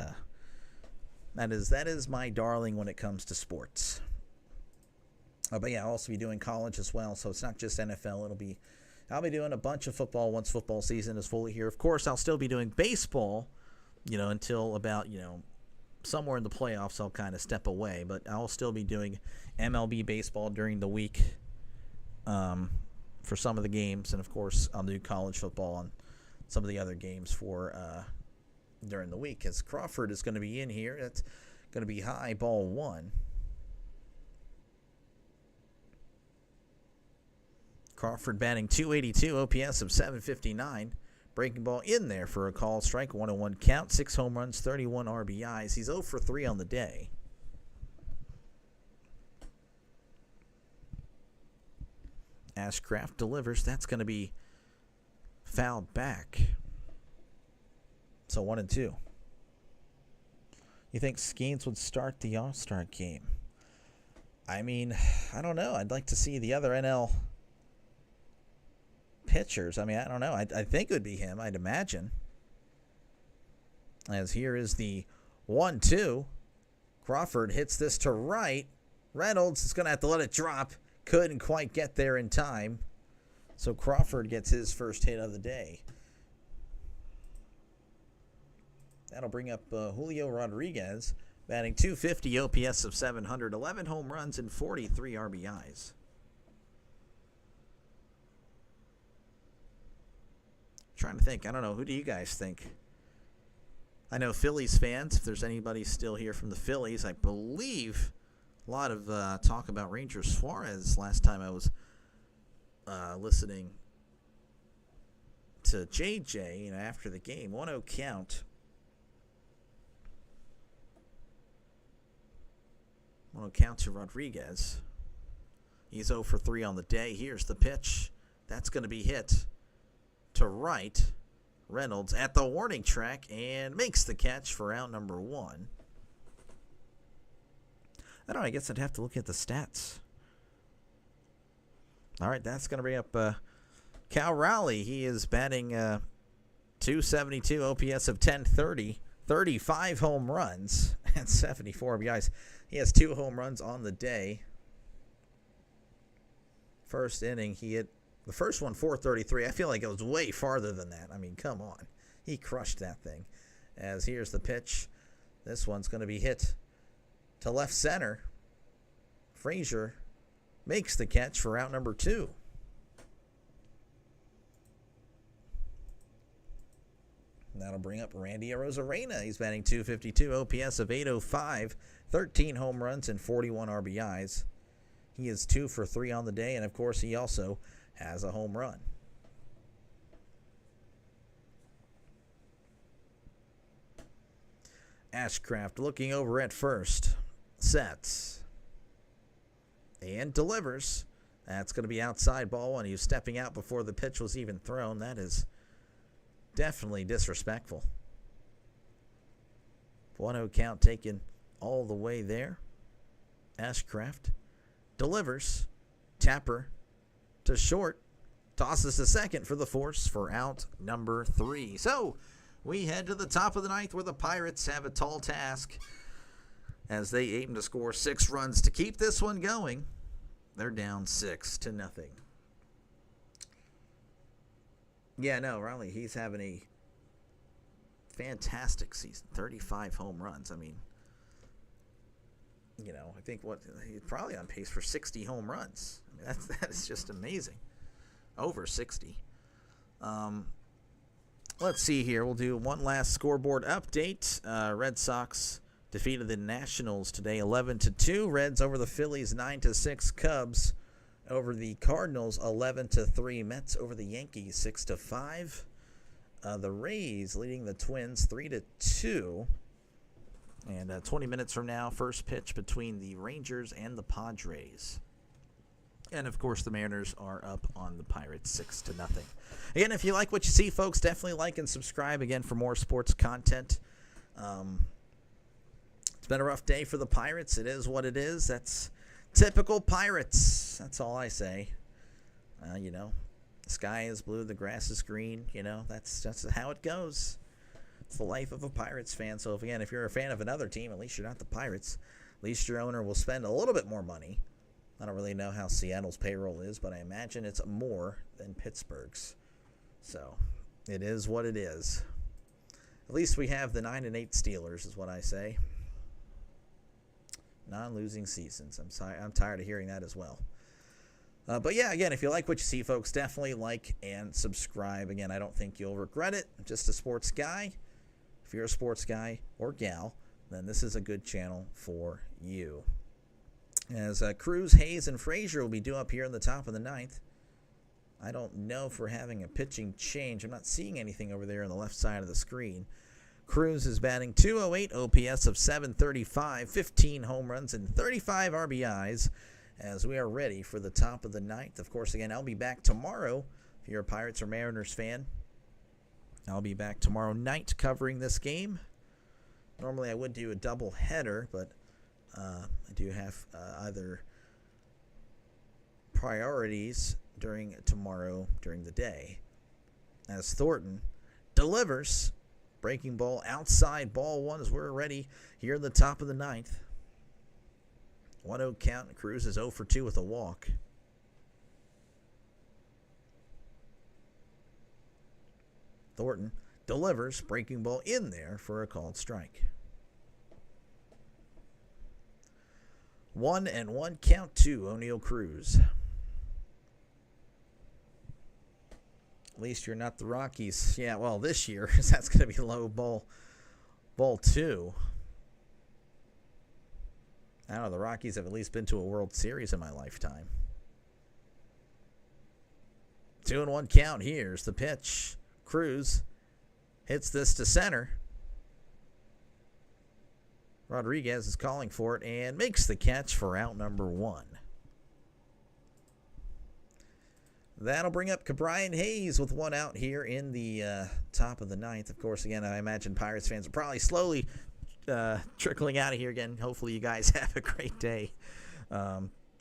that is my darling when it comes to sports. But yeah, I'll also be doing college as well, so it's not just NFL. I'll be doing a bunch of football once football season is fully here. Of course, I'll still be doing baseball, until about, somewhere in the playoffs I'll kind of step away. But I'll still be doing MLB baseball during the week for some of the games. And, of course, I'll do college football on some of the other games for during the week, as Crawford is going to be in here. That's going to be high, ball 1. Crawford batting .282, OPS of 759. Breaking ball in there for a call strike, 1-1 count, 6 home runs, 31 RBIs. He's 0 for 3 on the day. Ashcraft delivers. That's going to be fouled back. So 1-2. You think Skeens would start the All-Star game? I mean, I don't know. I'd like to see the other NL pitchers. I mean, I don't know. I think it would be him, I'd imagine. As here is the 1-2. Crawford hits this to right. Reynolds is going to have to let it drop. Couldn't quite get there in time. So Crawford gets his first hit of the day. That'll bring up Julio Rodriguez, batting .250, OPS of 700, 11 home runs, and 43 RBIs. Trying to think. I don't know. Who do you guys think? I know Phillies fans, if there's anybody still here from the Phillies, I believe a lot of talk about Ranger Suarez last time I was listening to JJ, after the game. 1-0 count. 1-0 count to Rodriguez. He's 0 for 3 on the day. Here's the pitch. That's going to be hit to right. Reynolds at the warning track and makes the catch for out number 1. I don't know. I guess I'd have to look at the stats. All right, that's going to bring up Cal Raleigh. He is batting .272, OPS of 1030, 35 home runs, and 74 RBIs. He has 2 home runs on the day. First inning, he hit the first one, 433. I feel like it was way farther than that. I mean, come on. He crushed that thing. As here's the pitch. This one's going to be hit to left center. Frazier makes the catch for out number 2. That'll bring up Randy Arozarena. He's batting .252, OPS of 805, 13 home runs, and 41 RBIs. He is 2 for 3 on the day, and of course he also has a home run. Ashcraft looking over at first. Sets. And delivers. That's going to be outside ball 1. He was stepping out before the pitch was even thrown. That is definitely disrespectful. 1-0 count taken all the way there. Ashcraft delivers. Tapper to short. Tosses to second for the force for out number 3. So we head to the top of the 9th where the Pirates have a tall task as they aim to score 6 runs to keep this one going. They're down 6-0. Yeah, no, Raleigh, he's having a fantastic season. 35 home runs. I mean, I think he's probably on pace for 60 home runs. I mean, that is just amazing. Over 60. Let's see here. We'll do one last scoreboard update. Red Sox defeated the Nationals today 11-2. Reds over the Phillies 9-6. Cubs over the Cardinals 11-3. Mets over the Yankees 6-5. The Rays leading the Twins 3-2. And 20 minutes from now, first pitch between the Rangers and the Padres. And, of course, the Mariners are up on the Pirates 6-0. Again, if you like what you see, folks, definitely like and subscribe, again, for more sports content. It's been a rough day for the Pirates. It is what it is. That's typical Pirates. That's all I say. The sky is blue, the grass is green. That's how it goes. It's the life of a Pirates fan. So, if you're a fan of another team, at least you're not the Pirates. At least your owner will spend a little bit more money. I don't really know how Seattle's payroll is, but I imagine it's more than Pittsburgh's. So, it is what it is. At least we have the 9-8 Steelers, is what I say. Non-losing seasons. I'm tired of hearing that as well. But yeah, again, if you like what you see, folks, definitely like and subscribe. Again, I don't think you'll regret it. I'm just a sports guy. If you're a sports guy or gal, then this is a good channel for you. As Cruz, Hayes, and Frazier will be due up here in the top of the 9th. I don't know if we're having a pitching change. I'm not seeing anything over there on the left side of the screen. Cruz is batting .208, OPS of 735, 15 home runs, and 35 RBIs. as we are ready for the top of the ninth. Of course, again, I'll be back tomorrow. If you're a Pirates or Mariners fan, I'll be back tomorrow night covering this game. Normally I would do a double header, but I do have other priorities during the day. As Thornton delivers, breaking ball outside, ball one as we're ready here in the top of the ninth. 1-0 count. Cruz is 0 for 2 with a walk. Thornton delivers, breaking ball in there for a called strike. 1-1 count to O'Neal Cruz. At least you're not the Rockies. Yeah, well, this year, that's going to be low ball 2. I don't know, the Rockies have at least been to a World Series in my lifetime. 2-1 count. Here's the pitch. Cruz hits this to center. Rodriguez is calling for it and makes the catch for out number 1. That'll bring up Brian Hayes with 1 out here in the top of the ninth. Of course, again, I imagine Pirates fans are probably slowly trickling out of here again. Hopefully you guys have a great day.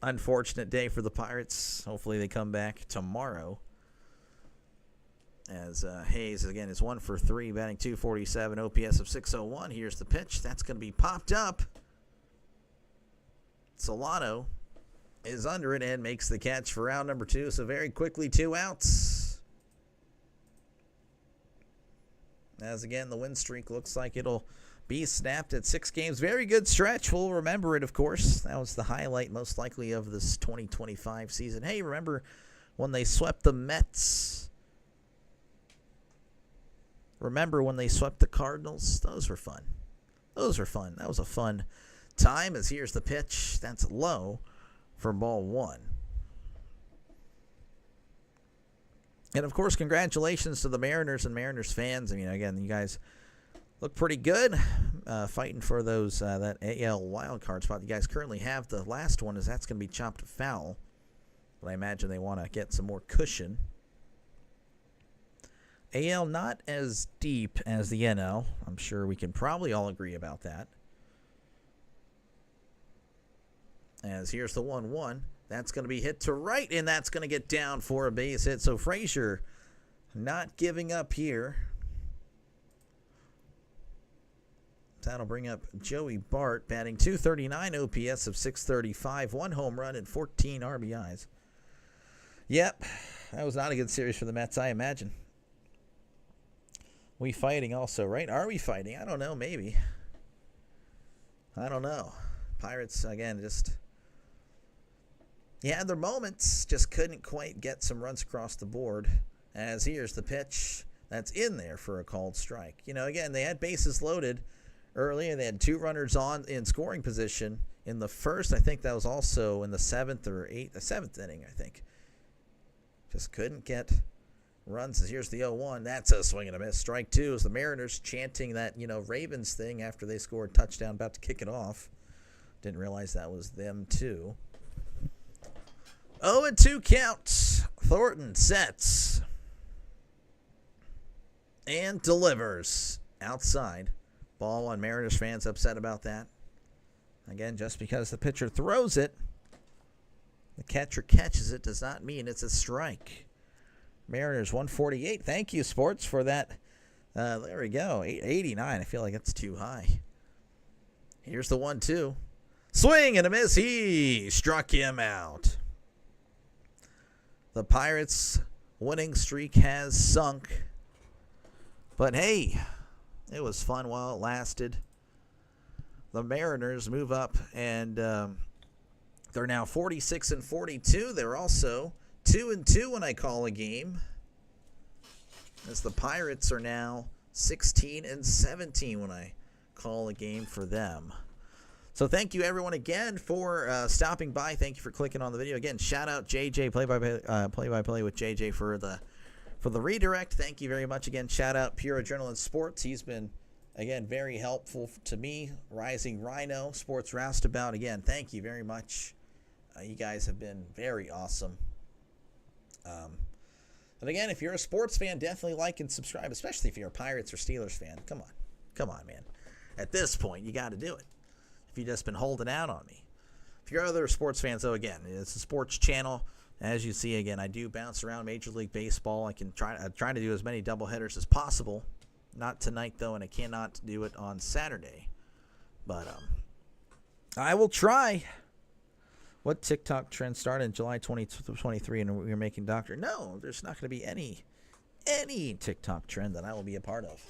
Unfortunate day for the Pirates. Hopefully they come back tomorrow. As Hayes, again, is 1 for 3, batting .247, OPS of .601. Here's the pitch. That's going to be popped up. Solano is under it and makes the catch for out number 2. So very quickly, 2 outs. As, again, the win streak looks like it'll be snapped at 6 games. Very good stretch. We'll remember it, of course. That was the highlight, most likely, of this 2025 season. Hey, remember when they swept the Mets? Remember when they swept the Cardinals? Those were fun. Those were fun. That was a fun time. As here's the pitch. That's low for ball 1. And, of course, congratulations to the Mariners and Mariners fans. I mean, again, you guys look pretty good fighting for those that AL wildcard spot. You guys currently have. The last one is that's going to be chopped foul. But I imagine they want to get some more cushion. AL not as deep as the NL. I'm sure we can probably all agree about that. As here's the 1-1. That's going to be hit to right, and that's going to get down for a base hit. So Frazier not giving up here. That'll bring up Joey Bart, batting .239, OPS of .635, 1 home run and 14 RBIs. Yep, that was not a good series for the Mets, I imagine. We fighting also, right? Are we fighting? I don't know, maybe. I don't know. Pirates, again, just... had their moments, just couldn't quite get some runs across the board. As here's the pitch. That's in there for a called strike. You know, again, they had bases loaded early, and they had 2 runners on in scoring position in the first. I think that was also in the 7th inning, I think. Just couldn't get runs. Here's the 0-1. That's a swing and a miss. Strike 2 as the Mariners chanting that, Ravens thing after they scored a touchdown, about to kick it off. Didn't realize that was them, too. 0-2 count. Thornton sets and delivers outside. Ball 1. Mariners fans upset about that. Again, just because the pitcher throws it, the catcher catches it, does not mean it's a strike. Mariners 148. Thank you, Sports, for that. There we go. 889. I feel like that's too high. Here's the 1-2. Swing and a miss. He struck him out. The Pirates' winning streak has sunk. But hey, it was fun while it lasted. The Mariners move up, and they're now 46-42. They're also 2-2 when I call a game, as the Pirates are now 16-17 when I call a game for them. So thank you, everyone, again for stopping by. Thank you for clicking on the video. Again, shout out JJ, play-by-play with JJ for the redirect. Thank you very much. Again, shout out Pure Adrenaline Sports. He's been, again, very helpful to me. Rising Rhino, Sports Roustabout. Again, thank you very much You guys have been very awesome. And again, if you're a sports fan, definitely like and subscribe, especially if you're a Pirates or Steelers fan. Come on, man. At this point, you got to do it. If you've just been holding out on me. If you're other sports fans, though, again, it's a sports channel. As you see, again, I do bounce around Major League Baseball. I try to do as many doubleheaders as possible. Not tonight, though, and I cannot do it on Saturday. But I will try. What TikTok trend started in July 2023 and we're making Doctor? No, there's not going to be any TikTok trend that I will be a part of.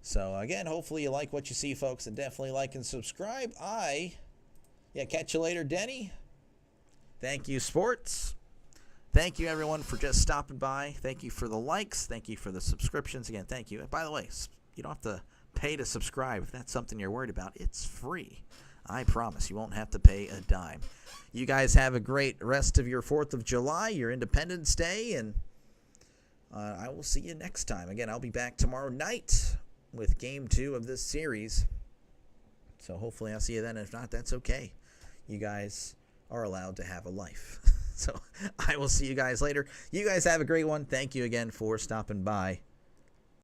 So, again, hopefully you like what you see, folks, and definitely like and subscribe. Catch you later, Denny. Thank you, sports. Thank you, everyone, for just stopping by. Thank you for the likes. Thank you for the subscriptions. Again, thank you. And by the way, you don't have to pay to subscribe. If that's something you're worried about, it's free. I promise you won't have to pay a dime. You guys have a great rest of your 4th of July, your Independence Day, and I will see you next time. Again, I'll be back tomorrow night with Game 2 of this series. So hopefully I'll see you then. If not, that's okay. You guys are allowed to have a life. So I will see you guys later. You guys have a great one. Thank you again for stopping by.